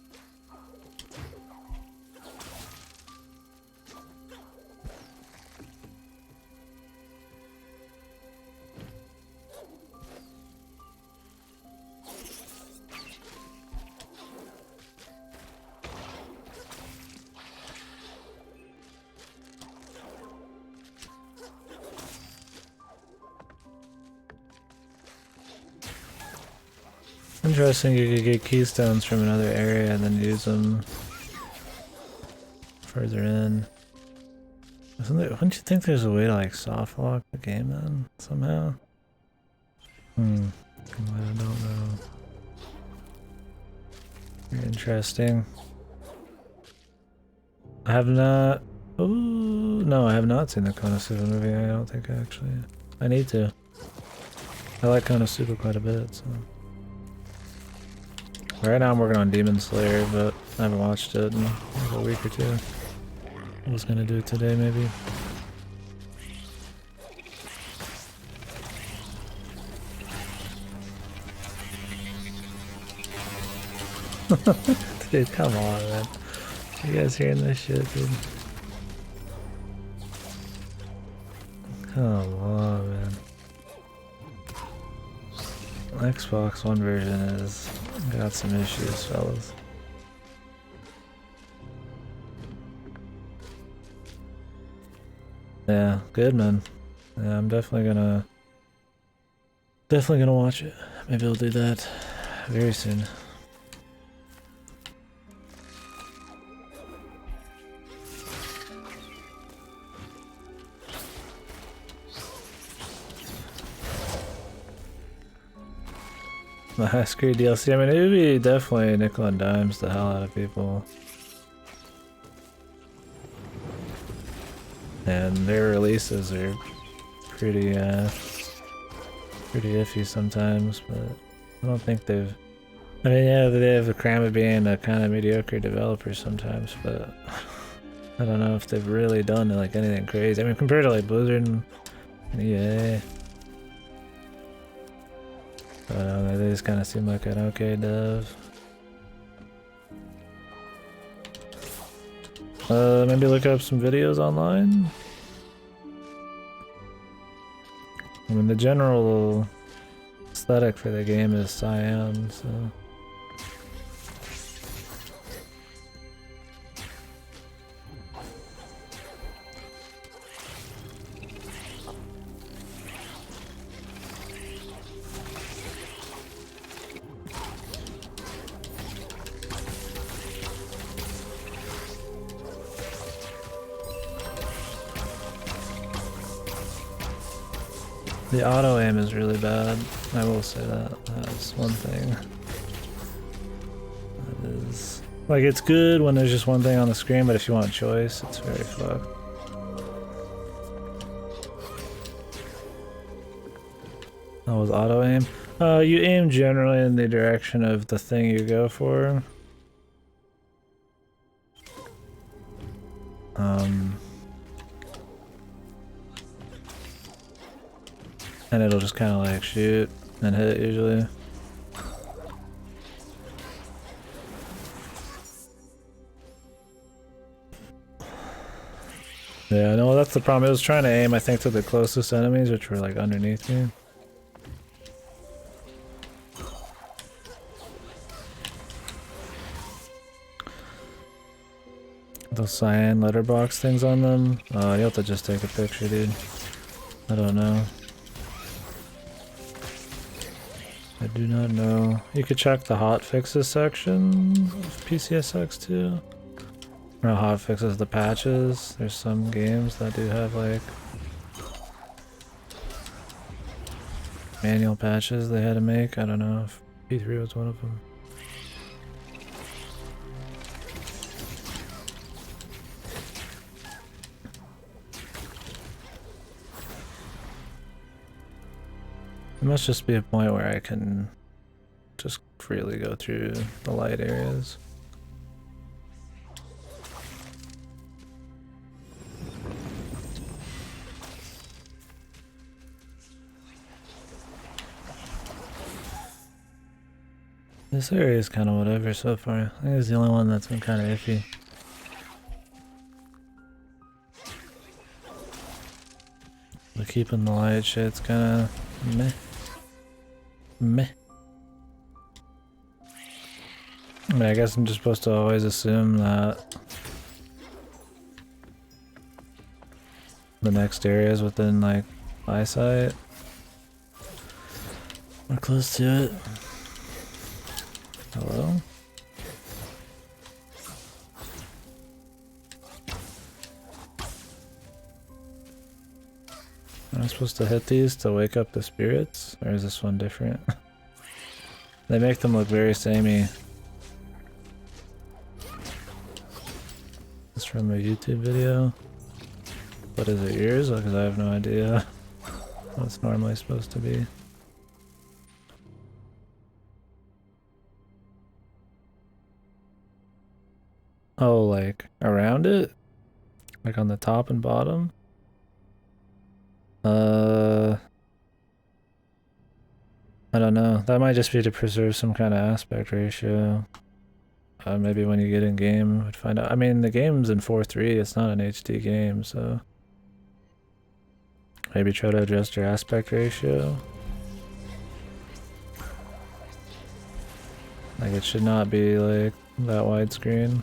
Interesting, you could get keystones from another area and then use them further in. Wouldn't you think there's a way to like soft lock the game then somehow? I don't know. Very interesting. I have not. Oh no, I have not seen the Konosuba movie. I don't think actually. I need to. I like Konosuba quite a bit, so. Right now I'm working on Demon Slayer, but I haven't watched it in like a week or two. I was gonna do it today, maybe. Dude, come on, man. You guys hearing this shit, dude? Come on, man. Xbox One version is got some issues, fellas. Yeah, good, man. Yeah, I'm definitely gonna watch it. Maybe I'll do that very soon. The High Screen DLC, I mean, it would be definitely nickel and dimes the hell out of people. And their releases are pretty iffy sometimes, but I don't think they've... I mean, yeah, they have the crime of being a kind of mediocre developer sometimes, but I don't know if they've really done like anything crazy. I mean, compared to like Blizzard and EA, they just kind of seem like an okay dev. Maybe look up some videos online. I mean, the general aesthetic for the game is cyan, so... The auto aim is really bad. I will say that. That's one thing. That is... Like, it's good when there's just one thing on the screen, but if you want choice, it's very fucked. That was auto aim. You aim generally in the direction of the thing you go for. And it'll just kind of like shoot and hit usually. Yeah, no, that's the problem. It was trying to aim, I think, to the closest enemies, which were like underneath me. Those cyan letterbox things on them. You have to just take a picture, dude. I don't know. I do not know. You could check the hotfixes section of PCSX too. Or hotfixes the patches. There's some games that do have like manual patches they had to make. I don't know if P3 was one of them. There must just be a point where I can just freely go through the light areas. This area is kind of whatever so far. I think it's the only one that's been kind of iffy. But keeping the light shit's kind of meh. Meh. I mean, I guess I'm just supposed to always assume that the next area is within, like, eyesight. We're close to it. Hello? Am I supposed to hit these to wake up the spirits? Or is this one different? They make them look very samey. This is from a YouTube video. But is it yours? Because I have no idea what it's normally supposed to be. Oh, like around it? Like on the top and bottom? I don't know. That might just be to preserve some kind of aspect ratio. Maybe when you get in game, we'd find out. I mean, the game's in 4:3. It's not an HD game, so maybe try to adjust your aspect ratio. Like it should not be like that widescreen.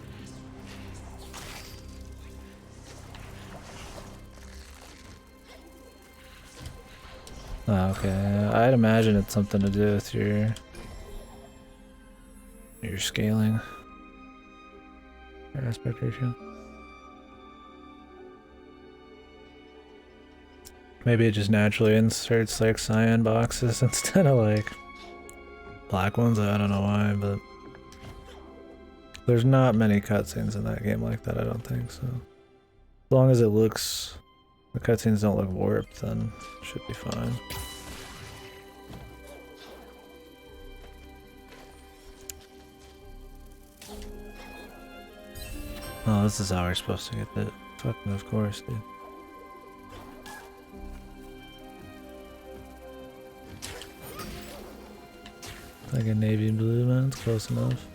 Oh, okay, I'd imagine it's something to do with your scaling, your aspect ratio. Maybe it just naturally inserts like cyan boxes instead of like black ones. I don't know why, but there's not many cutscenes in that game like that, I don't think, so as long as it looks, the cutscenes don't look warped, then it should be fine. Oh, this is how we're supposed to get it. Fucking of course, dude. Like a navy blue, man. It's close enough.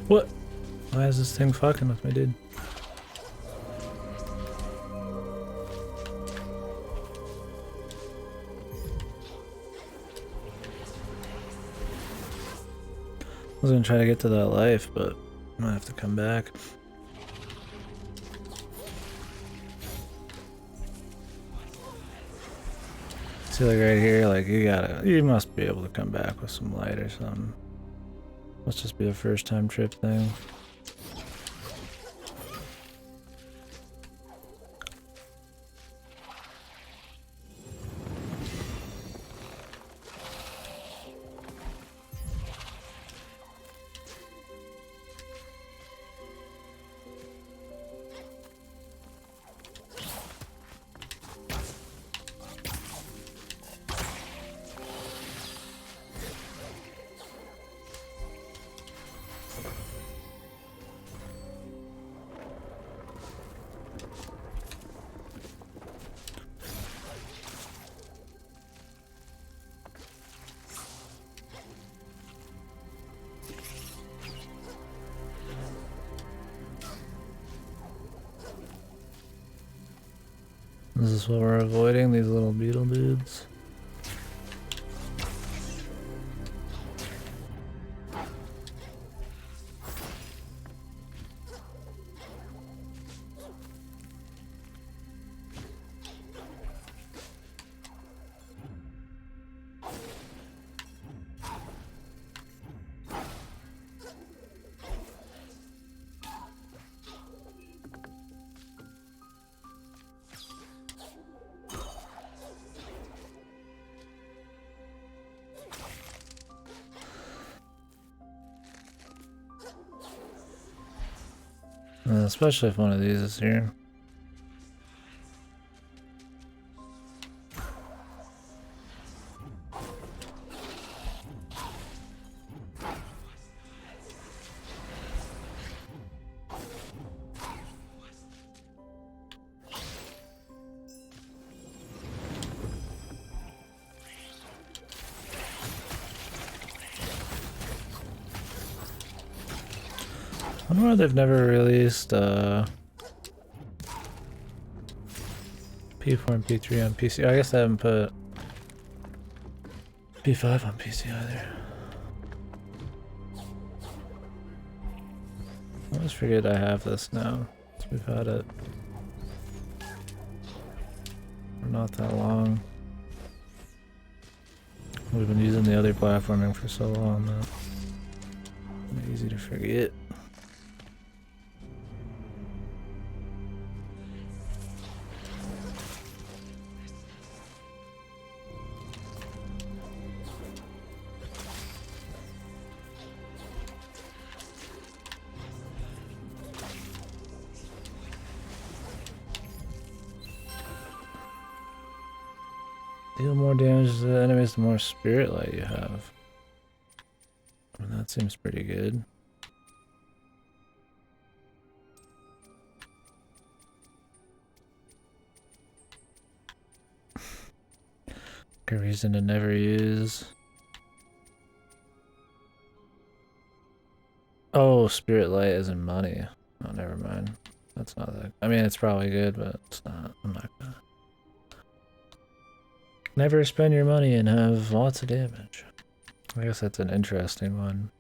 What? Why is this thing fucking with me, dude? was gonna try to get to that life, but I might have to come back. See, like right here, like you must be able to come back with some light or something. Must just be a first time trip thing. This is what we're avoiding, these little beetle dudes. Especially if one of these is here. I wonder why they've never released P4 and P3 on PC. I guess I haven't put P5 on PC either. I always forget I have this now. We've had it for not that long. We've been using the other platforming for so long that it's easy to forget. Deal more damage to the enemies the more spirit light you have. I mean, that seems pretty good. A reason to never use. Oh, spirit light isn't money. Oh, never mind. That's not that. I mean, it's probably good, but it's not. I'm not gonna. Never spend your money and have lots of damage. I guess that's an interesting one.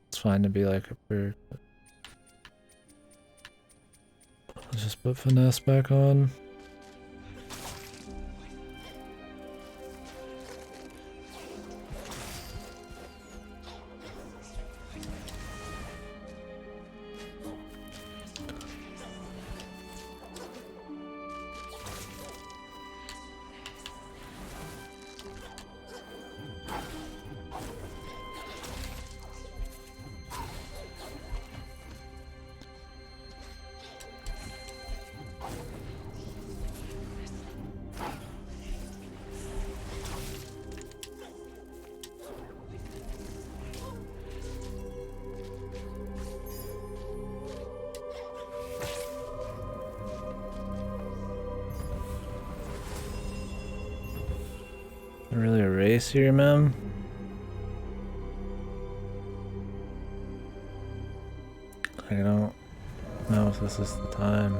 It's fine to be like a perk. Let's just put finesse back on. Really a race here, man? I don't know if this is the time.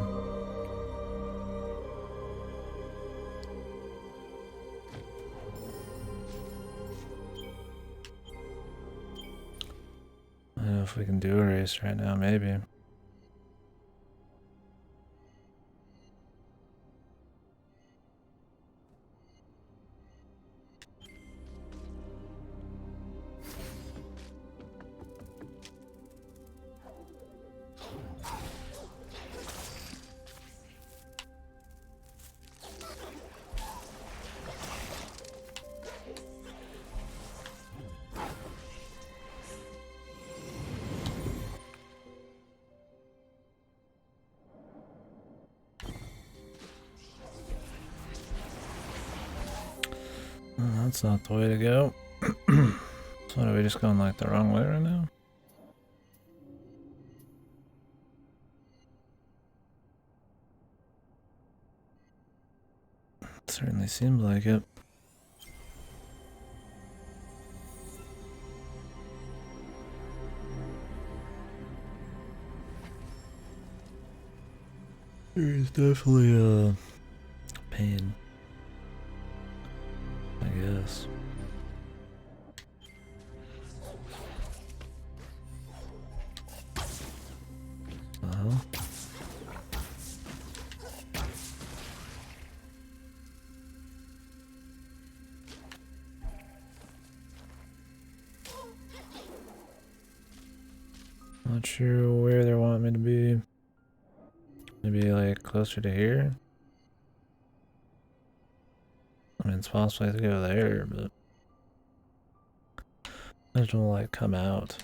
if we can do a race right now, maybe. That's not the way to go. So are we just going like the wrong way right now? It certainly seems like it. There's definitely a pain, I guess. Well, not sure where they want me to be. Maybe like closer to here. I mean, it's possible to go there, but I just want to like come out.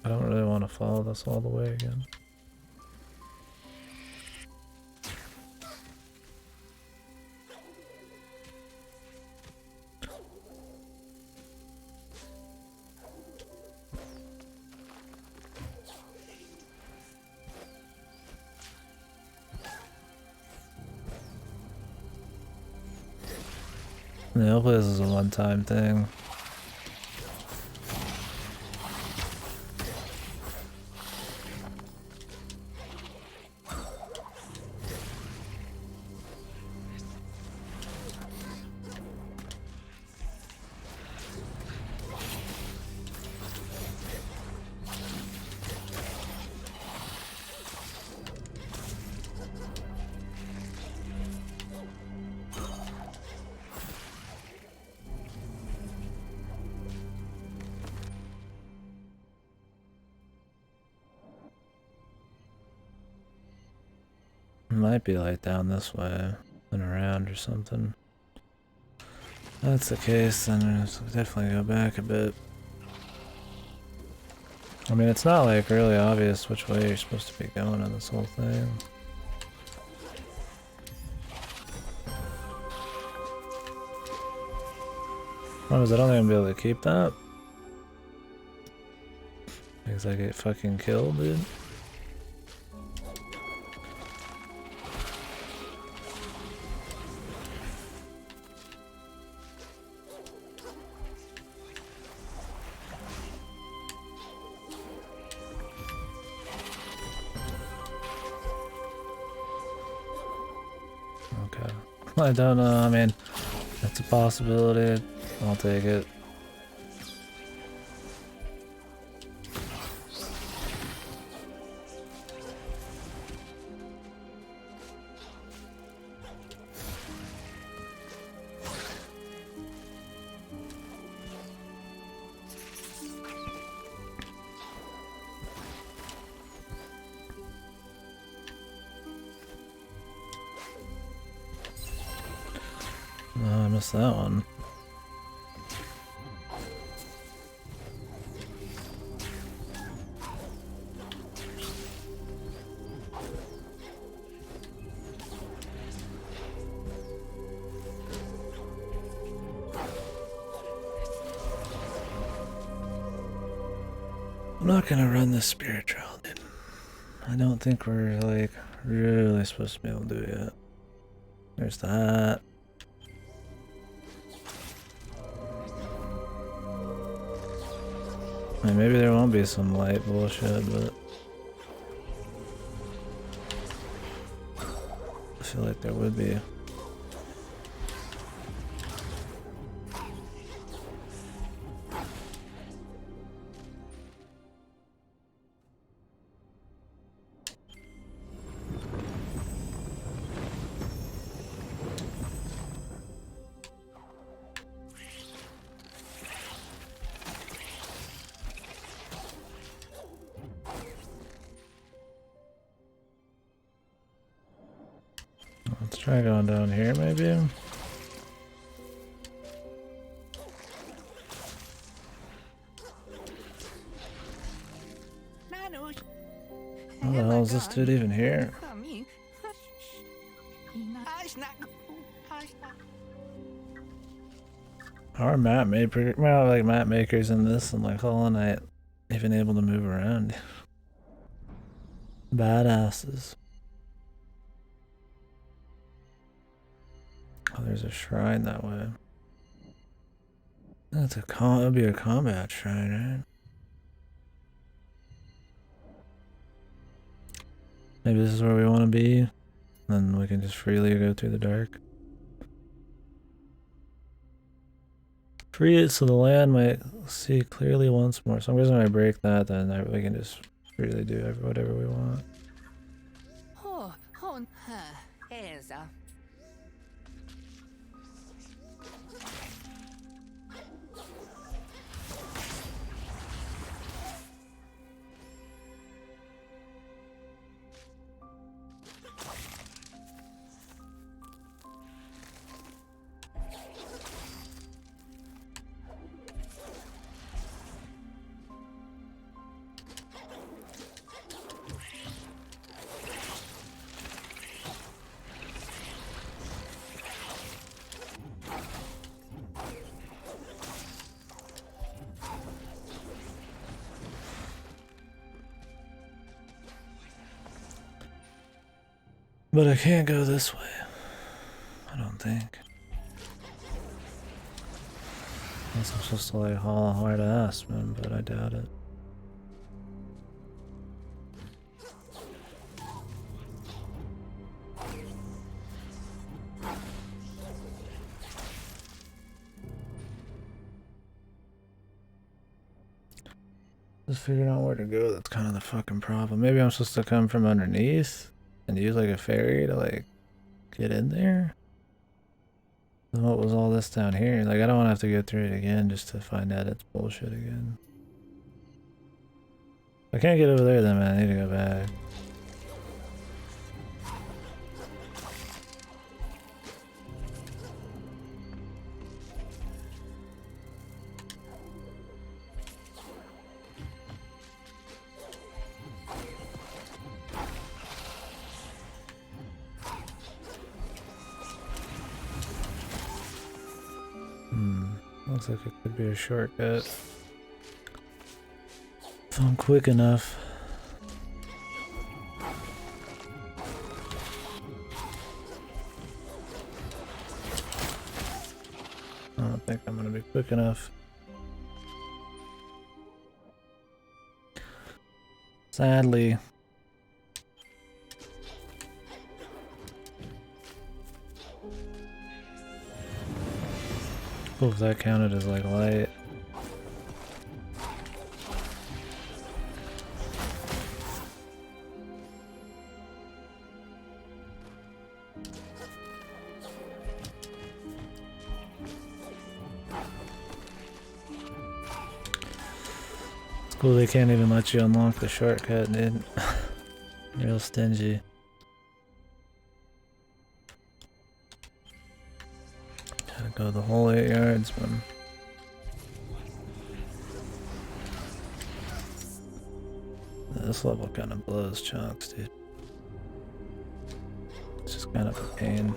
I don't really want to follow this all the way again. Yeah, hopefully this is a one-time thing. Might be like down this way and around or something. If that's the case, then we'll definitely go back a bit. I mean, it's not like really obvious which way you're supposed to be going on this whole thing. Problem is, I don't think I'm gonna be able to keep that. Because I get fucking killed, dude. Okay. I don't know, I mean, it's a possibility. I'll take it. No, I missed that one. I'm not gonna run this spirit trail, dude. I don't think we're like really supposed to be able to do it yet. There's that. I mean, maybe there won't be some light bullshit, but I feel like there would be. Try going down here, maybe? How the hell is this dude even here? How are map makers, well, like map makers in this and like Hollow Knight even able to move around? Badasses. Oh, there's a shrine that way. That's a that'd be a combat shrine, right? Maybe this is where we want to be. Then we can just freely go through the dark. Free it so the land might see clearly once more. So I'm just gonna break that, then we can just freely do whatever we want. But I can't go this way. I don't think. Unless I'm supposed to like haul a hard ass, man, but I doubt it. Just figuring out where to go, that's kind of the fucking problem. Maybe I'm supposed to come from underneath and use like a ferry to like get in there? Then what was all this down here? Like I don't want to have to go through it again just to find out it's bullshit again. I can't get over there then, man. I need to go back. Looks like it could be a shortcut. If I'm quick enough. I don't think I'm gonna be quick enough. Sadly. Oh, if that counted as like light. It's cool they can't even let you unlock the shortcut, dude. Real stingy. Go the whole 8 yards, man. This level kind of blows chunks, dude. It's just kind of a pain.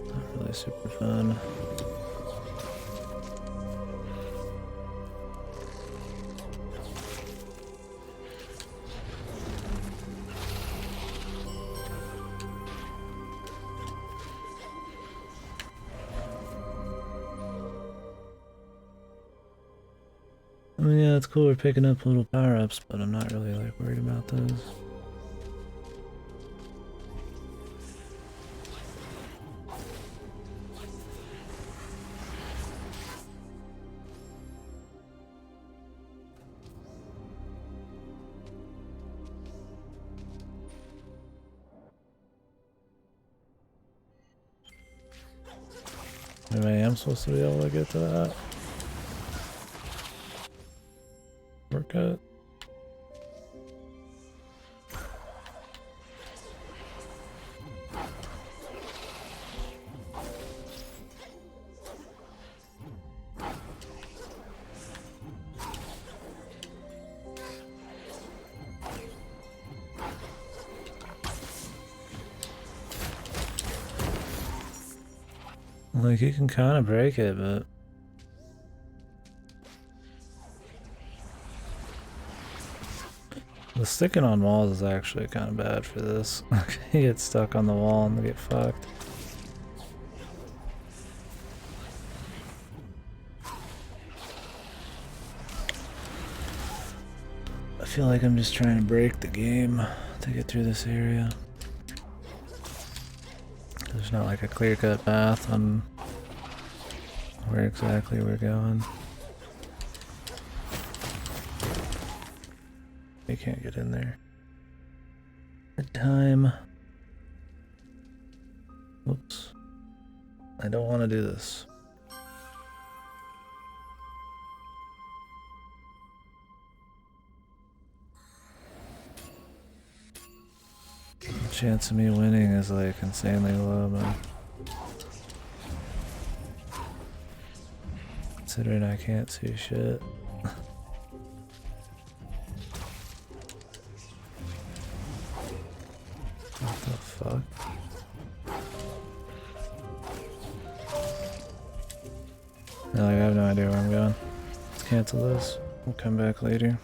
Not really super fun. I mean, yeah, it's cool we're picking up little power-ups, but I'm not really like worried about those. Maybe I am supposed to be able to get to that. Shortcut. Like, you can kind of break it, but... The sticking on walls is actually kind of bad for this. You get stuck on the wall and get fucked. I feel like I'm just trying to break the game to get through this area. There's not like a clear-cut path on where exactly we're going. We can't get in there. Good time. Whoops. I don't want to do this. The chance of me winning is like insanely low, man. Considering I can't see shit. What the fuck? No, like, I have no idea where I'm going. Let's cancel this. We'll come back later.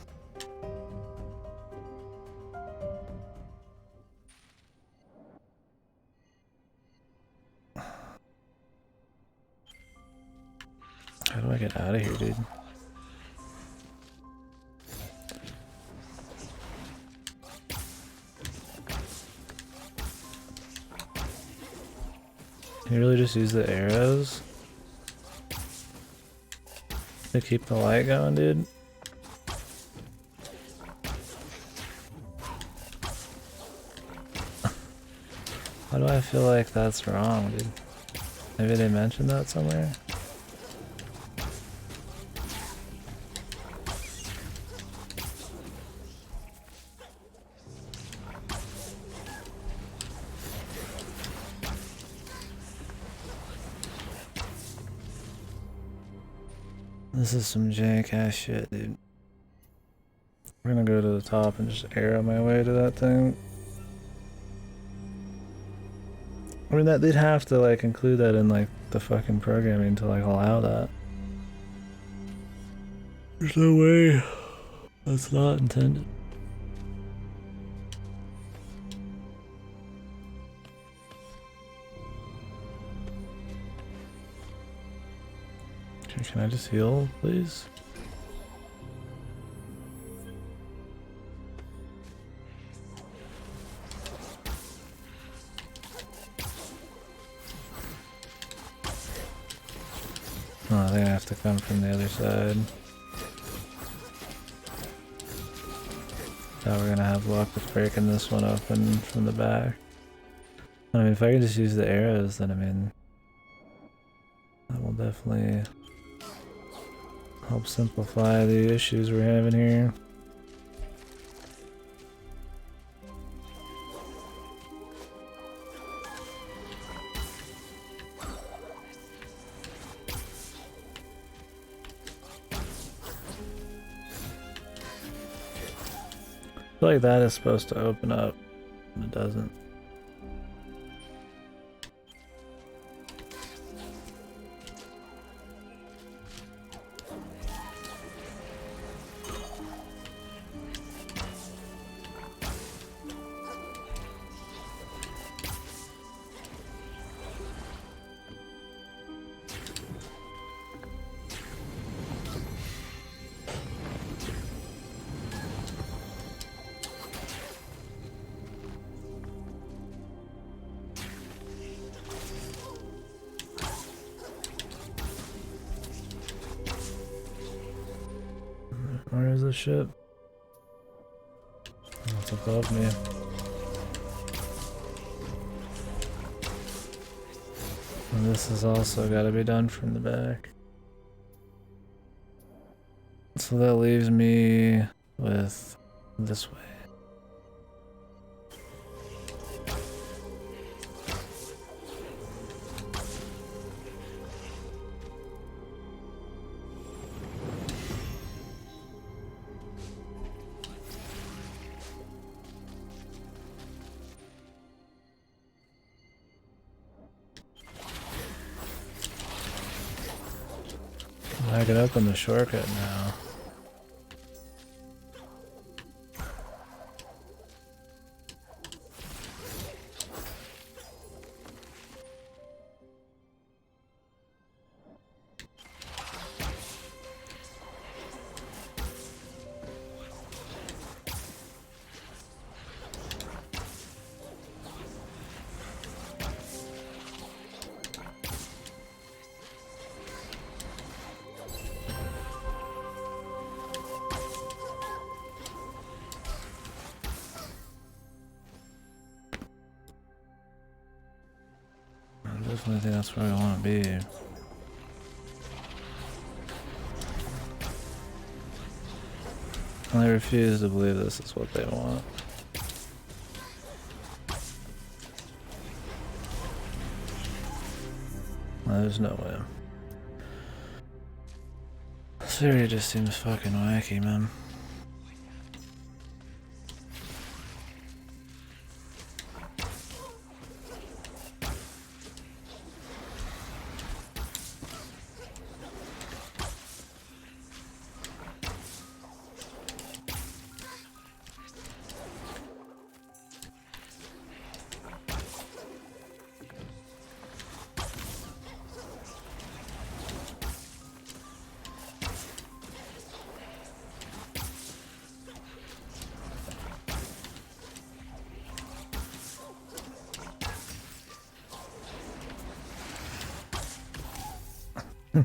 How do I get out of here, dude? Can you really just use the arrows to keep the light going, dude? Why do I feel like that's wrong, dude? Maybe they mentioned that somewhere? This is some jank ass shit, dude. We're gonna go to the top and just arrow my way to that thing. I mean, that they'd have to like include that in like the fucking programming to like allow that. There's no way that's not intended. Can I just heal, please? Oh, I think I have to come from the other side. Now we're gonna have luck with breaking this one open from the back. I mean, if I can just use the arrows, then I mean, that will definitely help simplify the issues we're having here. I feel like that is supposed to open up, but it doesn't. Where is the ship? Oh, it's above me. And this has also got to be done from the back. So that leaves me with this way. I can open the shortcut now. I definitely think that's where I want to be. I refuse to believe this is what they want. There's no way. This area just seems fucking wacky, man.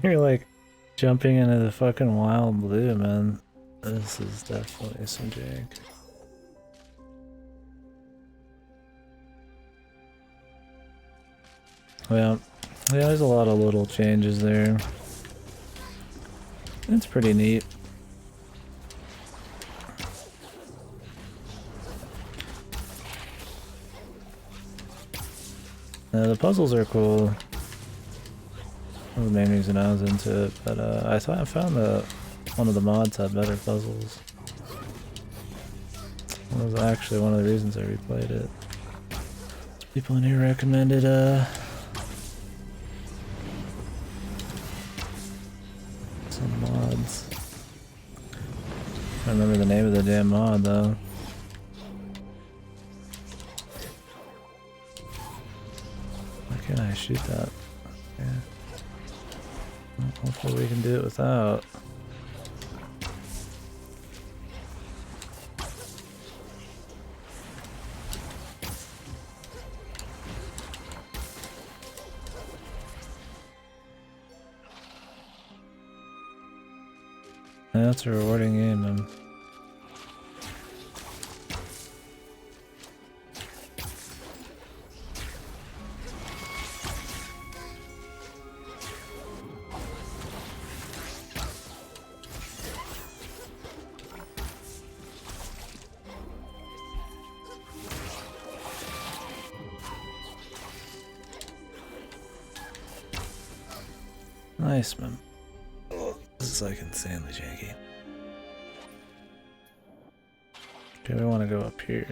You're like jumping into the fucking wild blue, man. This is definitely some jank. Yeah, there's a lot of little changes there. It's pretty neat. The puzzles are cool. That was the main reason I was into it, but I found that one of the mods had better puzzles. That was actually one of the reasons I replayed it. People in here recommended some mods. I don't remember the name of the damn mod though. Why can't I shoot that? Yeah. Well, hopefully we can do it without. Yeah, that's a rewarding game, man. Nice, man. This is like insanely janky. Okay, we want to go up here.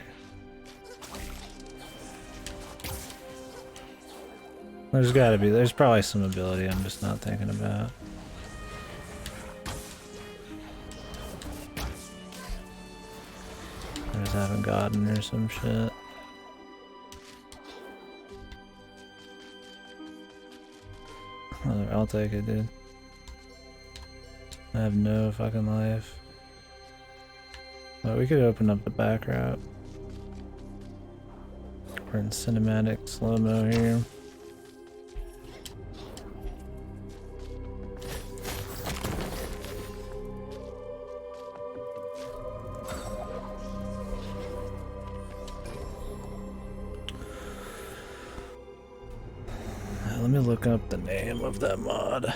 There's probably some ability I'm just not thinking about. I just haven't gotten or some shit. I'll take it, dude. I have no fucking life. But we could open up the back route. We're in cinematic slow-mo here. Let me look up the name of that mod.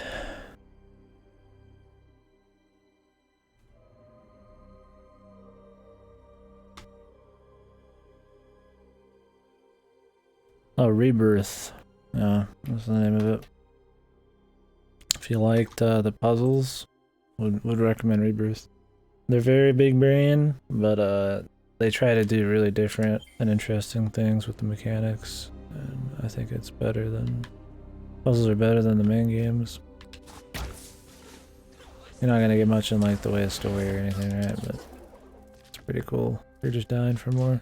Oh, Rebirth. Yeah, that's the name of it. If you liked the puzzles, would recommend Rebirth. They're very big brain, but they try to do really different and interesting things with the mechanics, and I think it's better than puzzles are better than the main games. You're not gonna get much in like the way of story or anything, right? But it's pretty cool. You're just dying for more.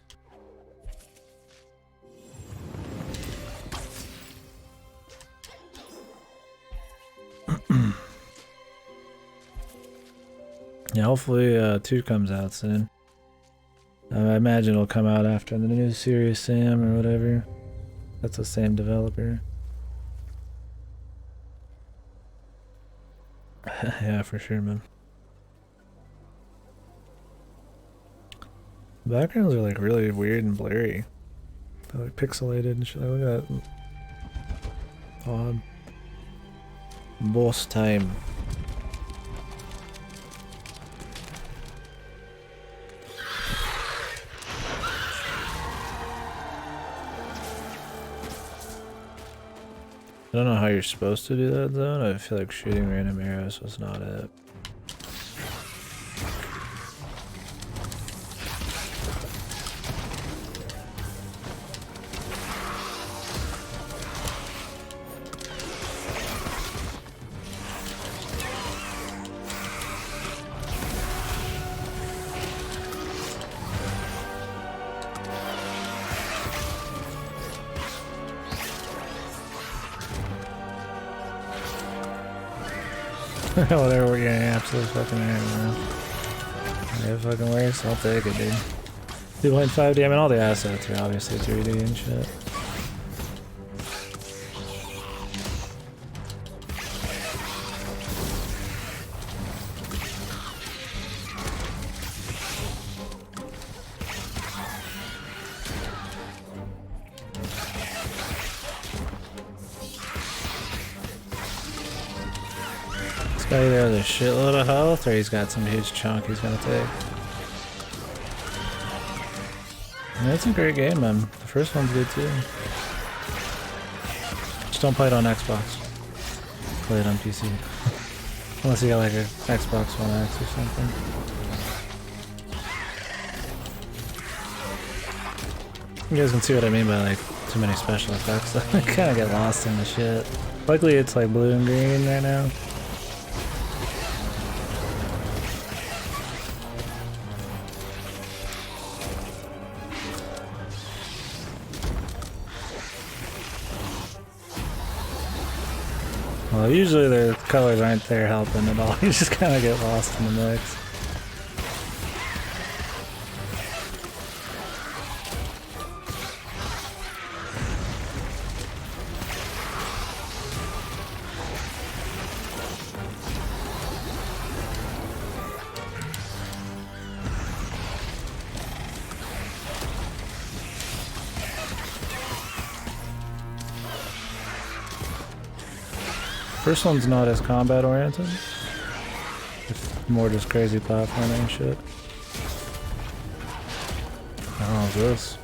Yeah, hopefully 2 comes out soon. I imagine it'll come out after the new Serious Sam or whatever. That's the same developer. Yeah, for sure, man. The backgrounds are like really weird and blurry. They're like pixelated and shit. Look at that. Odd. Boss time. I don't know how you're supposed to do that though. I feel like shooting random arrows was not it. Whatever we're getting, absolute fucking right, man. Yeah, it fucking works, I'll take it, dude. 2.5D, I mean, all the assets are obviously 3D and shit. Guy either has a shitload of health or he's got some huge chunk he's gonna take. And it's a great game, man. The first one's good too. Just don't play it on Xbox. Play it on PC. Unless you got like a Xbox One X or something. You guys can see what I mean by like too many special effects. I kind of get lost in the shit. Luckily it's like blue and green right now. Well, usually the colors aren't there helping at all. You just kind of get lost in the mix. First one's not as combat oriented. It's more just crazy platforming and shit. Oh, this.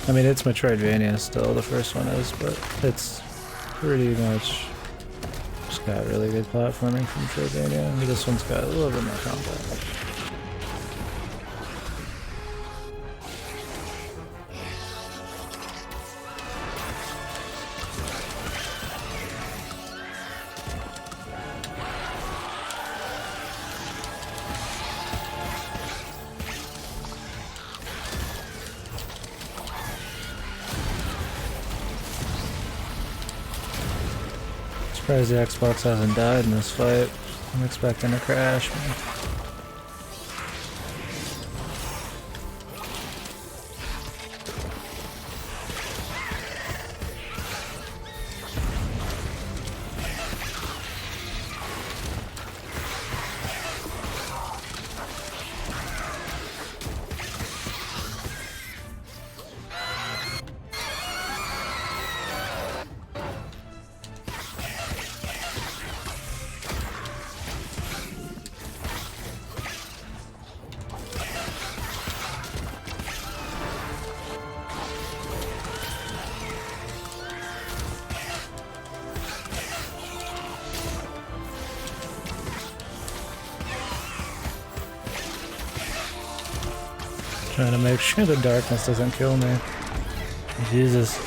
I mean, it's Metroidvania still, the first one is, but it's pretty much just got really good platforming from Metroidvania. This one's got a little bit more combat. Surprised the Xbox hasn't died in this fight. I'm expecting a crash, man. Trying to make sure the darkness doesn't kill me. Jesus.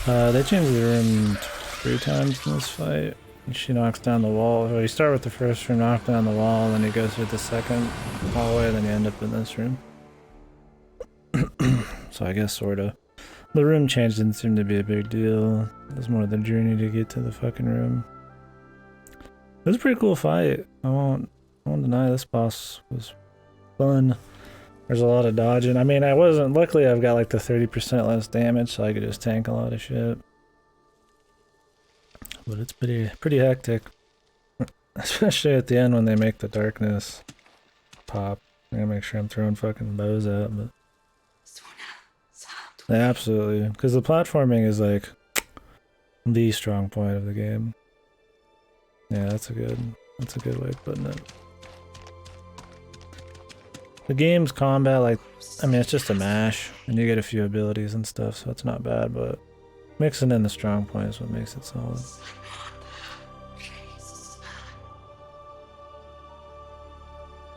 They changed the room 3 times in this fight. She knocks down the wall. Well, you start with the first room, knock down the wall, then you go through the second hallway, then you end up in this room. So I guess sorta. The room change didn't seem to be a big deal. It was more the journey to get to the fucking room. It was a pretty cool fight. I won't deny this boss was fun. There's a lot of dodging. I mean, luckily I've got like the 30% less damage, so I could just tank a lot of shit. But it's pretty hectic. Especially at the end when they make the darkness pop. I gotta make sure I'm throwing fucking bows out, but... Yeah, absolutely. Because the platforming is like the strong point of the game. Yeah, that's a good way of putting it. The game's combat, like, I mean, it's just a mash, and you get a few abilities and stuff, so it's not bad, but mixing in the strong point is what makes it solid.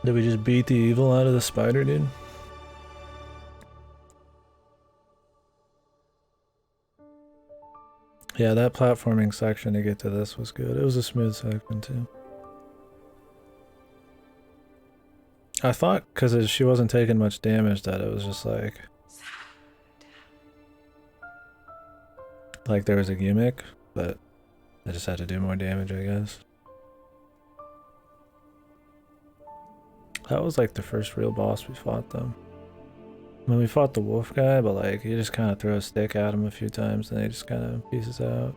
Did we just beat the evil out of the spider, dude? Yeah, that platforming section to get to this was good. It was a smooth section, too. I thought, because she wasn't taking much damage, that it was just like there was a gimmick, but I just had to do more damage, I guess. That was like the first real boss we fought, though. I mean, we fought the wolf guy, but like, you just kind of throw a stick at him a few times and he just kind of pieces out.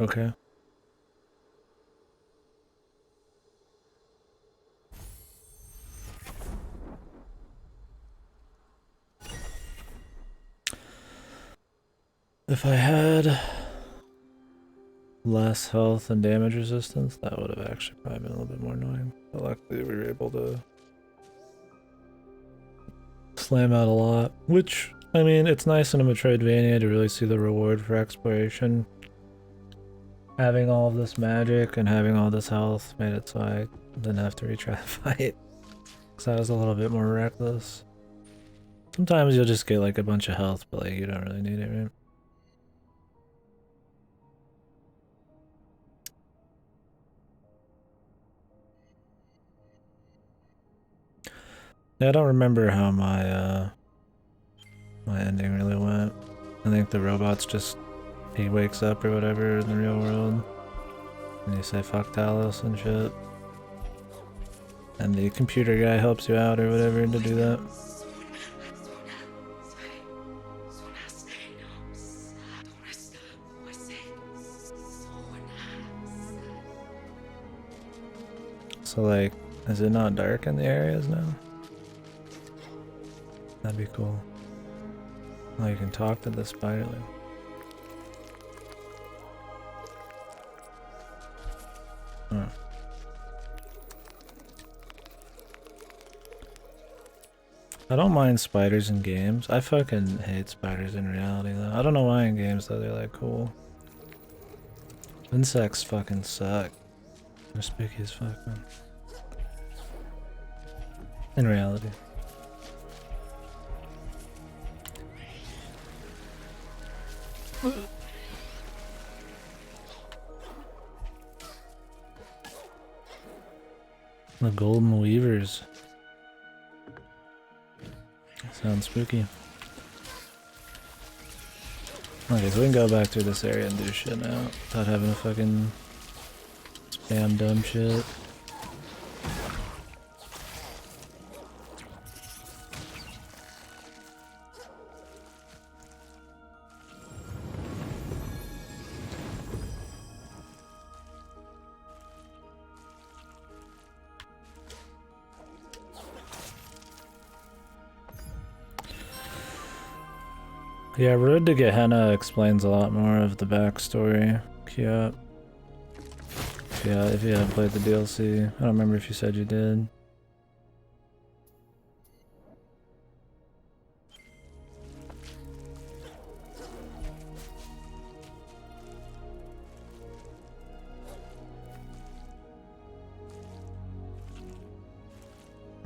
Okay. If I had less health and damage resistance, that would have actually probably been a little bit more annoying. But luckily we were able to slam out a lot, which, I mean, it's nice in a Metroidvania to really see the reward for exploration. Having all of this magic and having all this health made it so I didn't have to retry the fight. Because I was a little bit more reckless. Sometimes you'll just get like a bunch of health, but like you don't really need it, right? Yeah, I don't remember how my my ending really went. I think the robot's just, he wakes up or whatever in the real world, and you say fuck Talos and shit. And the computer guy helps you out or whatever to do that. So like, is it not dark in the areas now? That'd be cool. Oh, you can talk to the spider. Huh. I don't mind spiders in games. I fucking hate spiders in reality though. I don't know why in games though they're like cool. Insects fucking suck. They're spooky as fuck, man. In reality. The golden weavers. Sounds spooky. Okay, so we can go back through this area and do shit now without having to fucking spam dumb shit. Yeah, Road to Gehenna explains a lot more of the backstory. Cute. Yeah, if you haven't played the DLC. I don't remember if you said you did.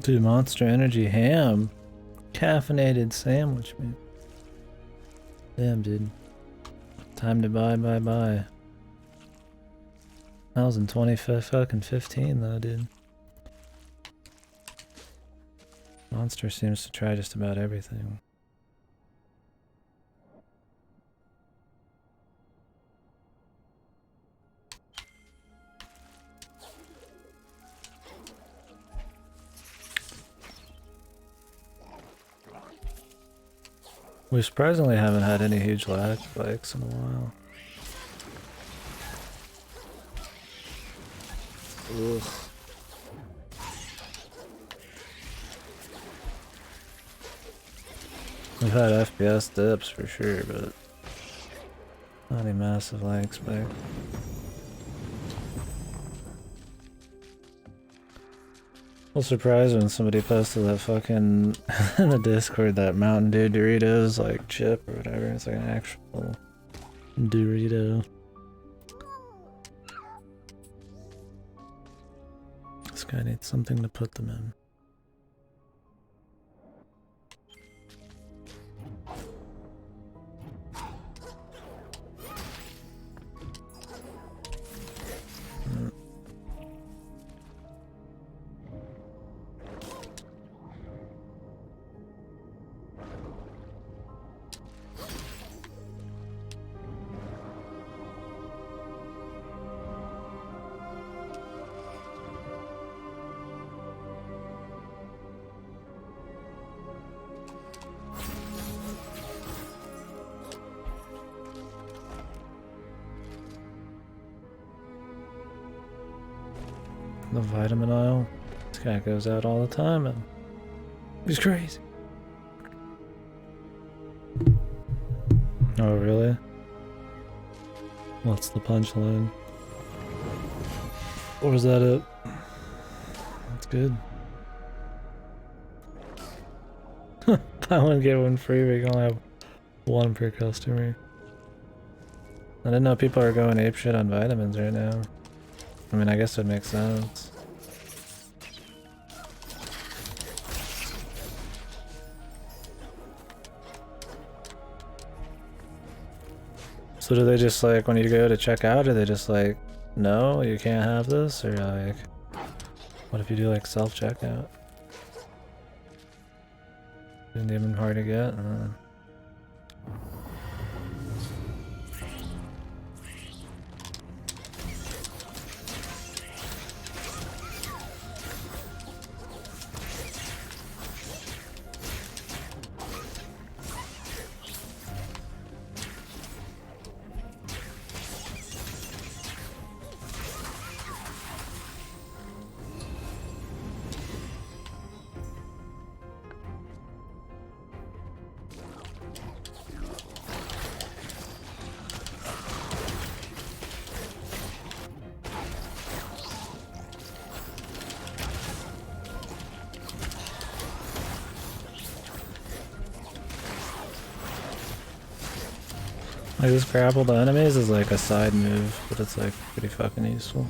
Dude, Monster Energy ham. Caffeinated sandwich, man. Damn, dude. Time to buy. That was in 2015 though, dude. Monster seems to try just about everything. We surprisingly haven't had any huge lag spikes in a while. Ugh. We've had FPS dips for sure, but not any massive lag spike. I was surprised when somebody posted that fucking in the Discord, that Mountain Dew Doritos like chip or whatever. It's like an actual Dorito. This guy needs something to put them in. The vitamin aisle. This guy goes out all the time and he's crazy. Oh, really? What's the punchline? Or was that it? That's good. Buy one, get one free, we can only have one per customer. I didn't know people are going apeshit on vitamins right now. I mean, I guess it makes sense. So do they just like, when you go to check out, are they just like, no, you can't have this? Or like, what if you do like self-checkout? Isn't even hard to get? Like, this grapple to enemies is like a side move, but it's like pretty fucking useful.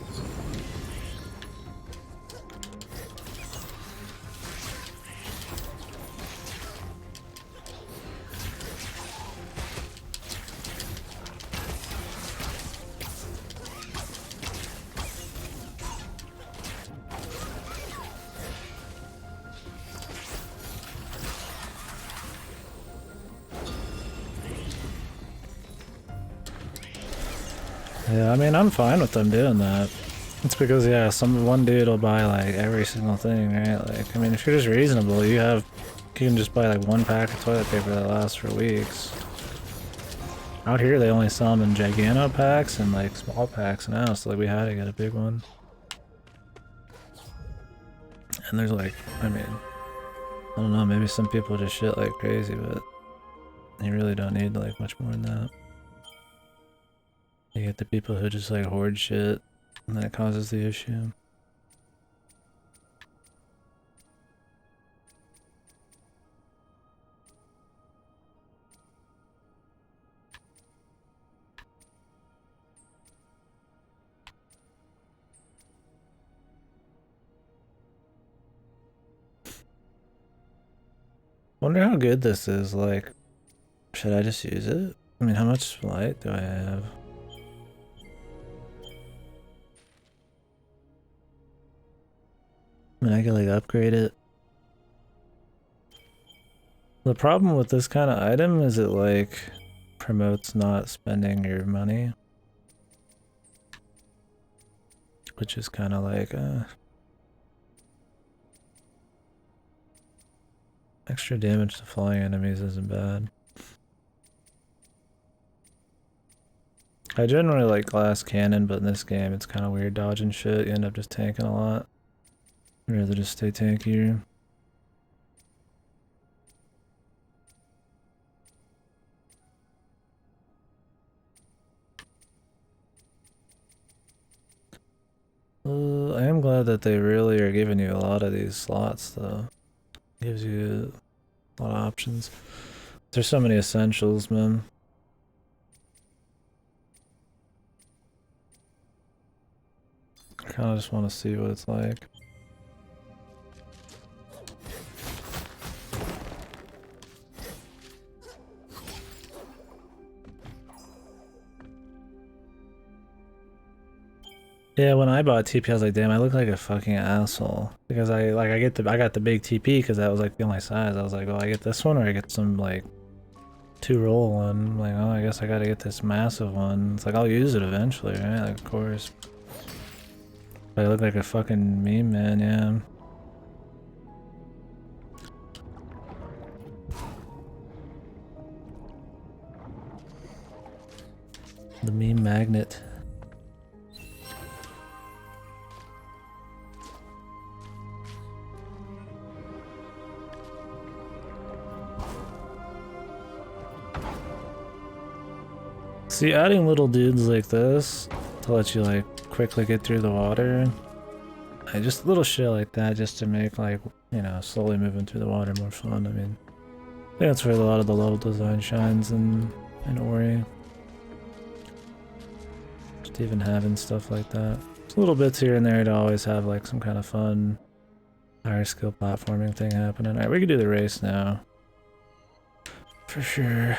Yeah, I mean, I'm fine with them doing that. It's because, yeah, one dude will buy, like, every single thing, right? Like, I mean, if you're just reasonable, you can just buy, like, one pack of toilet paper that lasts for weeks. Out here, they only sell them in Gigano packs and, like, small packs now, so, like, we had to get a big one. And there's, like, I mean, I don't know, maybe some people just shit like crazy, but you really don't need, like, much more than that. You get the people who just like hoard shit, and that causes the issue. Wonder how good this is, like, should I just use it? I mean, how much light do I have? I mean, I could like upgrade it. The problem with this kind of item is it like promotes not spending your money. Which is kind of like extra damage to flying enemies isn't bad. I generally like glass cannon, but in this game it's kind of weird dodging shit. You end up just tanking a lot. I'd rather just stay tankier. I am glad that they really are giving you a lot of these slots though. Gives you a lot of options. There's so many essentials, man. I kind of just want to see what it's like. Yeah, when I bought TP, I was like, damn, I look like a fucking asshole because I got the big TP because that was like the only size. I was like, oh, I get this one or I get some like 2-roll one. I'm like, oh, I guess I gotta get this massive one. It's like I'll use it eventually, right? Like, of course. But I look like a fucking meme man, yeah. The meme magnet. See, adding little dudes like this to let you like quickly get through the water, just little shit like that just to make like, you know, slowly moving through the water more fun. I mean, I think that's where a lot of the level design shines in Ori. Just even having stuff like that. Just little bits here and there to always have like some kind of fun higher skill platforming thing happening. Alright, we can do the race now. For sure.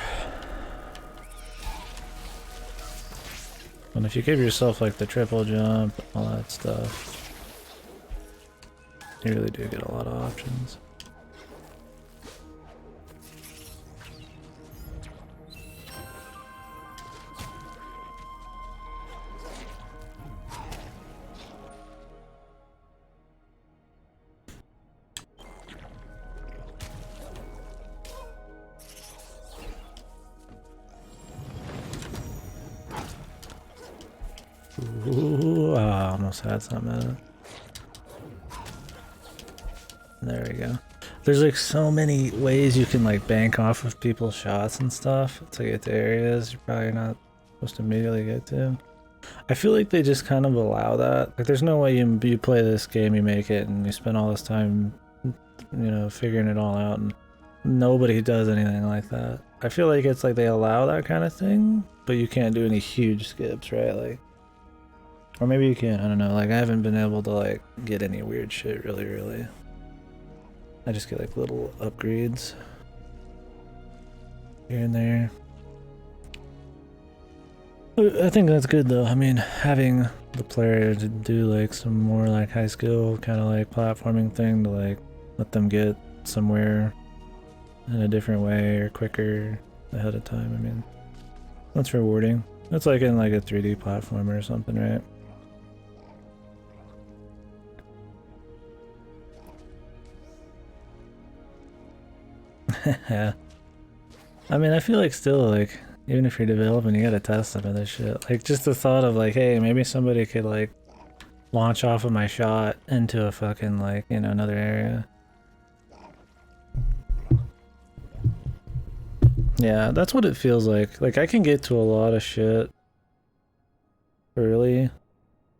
And if you give yourself like the triple jump, all that stuff, you really do get a lot of options. Ooh, I almost had some in it. There we go. There's like so many ways you can like bank off of people's shots and stuff to get to areas you're probably not supposed to immediately get to. I feel like they just kind of allow that. Like there's no way you play this game, you make it, and you spend all this time, you know, figuring it all out, and nobody does anything like that. I feel like it's like they allow that kind of thing, but you can't do any huge skips, right? Like, or maybe you can, I don't know. Like I haven't been able to like get any weird shit really. I just get like little upgrades here and there. I think that's good though. I mean, having the player to do like some more like high skill kind of like platforming thing to like let them get somewhere in a different way or quicker ahead of time. I mean, that's rewarding. That's like in like a 3D platformer or something, right? Yeah. I mean, I feel like still, like, even if you're developing, you gotta test some of this shit. Like, just the thought of, like, hey, maybe somebody could, like, launch off of my shot into a fucking, like, you know, another area. Yeah, that's what it feels like. Like, I can get to a lot of shit early,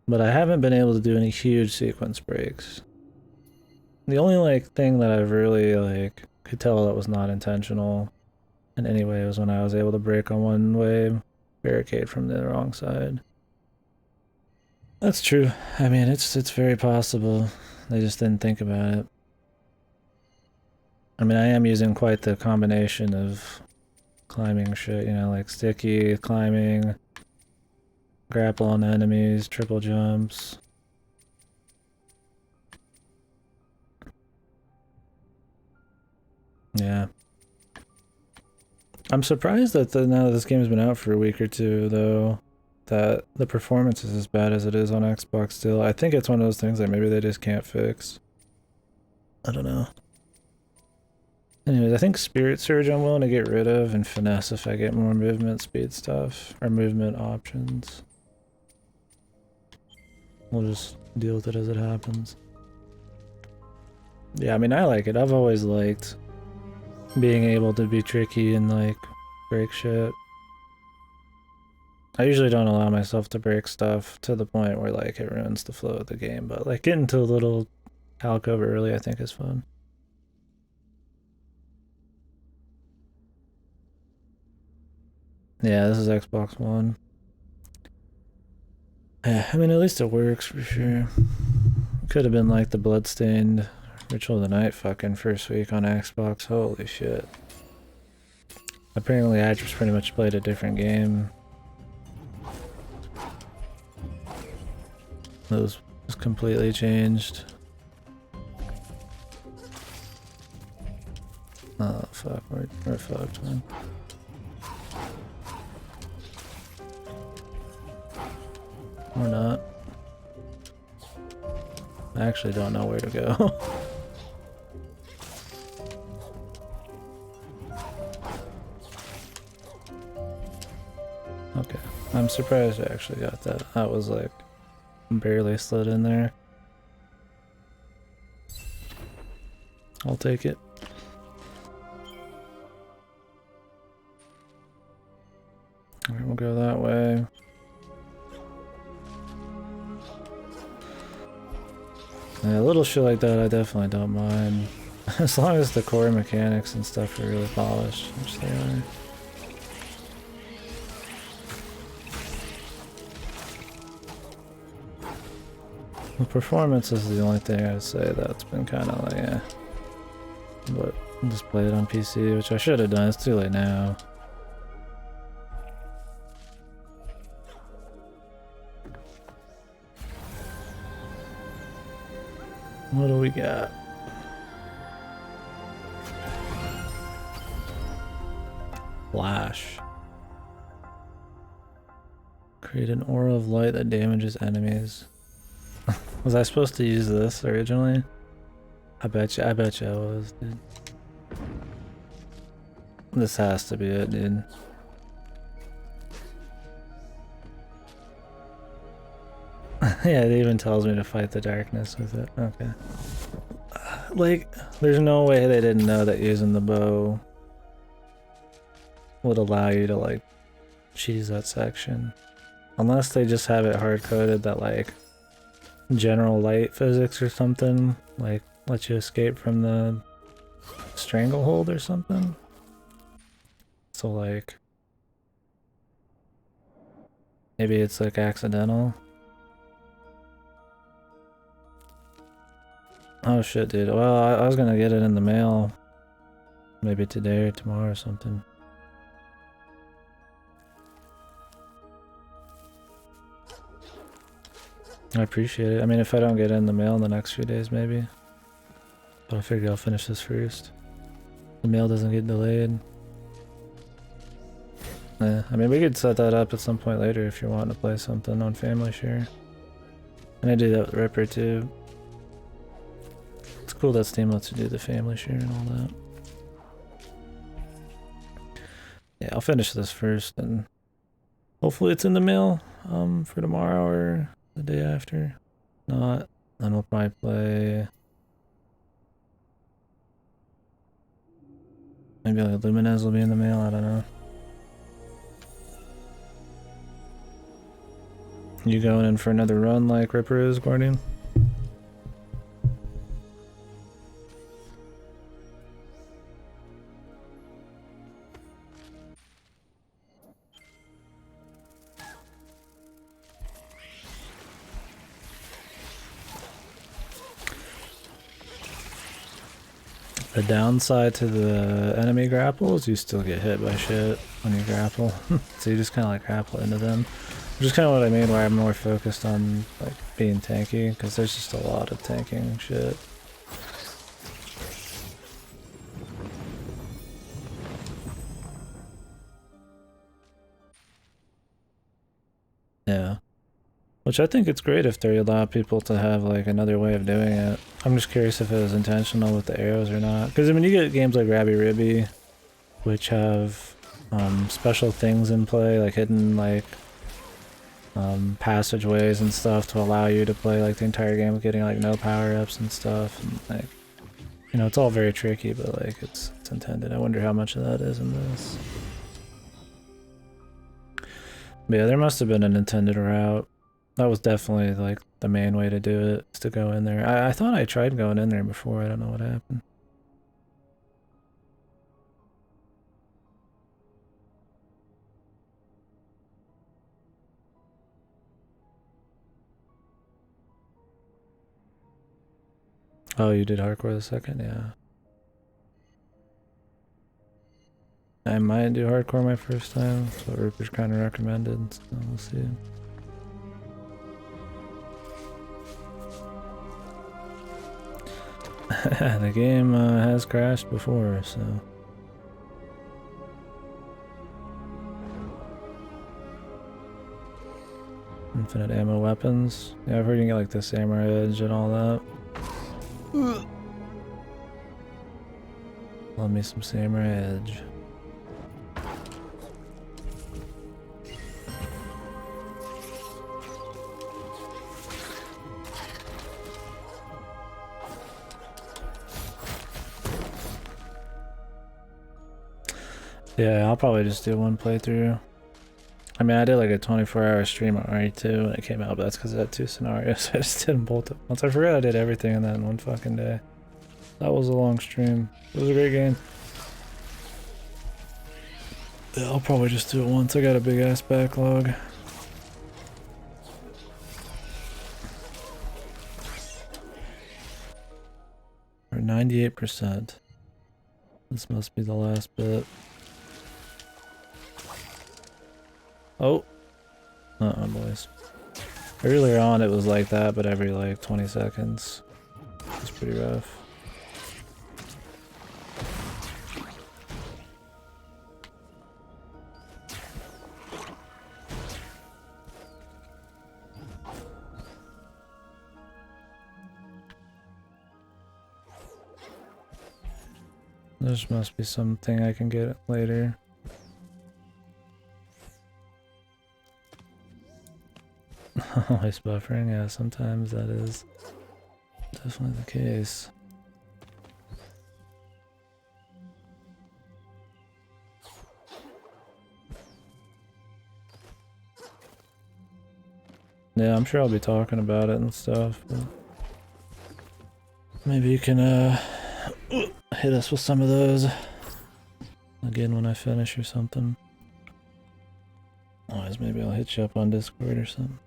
but I haven't been able to do any huge sequence breaks. The only, like, thing that I've really, like, could tell that was not intentional in any way was when I was able to break on one way barricade from the wrong side. That's true. I mean, it's very possible. They just didn't think about it. I mean, I am using quite the combination of climbing shit, you know, like sticky, climbing, grapple on enemies, triple jumps. Yeah. I'm surprised that now that this game's been out for a week or two, though, that the performance is as bad as it is on Xbox still. I think it's one of those things that maybe they just can't fix. I don't know. Anyways, I think Spirit Surge I'm willing to get rid of, and Finesse if I get more movement speed stuff, or movement options. We'll just deal with it as it happens. Yeah, I mean, I like it. I've always liked being able to be tricky and, like, break shit. I usually don't allow myself to break stuff to the point where, like, it ruins the flow of the game, but, like, getting to a little alcove early I think is fun. Yeah, this is Xbox One. Yeah, I mean, at least it works for sure. Could have been like the Bloodstained Ritual of the Night fucking first week on Xbox. Holy shit. Apparently I just pretty much played a different game. It was completely changed. Oh fuck, we're fucked, man. Or not. I actually don't know where to go. Okay, I'm surprised I actually got that. That was like barely slid in there. I'll take it. Alright, we'll go that way. Yeah, little shit like that I definitely don't mind. As long as the core mechanics and stuff are really polished, which they are. The performance is the only thing I'd say that's been kind of like, yeah. But I'll just play it on PC, which I should have done. It's too late now. What do we got? Flash. Create an aura of light that damages enemies. Was I supposed to use this originally? I bet you I was, dude. This has to be it, dude. Yeah, it even tells me to fight the darkness with it. Okay. Like, there's no way they didn't know that using the bow would allow you to, like, cheese that section. Unless they just have it hard-coded that, like, general light physics or something, like, let you escape from the stranglehold or something. So, like, maybe it's, like, accidental. Oh shit, dude. Well, I was gonna get it in the mail. Maybe today or tomorrow or something. I appreciate it. I mean, if I don't get it in the mail in the next few days, maybe. But I figure I'll finish this first. The mail doesn't get delayed. I mean, we could set that up at some point later if you're wanting to play something on Family Share. And I do that with Ripper too. It's cool that Steam lets you do the Family Share and all that. Yeah, I'll finish this first and hopefully it's in the mail for tomorrow or the day after. Not, then we'll probably play maybe like Lumines will be in the mail, I don't know. You going in for another run like Ripper is, Guardian? The downside to the enemy grapple is you still get hit by shit when you grapple. So you just kind of like grapple into them. Which is kind of what I mean where I'm more focused on like being tanky, because there's just a lot of tanking shit. Yeah. Which I think it's great if they allow people to have like another way of doing it. I'm just curious if it was intentional with the arrows or not. Because I mean, you get games like Rabby Ribby, which have special things in play, like hidden like passageways and stuff to allow you to play like the entire game with getting like no power-ups and stuff. And like, you know, it's all very tricky, but like it's intended. I wonder how much of that is in this. But yeah, there must have been an intended route. That was definitely like the main way to do it, is to go in there. I thought I tried going in there before, I don't know what happened. Oh, you did hardcore the second? Yeah. I might do hardcore my first time. That's what Rupert kind of recommended, so we'll see. The game has crashed before, so... Infinite ammo weapons. Yeah, I've heard you can get like the samurai edge and all that. Love me some samurai edge. Yeah, I'll probably just do one playthrough. I mean, I did like a 24-hour stream on RE2 when it came out, but that's because I had 2 scenarios. I just didn't bolt it once. I forgot I did everything in that in one fucking day. That was a long stream. It was a great game. Yeah, I'll probably just do it once. I got a big ass backlog. We're 98%. This must be the last bit. Oh. Uh-oh, boys. Earlier on it was like that, but every like 20 seconds. It's pretty rough. There must be something I can get later. Always buffering, yeah, sometimes that is definitely the case. Yeah, I'm sure I'll be talking about it and stuff, but maybe you can hit us with some of those again when I finish or something. Otherwise, maybe I'll hit you up on Discord or something.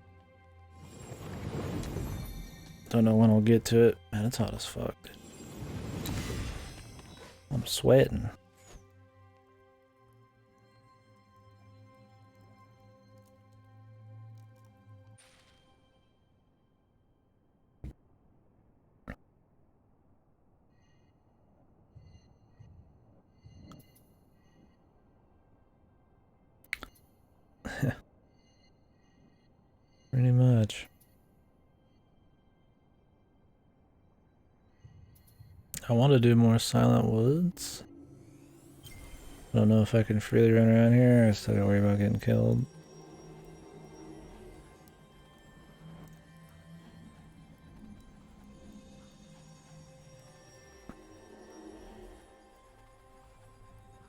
Don't know when I'll get to it. Man, it's hot as fuck, dude. I'm sweating. Pretty much. I want to do more Silent Woods. I don't know if I can freely run around here, I still gotta worry about getting killed.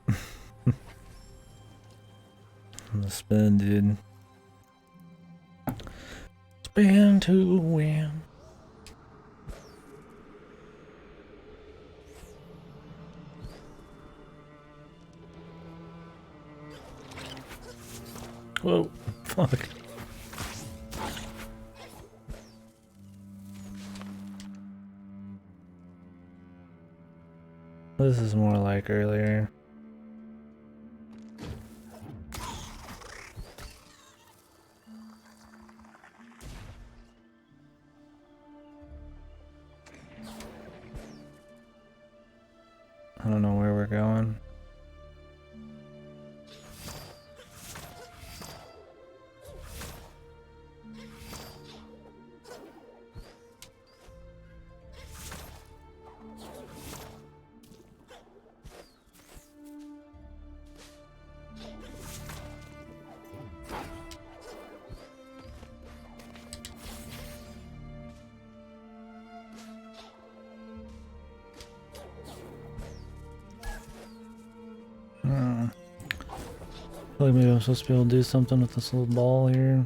I'm gonna spin, dude. Spin to win. Whoa, fuck. This is more like earlier. I don't know where we're going. I feel like maybe I'm supposed to be able to do something with this little ball here.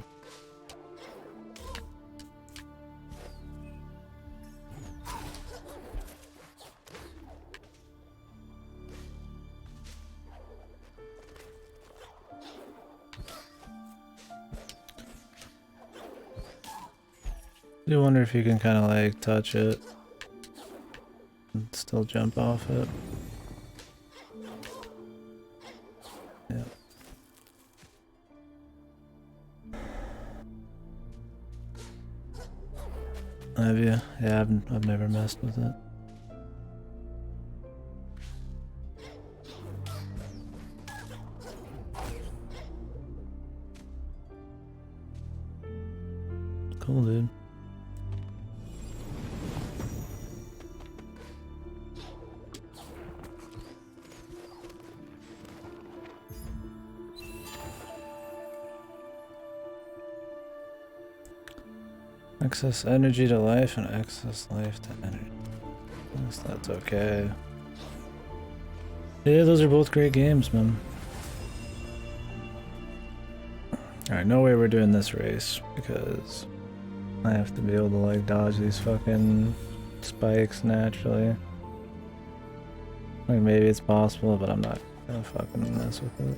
I do wonder if you can kind of like touch it and still jump off it. Yeah. Have you? Yeah, I've never messed with it. Cool, dude. Excess energy to life and excess life to energy. I guess that's okay. Yeah, those are both great games, man. Alright, no way we're doing this race because I have to be able to like dodge these fucking spikes naturally. Like maybe it's possible, but I'm not gonna fucking mess with it.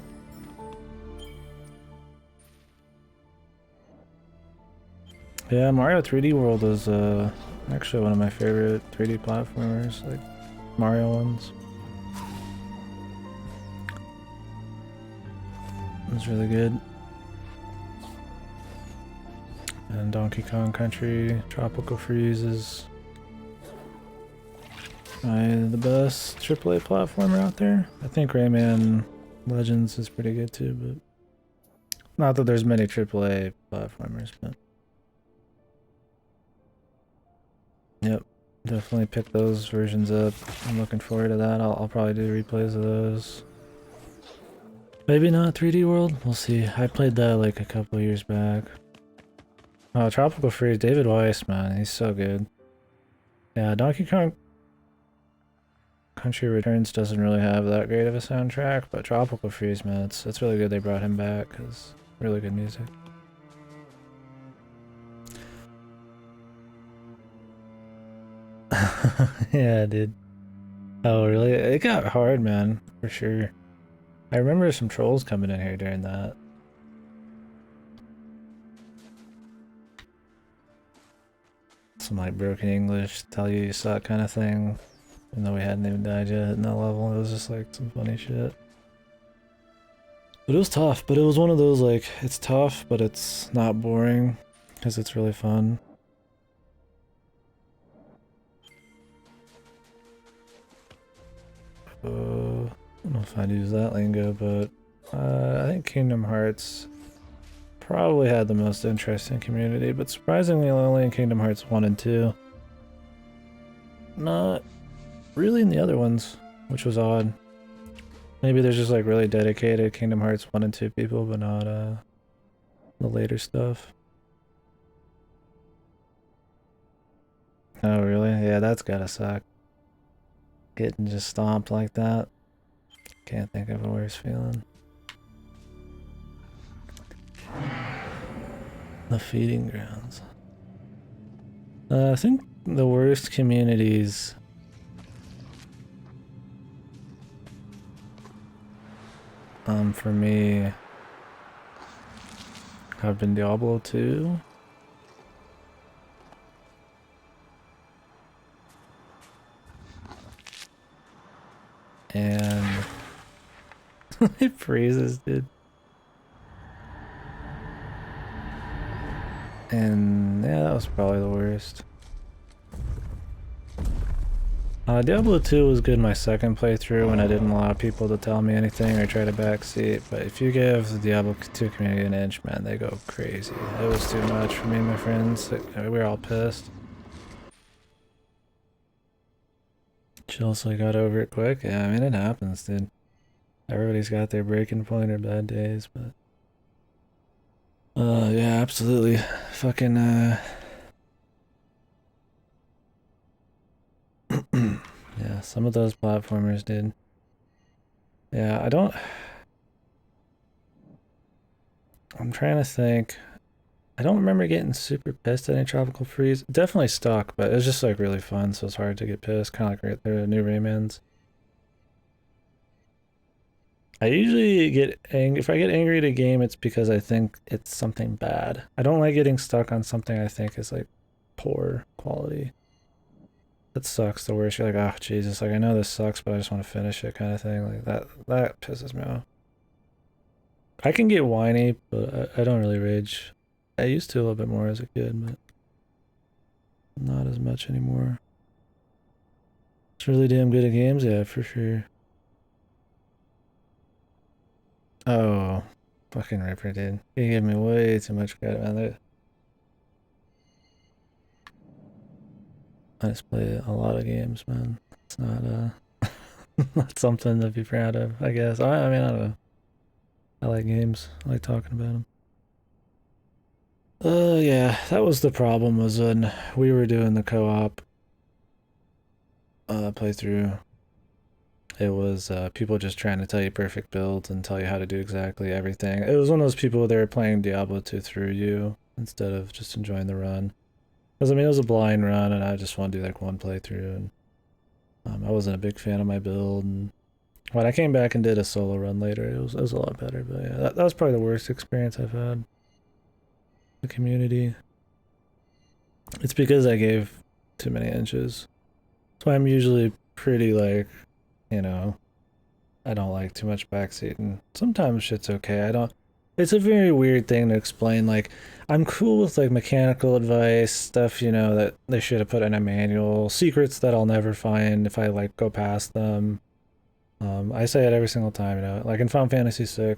Yeah, Mario 3D World is actually one of my favorite 3D platformers, like Mario ones. It was really good. And Donkey Kong Country Tropical Freeze is the best AAA platformer out there. I think Rayman Legends is pretty good too, but not that there's many AAA platformers, but yep, definitely pick those versions up. I'm looking forward to that. I'll probably do replays of those. Maybe not 3D World, we'll see. I played that like a couple years back. Oh, Tropical Freeze, David Weiss, man, he's so good. Yeah, Donkey Kong Country Returns doesn't really have that great of a soundtrack, but Tropical Freeze, man, it's really good they brought him back, because really good music. Yeah, dude. Oh, really? It got hard, man, for sure. I remember some trolls coming in here during that. Some like broken English, tell you suck kind of thing. Even though we hadn't even died yet in that level, it was just like some funny shit. But it was tough, but it was one of those like, it's tough, but it's not boring, because it's really fun. I don't know if I'd use that lingo, but I think Kingdom Hearts probably had the most interesting community, but surprisingly only in Kingdom Hearts 1 and 2. Not really in the other ones, which was odd. Maybe there's just like really dedicated Kingdom Hearts 1 and 2 people, but not the later stuff. Oh really? Yeah, that's gotta suck. Getting just stomped like that. Can't think of a worse feeling. The feeding grounds. I think the worst communities for me have been Diablo 2. and it freezes, dude. And yeah, that was probably the worst. Diablo 2 was good my second playthrough when I didn't allow people to tell me anything or try to backseat, but if you give the Diablo 2 community an inch, man, they go crazy. It was too much for me and my friends. We were all pissed. Chelsea got over it quick. Yeah, I mean, it happens, dude. Everybody's got their breaking point or bad days, but... yeah, absolutely. Fucking, yeah, some of those platformers did. Yeah, I'm trying to think. I don't remember getting super pissed at any Tropical Freeze. Definitely stuck, but it was just like really fun, so it's hard to get pissed. Kind of like the new Raymans. I usually get angry. If I get angry at a game, it's because I think it's something bad. I don't like getting stuck on something I think is like poor quality. That sucks the worst. You're like, oh Jesus, like I know this sucks, but I just want to finish it kind of thing. Like that pisses me off. I can get whiny, but I don't really rage. I used to a little bit more as a kid, but not as much anymore. It's really damn good at games, yeah, for sure. Oh, fucking Ripper, dude. He gave me way too much credit, man. I just play a lot of games, man. It's not not something to be proud of, I guess. I mean, I don't know. I like games. I like talking about them. Yeah, that was the problem, was when we were doing the co-op playthrough. It was people just trying to tell you perfect builds and tell you how to do exactly everything. It was one of those people that were playing Diablo 2 through you instead of just enjoying the run. Because, I mean, it was a blind run, and I just wanted to do, like, one playthrough, and I wasn't a big fan of my build, and when I came back and did a solo run later, it was a lot better, but yeah, that was probably the worst experience I've had. The community. It's because I gave too many inches. That's why I'm usually pretty, like, you know, I don't like too much backseating. Sometimes shit's okay. It's a very weird thing to explain. Like, I'm cool with like mechanical advice, stuff, you know, that they should have put in a manual, secrets that I'll never find if I like go past them. I say it every single time, you know, like in Final Fantasy VI,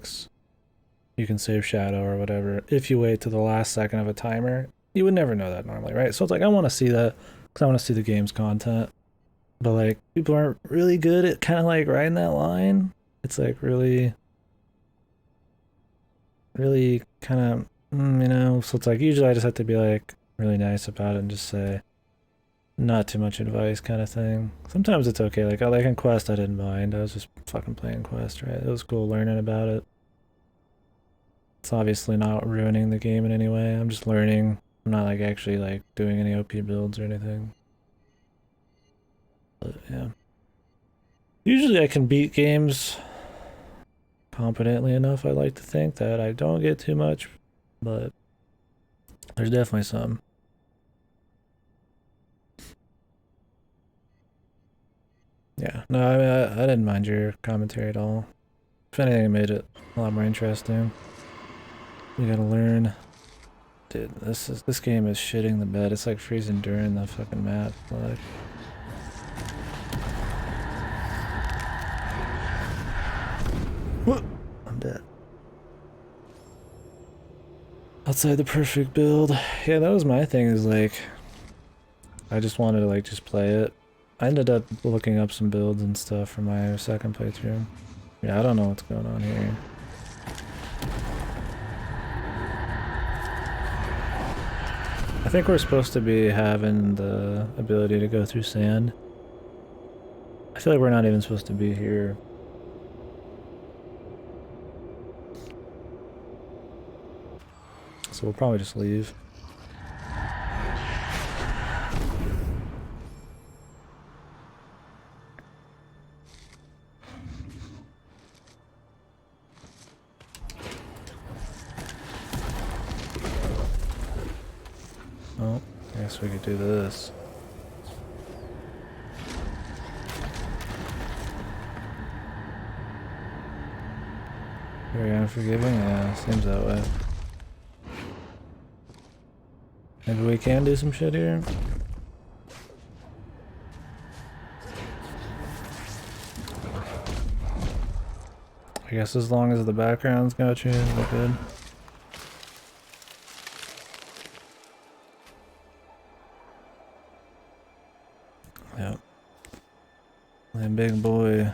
you can save Shadow or whatever. If you wait to the last second of a timer, you would never know that normally, right? So it's like, I want to see that because I want to see the game's content. But like, people aren't really good at kind of like riding that line. It's like really kind of, you know, so it's like usually I just have to be like really nice about it and just say not too much advice kind of thing. Sometimes it's okay, like in Quest I didn't mind. I was just fucking playing Quest, right? It was cool learning about it. It's obviously not ruining the game in any way. I'm just learning. I'm not like actually like doing any OP builds or anything. But yeah. Usually I can beat games competently enough, I like to think, that I don't get too much, but there's definitely some. Yeah, no, I mean, I didn't mind your commentary at all. If anything, it made it a lot more interesting. We gotta learn. Dude, this game is shitting the bed. It's like freezing during the fucking map. Like, I'm dead. Outside the perfect build. Yeah, that was my thing, is like, I just wanted to like just play it. I ended up looking up some builds and stuff for my second playthrough. Yeah, I don't know what's going on here. I think we're supposed to be having the ability to go through sand. I feel like we're not even supposed to be here. So we'll probably just leave. Oh, I guess we could do this. more forgiving? Yeah, seems that way. Maybe we can do some shit here. I guess as long as the background's got you, we're good. Yep. That big boy.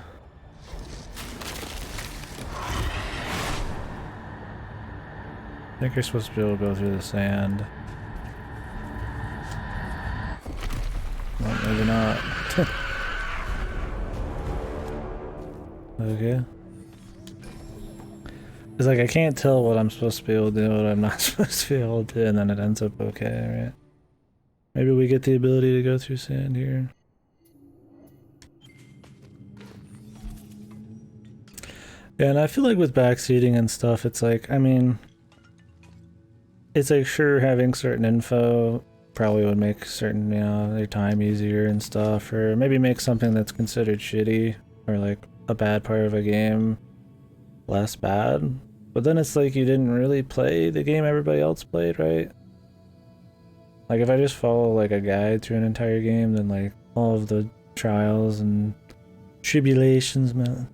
I think you're supposed to be able to go through the sand. Well, maybe not. Okay. It's like I can't tell what I'm supposed to be able to do, what I'm not supposed to be able to do, and then it ends up okay, right? Maybe we get the ability to go through sand here. Yeah, and I feel like with backseating and stuff, it's like, I mean, it's like sure having certain info probably would make certain, you know, their time easier and stuff, or maybe make something that's considered shitty or like a bad part of a game less bad. But then it's like you didn't really play the game everybody else played, right? Like if I just follow like a guide through an entire game, then like all of the trials and tribulations, man,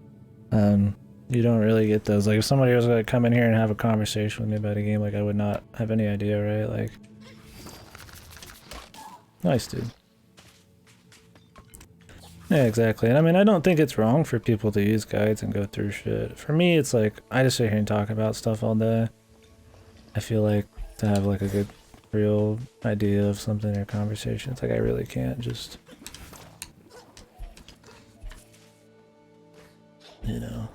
you don't really get those. Like if somebody was gonna come in here and have a conversation with me about a game, like I would not have any idea, right? Like, nice, dude. Yeah, exactly. And I mean, I don't think it's wrong for people to use guides and go through shit. For me, it's like, I just sit here and talk about stuff all day. I feel like to have like a good, real idea of something or conversation, it's like I really can't just, you know,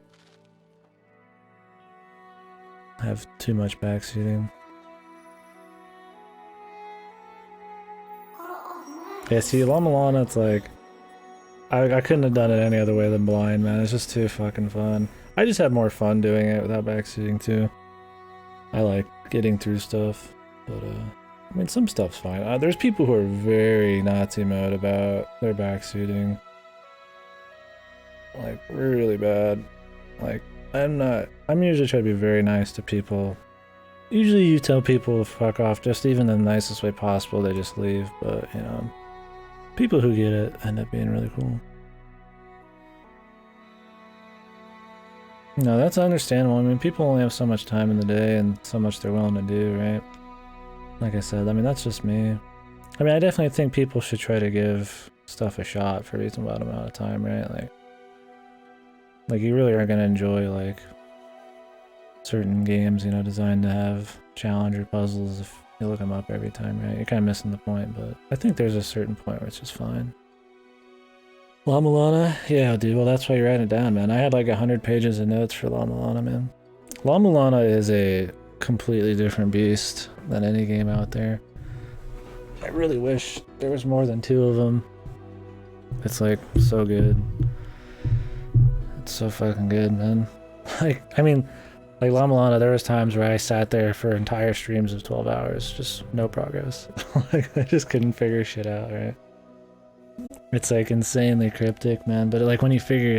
have too much backseating. Yeah, see, Llama Lana, it's like, I couldn't have done it any other way than blind, man. It's just too fucking fun. I just have more fun doing it without backseating too. I like getting through stuff, but I mean, some stuff's fine. There's people who are very Nazi mode about their backseating. Like, really bad. Like, I'm usually trying to be very nice to people. Usually you tell people to fuck off just even in the nicest way possible, they just leave, but you know, people who get it end up being really cool. No, that's understandable. I mean, people only have so much time in the day and so much they're willing to do, right? Like I said, I mean, that's just me. I mean, I definitely think people should try to give stuff a shot for a reasonable amount of time, right? Like you really are going to enjoy, like, certain games, you know, designed to have challenge or puzzles if you look them up every time, right? You're kind of missing the point, but I think there's a certain point where it's just fine. Llama Lana? Yeah, dude, well that's why you're writing it down, man. I had like 100 pages of notes for Llama Lana, man. Llama Lana is a completely different beast than any game out there. I really wish there was more than 2 of them. It's like so good. It's so fucking good, man. Like, I mean, like Llama Lana, there was times where I sat there for entire streams of 12 hours, just no progress. Like, I just couldn't figure shit out, right? It's like insanely cryptic, man, but like when you figure it